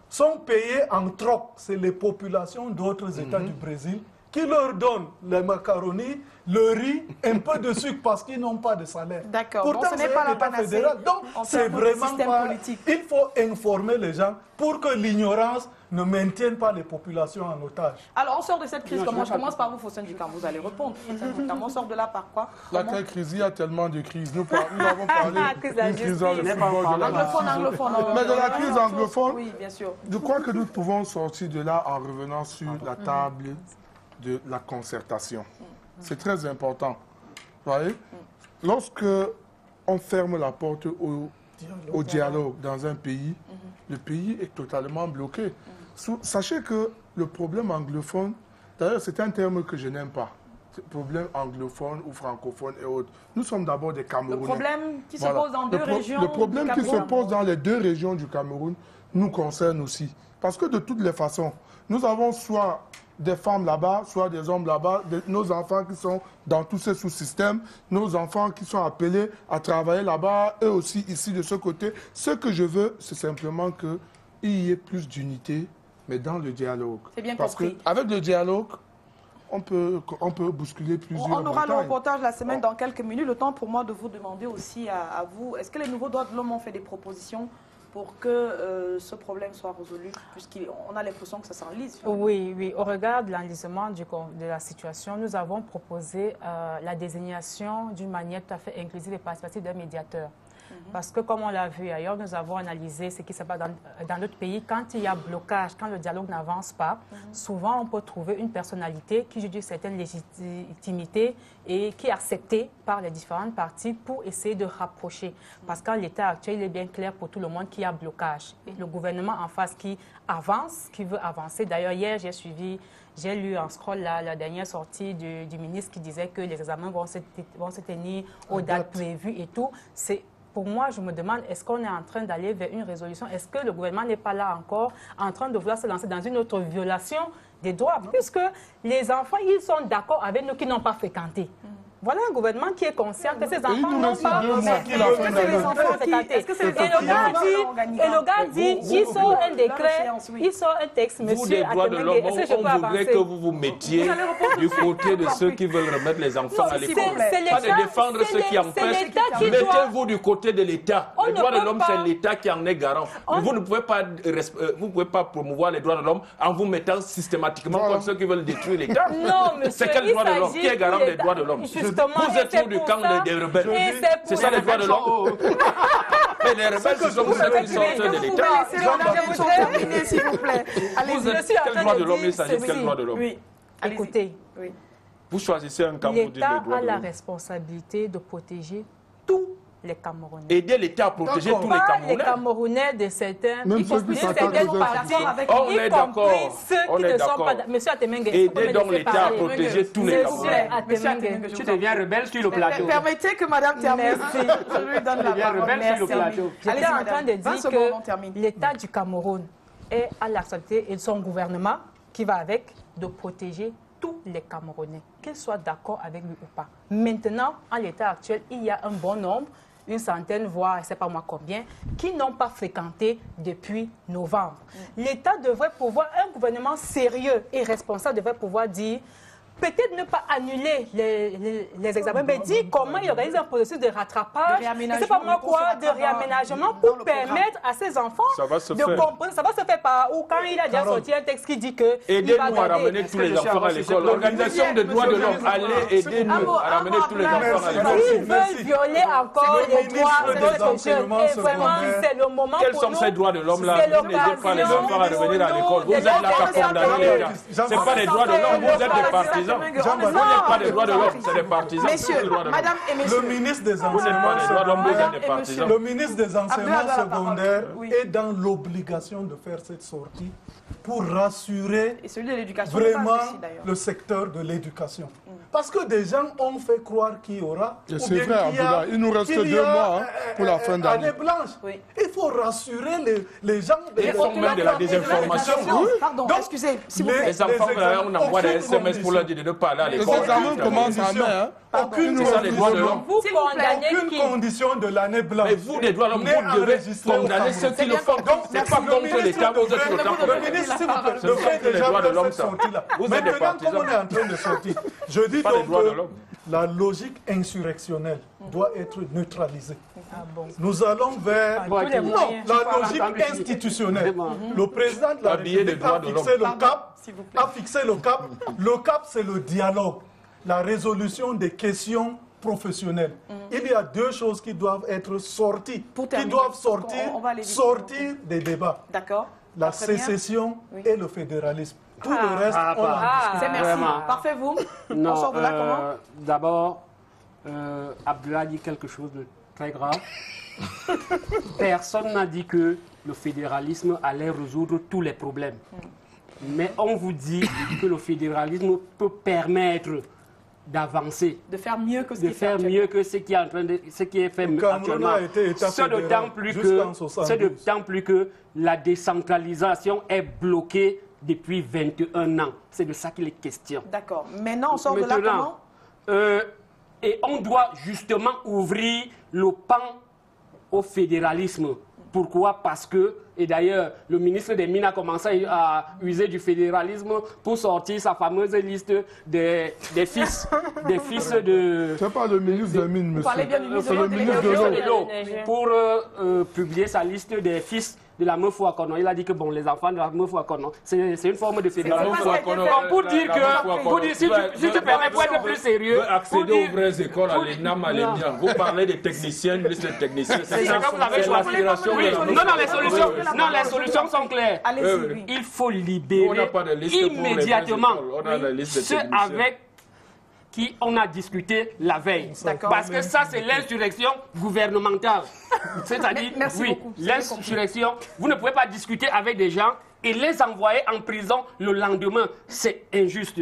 sont payés en troc. C'est les populations d'autres États du Brésil qui leur donnent les macaronis, le riz, un peu de sucre parce qu'ils n'ont pas de salaire. D'accord. Pourtant, ce n'est pas la panacée. Fédéral. Donc, c'est vraiment pas... politique. Il faut informer les gens pour que l'ignorance ne maintienne pas les populations en otage. Alors, on sort de cette crise comment? Je commence par vous, Fossène Dikam, vous allez répondre. On sort de là par quoi? Laquelle crise? Il y a tellement de crises. Nous avons parlé d'une crise dans le football, de la anglophone. Mais de la crise anglophone, oui, bien sûr. Je crois que nous pouvons sortir de là en revenant sur la table de la concertation. C'est très important. Vous voyez? Lorsque on ferme la porte au dialogue dans un pays, le pays est totalement bloqué. Sachez que le problème anglophone, d'ailleurs c'est un terme que je n'aime pas, problème anglophone ou francophone et autres. Nous sommes d'abord des Camerounais. Le problème qui se pose dans deux régions. Le problème qui se pose dans les deux régions du Cameroun nous concerne aussi. Parce que de toutes les façons, nous avons soit des femmes là-bas, soit des hommes là-bas, nos enfants qui sont dans tous ces sous-systèmes, nos enfants qui sont appelés à travailler là-bas, eux aussi ici de ce côté. Ce que je veux, c'est simplement qu'il y ait plus d'unité, mais dans le dialogue. C'est bien compris. Parce qu'avec le dialogue, on peut bousculer plusieurs On aura le montagnes. reportage la semaine dans quelques minutes. Le temps pour moi de vous demander aussi à vous, est-ce que les nouveaux droits de l'homme ont fait des propositions pour que ce problème soit résolu, puisqu'on a l'impression que ça s'enlise? Oui. Au regard de l'enlisement de la situation, nous avons proposé la désignation d'une manière tout à fait inclusive et participative d'un médiateur. Parce que, comme on l'a vu ailleurs, nous avons analysé ce qui se passe dans notre pays. Quand il y a blocage, quand le dialogue n'avance pas, souvent on peut trouver une personnalité qui joue d'une certaine légitimité et qui est acceptée par les différentes parties pour essayer de rapprocher. Parce qu'en l'état actuel, il est bien clair pour tout le monde qu'il y a blocage. Et le gouvernement en face qui avance, qui veut avancer. D'ailleurs, hier, j'ai lu en scroll la dernière sortie du ministre qui disait que les examens vont se tenir aux dates prévues et tout. Pour moi, je me demande, est-ce qu'on est en train d'aller vers une résolution? Est-ce que le gouvernement n'est pas là encore en train de vouloir se lancer dans une autre violation des droits? Puisque les enfants, ils sont d'accord avec nous qui n'ont pas fréquenté. Voilà un gouvernement qui est conscient que ces enfants n'ont pas fréquenté. Est-ce que c'est les enfants? Et le gars dit, il sort un décret, il sort un texte, monsieur. Vous, des droits de l'homme, on voudrait que vous vous mettiez du côté de ceux qui veulent remettre les enfants à l'école. Pas de défendre ceux qui empêchent. Mettez-vous du côté de l'État. Les droits de l'homme, c'est l'État qui en est garant. Vous ne pouvez pas promouvoir les droits de l'homme en vous mettant systématiquement contre ceux qui veulent détruire l'État. Non, monsieur. C'est quel droit de l'homme? Qui est garant des droits de l'homme? Vous êtes sur du camp des rebelles. C'est ça les droits de l'homme. Mais les rebelles, ce sont ceux qui sortent de l'État. Je voudrais terminer, s'il vous plaît. Quel droit de l'homme il s'agit de quel droit de l'homme? Écoutez, vous choisissez un camp pour dire les droits de l'homme. L'État a la responsabilité de protéger tous les Camerounais. Aider l'État à protéger tous les Camerounais. Les Camerounais de certains, même ceux qui s'attaquent aux partis, on est d'accord. Ceux qui ne sont pas... Monsieur Atemengue, aider donc l'État à protéger tous les Camerounais. Monsieur Atemengue, tu deviens rebelle sur le plateau. Permettez que madame termine. Je lui donne la parole. J'étais en train de dire que l'État du Cameroun a la responsabilité et son gouvernement qui va avec de protéger tous les Camerounais, qu'ils soient d'accord avec lui ou pas. Maintenant, en l'état actuel, il y a un bon nombre, une centaine, voire, je ne sais pas moi combien, qui n'ont pas fréquenté depuis novembre. L'État devrait pouvoir, un gouvernement sérieux et responsable devrait pouvoir dire, peut-être ne pas annuler les examens, mais dire comment il organise un processus de rattrapage, je ne sais pas moi quoi, de réaménagement pour permettre à ces enfants de comprendre. Ça va se faire par où quand il a déjà sorti un texte qui dit que... Aidez-nous à ramener tous les enfants à l'école. L'Organisation des droits de l'homme, allez aider-nous à ramener tous les enfants à l'école. Ils veulent violer encore les droits de ces jeunes. Et vraiment, c'est le moment pour nous. Quels sont ces droits de l'homme-là? Vous n'aidez pas les enfants à revenir à l'école. Vous êtes là qu'à condamner les gens. Ce n'est pas les droits de l'homme, vous êtes des partisans. Vous n'êtes pas des droits de l'homme, c'est des partisans. Messieurs, madame et messieurs. Le ministre des enseignements secondaires est dans l'obligation de faire cette sortie pour rassurer vraiment le secteur de l'éducation. Parce que des gens ont fait croire qu'il y aura... C'est vrai, il nous reste 2 mois pour la fin d'année. Blanche. Oui. Il faut rassurer les gens. Ils font même de la désinformation. Pardon, excusez, s'il vous plaît. Les enfants, on envoie des SMS pour leur dire de ne pas aller à l'école. Les examens commencent en mai. Aucune condition de l'année blanche. Mais vous, les droits de l'homme, vous devez condamner ceux qui le font. C'est pas contre l'État, vous êtes autant contre le ministre, s'il vous plaît, le fait déjà de cette sortie-là. Maintenant, comme on est en train de sortir, je dis donc que la logique insurrectionnelle doit être neutralisée. Nous allons vers la logique institutionnelle. Le président de la République a fixé le cap. Le cap, c'est le dialogue, la résolution des questions professionnelles. Il y a 2 choses qui doivent être sorties, qui doivent sortir des débats. D'accord. La sécession et le fédéralisme. Tout le reste, on en discute. C'est merci. Parfait, vous? On sort de là comment? D'abord, Abdullah dit quelque chose de très grave. Personne n'a dit que le fédéralisme allait résoudre tous les problèmes. Mais on vous dit que le fédéralisme peut permettre d'avancer, de faire mieux que ce qui est en train de, ce qui est fait actuellement. C'est d'autant plus que la décentralisation est bloquée depuis 21 ans. C'est de ça qu'il est question. D'accord. Maintenant, on sort de là comment? Et on doit justement ouvrir le pan au fédéralisme. Pourquoi? Parce que, et d'ailleurs, le ministre des Mines a commencé à user du fédéralisme pour sortir sa fameuse liste des fils de... C'est pas le ministre des Mines, monsieur. Vous parlez bien du ministre de l'eau. Pour publier sa liste des fils de la meuf Ouakono. Il a dit que bon, les enfants de la meuf Ouakono, c'est une forme de fédéralisme. Pour dire que, si tu permets, pour être plus sérieux, accéder aux vraies écoles, à l'ENAM, à l'ENIA. Vous parlez des techniciens, une liste de techniciens. C'est l'aspiration. Non, les solutions sont claires. Il faut libérer immédiatement ceux avec qui on a discuté la veille. Parce que ça, c'est l'insurrection gouvernementale. C'est-à-dire, oui, l'insurrection, vous ne pouvez pas discuter avec des gens et les envoyer en prison le lendemain. C'est injuste.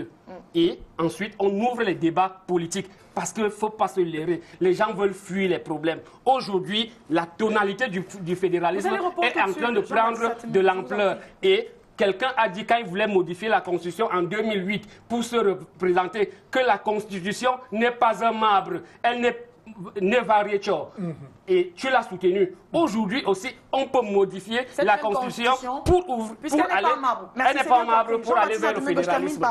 Et ensuite, on ouvre les débats politiques. Parce qu'il ne faut pas se leurrer. Les gens veulent fuir les problèmes. Aujourd'hui, la tonalité du fédéralisme est en train de prendre de l'ampleur. Et quelqu'un a dit, quand il voulait modifier la Constitution en 2008 pour se représenter, que la Constitution n'est pas un marbre. Elle n'est variée. Et tu l'as soutenu. Aujourd'hui aussi, on peut modifier la Constitution pour aller... Elle n'est pas un marbre pour aller vers le fédéralisme.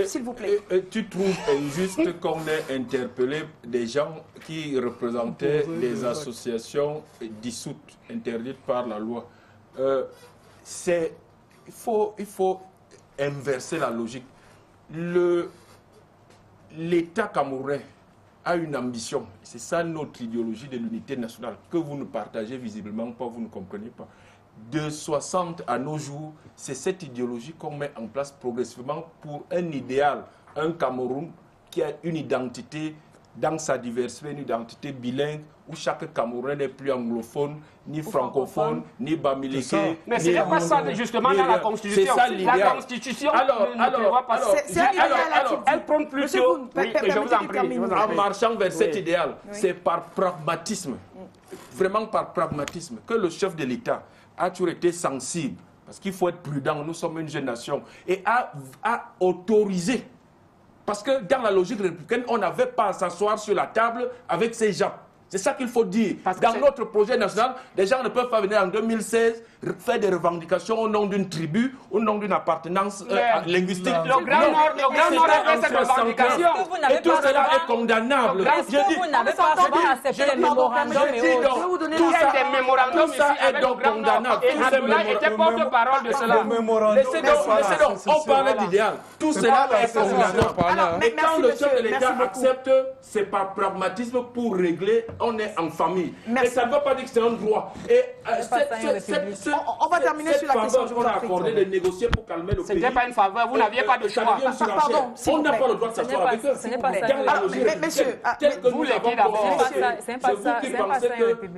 S'il vous plaît. Tu trouves injuste qu'on ait interpellé des gens qui représentaient des associations dissoutes, interdites par la loi? Il faut inverser la logique. L'État camerounais a une ambition. C'est ça notre idéologie de l'unité nationale, que vous ne partagez visiblement pas, vous ne comprenez pas. De 60 à nos jours, c'est cette idéologie qu'on met en place progressivement pour un idéal, un Cameroun qui a une identité dans sa diversité, une identité bilingue, où chaque Camerounais n'est plus anglophone, ni francophone, ni bamileke. Mais ce n'est pas ça justement dans la Constitution. C'est ça l'idéal. La Constitution ne prévoit pas ça. Elle prend plutôt... je vous en prie. En marchant vers cet idéal, c'est par pragmatisme, vraiment par pragmatisme, que le chef de l'État a toujours été sensible, parce qu'il faut être prudent, nous sommes une jeune nation, et a autorisé Parce que dans la logique républicaine, on n'avait pas à s'asseoir sur la table avec ces gens. C'est ça qu'il faut dire. Dans notre projet national, les gens ne peuvent pas venir en 2016 faire des revendications au nom d'une tribu, au nom d'une appartenance linguistique. Le Grand Nord a fait cette revendication. Et tout cela est condamnable. Vous n'avez pas souvent accepté les mémorandums et autres. Tout ça est donc condamnable. Et Abdoulaye était porte-parole de cela. Laissez donc, on parlait d'idéal. Tout cela est condamnable. Et quand le chef de l'État accepte, c'est par pragmatisme pour régler. On est en famille. Et ça ne veut pas dire que c'est un droit. Et on va terminer sur la question. On a accordé de négocier pour calmer le pays. Ce n'était pas une faveur, vous n'aviez pas de choix. Pardon, on n'a pas le droit de s'asseoir avec eux. Ce n'est pas ça. Messieurs, vous l'étiez d'abord.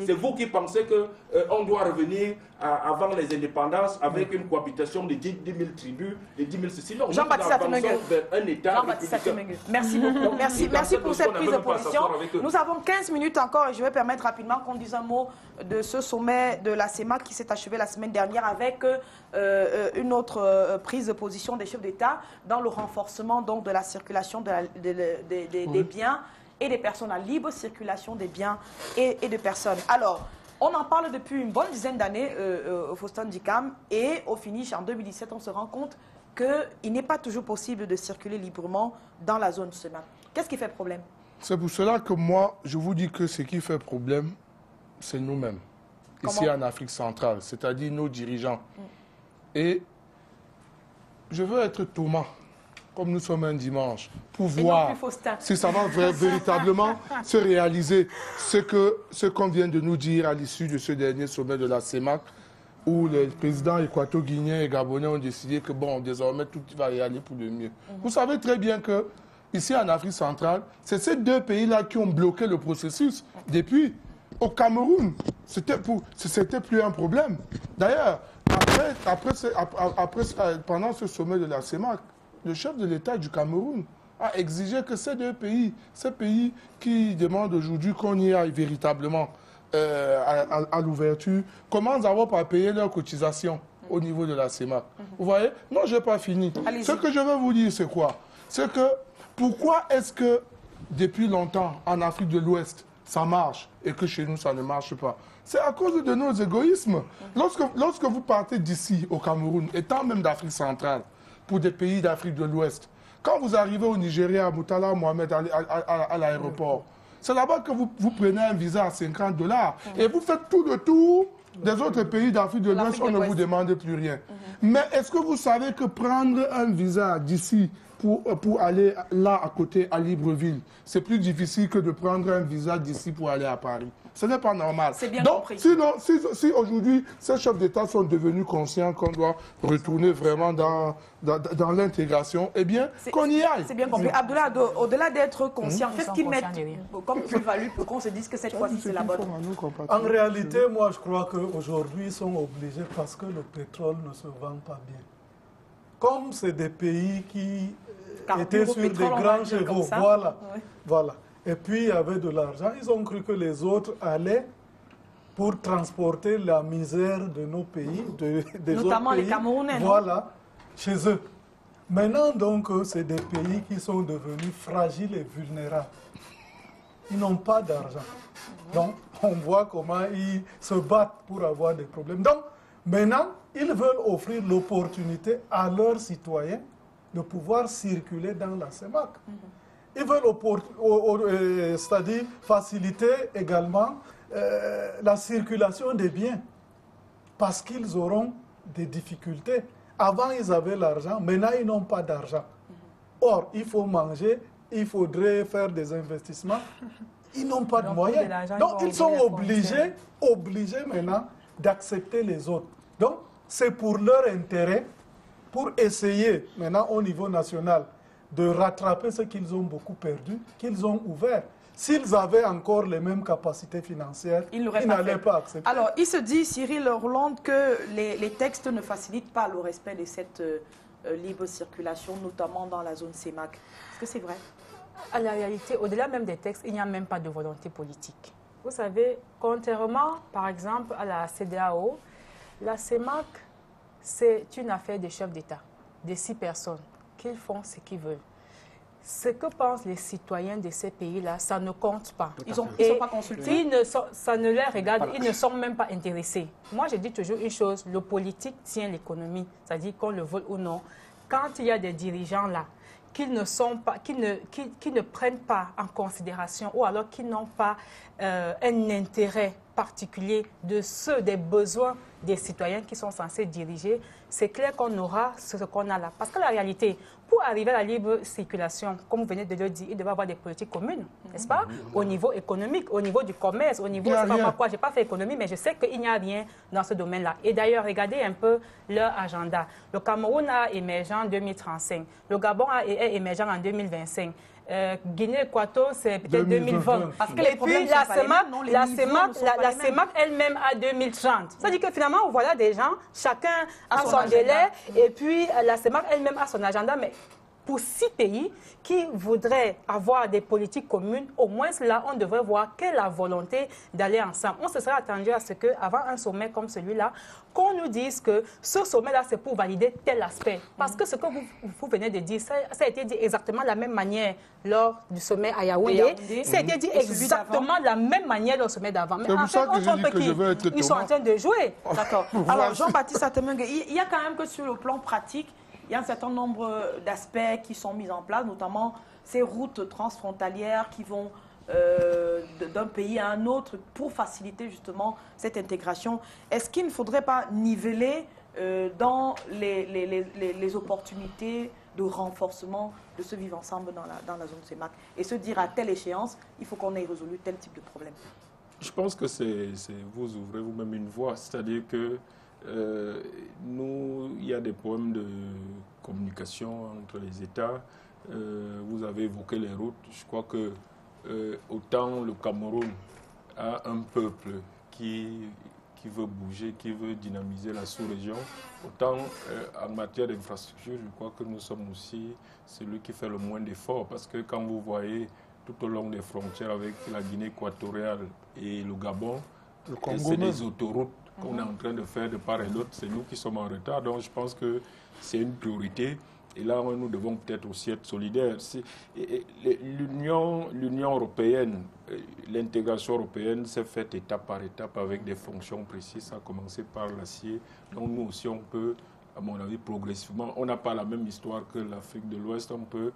C'est vous qui pensez qu'on doit revenir avant les indépendances avec une cohabitation de 10 000 tribus, de 10 000 ceci. Non, Jean-Baptiste Atoumengue. Un État républicain. Merci beaucoup. Merci pour cette prise de position. Nous avons 15 minutes encore et je vais permettre rapidement qu'on dise un mot de ce sommet de la CEMAC qui s'est achevé la semaine dernière avec une autre prise de position des chefs d'État dans le renforcement donc, de la circulation des biens et des personnes, la libre circulation des biens et des personnes. Alors, on en parle depuis une bonne dizaine d'années au Faustin Dikam et au finish, en 2017, on se rend compte qu'il n'est pas toujours possible de circuler librement dans la zone CEMAC. Qu'est-ce qui fait problème? C'est pour cela que moi, je vous dis que ce qui fait problème, c'est nous-mêmes, ici en Afrique centrale, c'est-à-dire nos dirigeants. Et je veux être Thomas, comme nous sommes un dimanche, pour voir si ça va véritablement se réaliser ce qu'on vient de nous dire à l'issue de ce dernier sommet de la CEMAC, où les présidents équato-guinéens et gabonais ont décidé que, bon, désormais, tout va y aller pour le mieux. Vous savez très bien que ici en Afrique centrale, c'est ces deux pays-là qui ont bloqué le processus. Depuis, au Cameroun, c'était plus un problème. D'ailleurs, pendant ce sommet de la CEMAC, le chef de l'État du Cameroun a exigé que ces deux pays, ces pays qui demandent aujourd'hui qu'on y aille véritablement à l'ouverture, commencent d'abord par payer leurs cotisations au niveau de la CEMAC. Vous voyez? Non, je n'ai pas fini. Ce que je veux vous dire, c'est quoi? C'est que pourquoi est-ce que depuis longtemps, en Afrique de l'Ouest, ça marche et que chez nous, ça ne marche pas? C'est à cause de nos égoïsmes. Lorsque vous partez d'ici, au Cameroun, étant même d'Afrique centrale, pour des pays d'Afrique de l'Ouest, quand vous arrivez au Nigeria, à Murtala Mohamed, à l'aéroport, c'est là-bas que vous prenez un visa à $50 et vous faites tout le tour des autres pays d'Afrique de l'Ouest, on ne vous demande plus rien. Mais est-ce que vous savez que prendre un visa d'ici pour aller là à côté, à Libreville, c'est plus difficile que de prendre un visa d'ici pour aller à Paris? Ce n'est pas normal. C'est bien Donc, compris. si aujourd'hui, ces chefs d'État sont devenus conscients qu'on doit retourner vraiment dans l'intégration, eh bien, qu'on y aille. C'est bien compris. Abdoulaye, au-delà d'être conscient, qu'est-ce qu'ils mettent comme plus-value pour qu'on se dise que cette fois-ci, c'est la bonne? En réalité, moi, je crois qu'aujourd'hui, ils sont obligés parce que le pétrole ne se vend pas bien. Comme c'est des pays qui étaient sur des grands chevaux, voilà. Et puis, il y avait de l'argent. Ils ont cru que les autres allaient pour transporter la misère de nos pays, notamment les Camerounais. Voilà, chez eux. Maintenant, donc, c'est des pays qui sont devenus fragiles et vulnérables. Ils n'ont pas d'argent. Donc, on voit comment ils se battent pour avoir des problèmes. Donc, maintenant, ils veulent offrir l'opportunité à leurs citoyens de pouvoir circuler dans la CEMAC. Ils veulent c'est-à-dire faciliter également la circulation des biens parce qu'ils auront des difficultés. Avant, ils avaient l'argent, maintenant, ils n'ont pas d'argent. Or, il faut manger, il faudrait faire des investissements. Ils n'ont pas de moyens. Donc, ils sont obligés maintenant d'accepter les autres. Donc, c'est pour leur intérêt, pour essayer maintenant au niveau national de rattraper ce qu'ils ont beaucoup perdu, qu'ils ont ouvert. S'ils avaient encore les mêmes capacités financières, ils n'allaient pas accepter. Alors, il se dit, Cyril Roland, que les textes ne facilitent pas le respect de cette libre circulation, notamment dans la zone CEMAC. Est-ce que c'est vrai? À la réalité, au-delà même des textes, il n'y a même pas de volonté politique. Vous savez, contrairement, par exemple, à la CEDEAO, la CEMAC, c'est une affaire des chefs d'État, des 6 personnes, qu'ils font ce qu'ils veulent. Ce que pensent les citoyens de ces pays-là, ça ne compte pas. Ils ne sont pas consultés. Ça ne les regarde, voilà. Ils ne sont même pas intéressés. Moi, je dis toujours une chose, le politique tient l'économie, c'est-à-dire qu'on le vole ou non. Quand il y a des dirigeants là, qui ne prennent pas en considération ou alors qui n'ont pas un intérêt particulier des besoins des citoyens qui sont censés diriger, c'est clair qu'on aura ce qu'on a là. Parce que la réalité, pour arriver à la libre circulation, comme vous venez de le dire, il devait y avoir des politiques communes, n'est-ce pas? Au niveau économique, au niveau du commerce, au niveau... Je n'ai pas fait économie, mais je sais qu'il n'y a rien dans ce domaine-là. Et d'ailleurs, regardez un peu leur agenda. Le Cameroun a émergé en 2035. Le Gabon est émergent en 2025. Guinée-Équatoriale, c'est peut-être 2020. Parce que et puis la CEMAC elle-même a 2030. C'est-à-dire que finalement, voilà des gens, chacun a son délai, et puis la CEMAC elle-même a son agenda, mais pour 6 pays qui voudraient avoir des politiques communes, au moins là, on devrait voir quelle est la volonté d'aller ensemble. On se serait attendu à ce qu'avant un sommet comme celui-là, qu'on nous dise que ce sommet-là, c'est pour valider tel aspect. Parce que ce que vous venez de dire, ça a été dit exactement de la même manière lors du sommet à Yaoundé. Ça a été dit exactement de la même manière lors du sommet d'avant. Mais en fait, ils sont en train de jouer. D'accord. Alors, Jean-Baptiste Atemengue, il y a quand même que sur le plan pratique, il y a un certain nombre d'aspects qui sont mis en place, notamment ces routes transfrontalières qui vont d'un pays à un autre pour faciliter justement cette intégration. Est-ce qu'il ne faudrait pas niveler dans les opportunités de renforcement de ce vivre ensemble dans la zone CEMAC et se dire à telle échéance, il faut qu'on ait résolu tel type de problème? Je pense que vous ouvrez vous-même une voie, c'est-à-dire que il y a des problèmes de communication entre les États. Vous avez évoqué les routes. Je crois que autant le Cameroun a un peuple qui veut bouger, qui veut dynamiser la sous-région, autant en matière d'infrastructure, je crois que nous sommes aussi celui qui fait le moins d'efforts. Parce que quand vous voyez tout au long des frontières avec la Guinée équatoriale et le Gabon, c'est des autoroutes qu'on est en train de faire de part et d'autre, c'est nous qui sommes en retard. Donc je pense que c'est une priorité. Et là, nous devons peut-être aussi être solidaires. L'Union européenne, l'intégration européenne s'est faite étape par étape avec des fonctions précises. Ça a commencé par l'acier. Donc nous aussi, on peut, à mon avis, progressivement, on n'a pas la même histoire que l'Afrique de l'Ouest. On peut,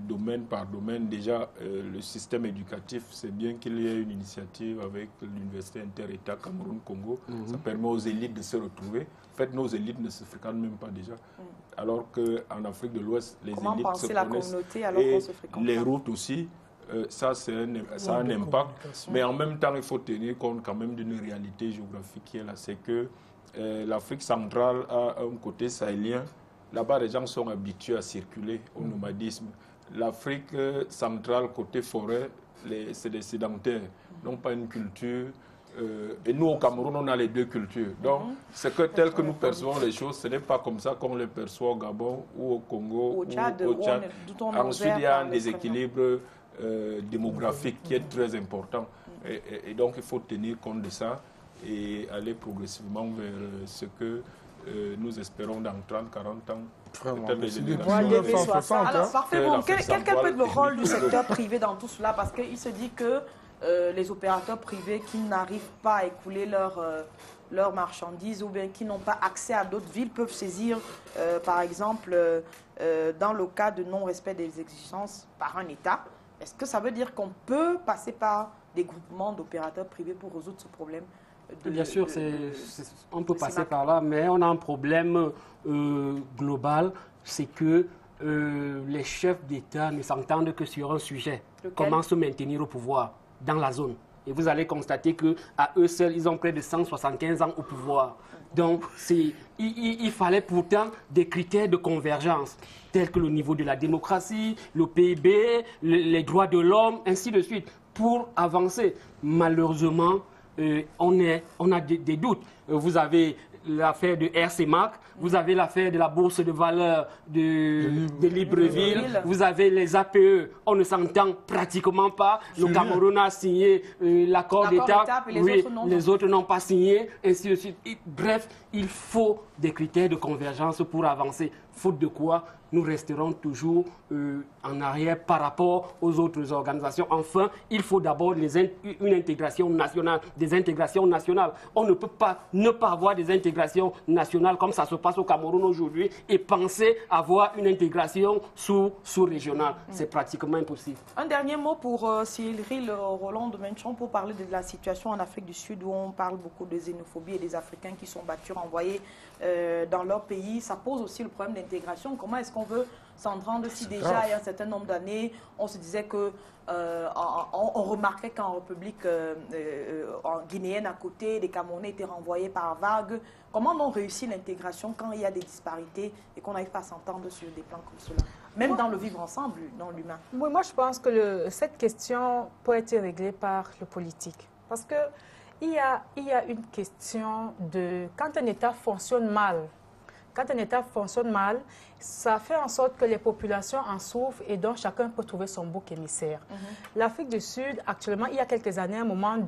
domaine par domaine, déjà, le système éducatif, c'est bien qu'il y ait une initiative avec l'Université inter-État Cameroun-Congo. Ça permet aux élites de se retrouver. En fait, nos élites ne se fréquentent même pas déjà. Alors qu'en Afrique de l'Ouest, les élites se connaissent. Et les routes aussi, ça a un impact. Mais en même temps, il faut tenir compte quand même d'une réalité géographique qui est là. C'est que l'Afrique centrale a un côté sahélien. Là-bas, les gens sont habitués à circuler au nomadisme. L'Afrique centrale, côté forêt, c'est des sédentaires. Non pas une culture. Et nous, au Cameroun, on a les deux cultures. Donc, c'est que tel que nous percevons les choses, ce n'est pas comme ça qu'on les perçoit au Gabon ou au Congo ou au Tchad. Ensuite, il y a un déséquilibre démographique qui est très important. Et donc, il faut tenir compte de ça et aller progressivement vers ce que nous espérons dans 30, 40 ans. Alors, parfait. Bon, quel peut être le rôle du secteur privé dans tout cela? Parce qu'il se dit que les opérateurs privés qui n'arrivent pas à écouler leurs marchandises ou bien qui n'ont pas accès à d'autres villes peuvent saisir, par exemple, dans le cas de non-respect des exigences par un État. Est-ce que ça veut dire qu'on peut passer par des groupements d'opérateurs privés pour résoudre ce problème? Bien sûr, on peut passer par là, mais on a un problème global, c'est que les chefs d'État ne s'entendent que sur un sujet. Comment se maintenir au pouvoir dans la zone. Et vous allez constater qu'à eux seuls, ils ont près de 175 ans au pouvoir. Donc, il fallait pourtant des critères de convergence, tels que le niveau de la démocratie, le PIB, les droits de l'homme, ainsi de suite, pour avancer. Malheureusement, on a des doutes. Vous avez l'affaire de Air CEMAC. vous avez l'affaire de la bourse de valeur de Libreville, vous avez les APE, on ne s'entend pratiquement pas. Le Cameroun a signé l'accord d'étape, les autres n'ont pas signé, ainsi de suite. Bref, il faut des critères de convergence pour avancer. Faute de quoi, nous resterons toujours en arrière par rapport aux autres organisations. Enfin, il faut d'abord une intégration nationale, des intégrations nationales. On ne peut pas ne pas avoir des intégrations nationales comme ça se passe au Cameroun aujourd'hui et penser avoir une intégration sous-régionale. C'est pratiquement impossible. Un dernier mot pour Cyril Roland de Menchon pour parler de la situation en Afrique du Sud où on parle beaucoup de xénophobie et des Africains qui sont battus, renvoyés dans leur pays. Ça pose aussi le problème d'intégration. Comment est-ce qu'on veut s'en rendre si déjà il y a un certain nombre d'années, on se disait que on remarquait qu'en République guinéenne à côté, les Camerounais étaient renvoyés par vagues. Comment on réussit l'intégration quand il y a des disparités et qu'on n'arrive pas à s'entendre sur des plans comme cela, même dans le vivre ensemble, dans l'humain? Oui, moi je pense que cette question peut être réglée par le politique. Parce que il y a une question de quand un État fonctionne mal. Quand un État fonctionne mal, ça fait en sorte que les populations en souffrent et donc chacun peut trouver son bouc émissaire. L'Afrique du Sud, actuellement, il y a quelques années, à un moment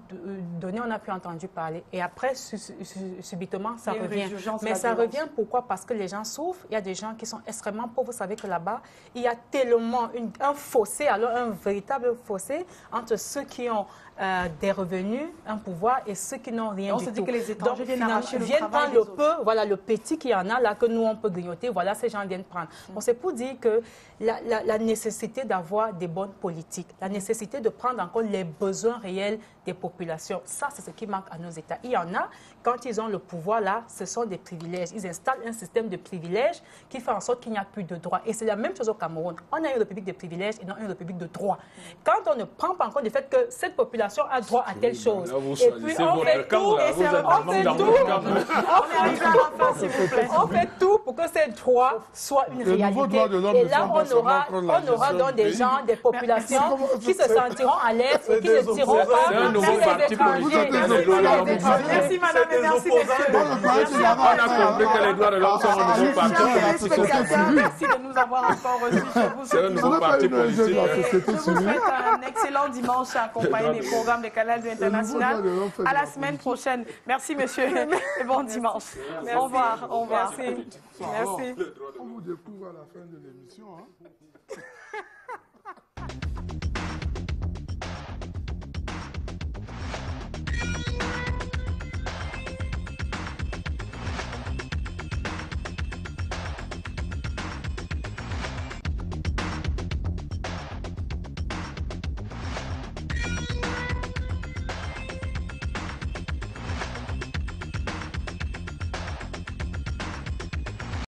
donné, on a pu entendre parler. Et après, subitement, ça revient. Mais ça revient pourquoi? Parce que les gens souffrent. Il y a des gens qui sont extrêmement pauvres. Vous savez que là-bas, il y a tellement un fossé, alors un véritable fossé entre ceux qui ont des revenus, un pouvoir et ceux qui n'ont rien du tout. On se dit que les étrangers viennent arracher le travail des autres. Voilà, le petit qu'il y en a là, que nous, on peut grignoter, voilà, ces gens viennent prendre. Donc, c'est pour dire que la nécessité d'avoir des bonnes politiques, la nécessité de prendre en compte les besoins réels des populations, ça, c'est ce qui manque à nos États. Il y en a, quand ils ont le pouvoir, là, ce sont des privilèges. Ils installent un système de privilèges qui fait en sorte qu'il n'y a plus de droits. Et c'est la même chose au Cameroun. On a une république de privilèges et non une république de droits. Quand on ne prend pas en compte le fait que cette population a droit à telle chose, et puis on fait tout pour que ces droits soient une réalité. Et là, on aura donc des gens, des populations qui se sentiront à l'aise et qui ne tireront pas sur les étrangers. Merci madame et merci messieurs. Merci de nous avoir encore reçus chez vous. C'est un nouveau parti politique. Je vous souhaite un excellent dimanche accompagné des programmes de Canal International. À la semaine prochaine. Merci monsieur et bon dimanche. Au revoir. Au revoir. Merci. On vous découvre à la fin de l'émission.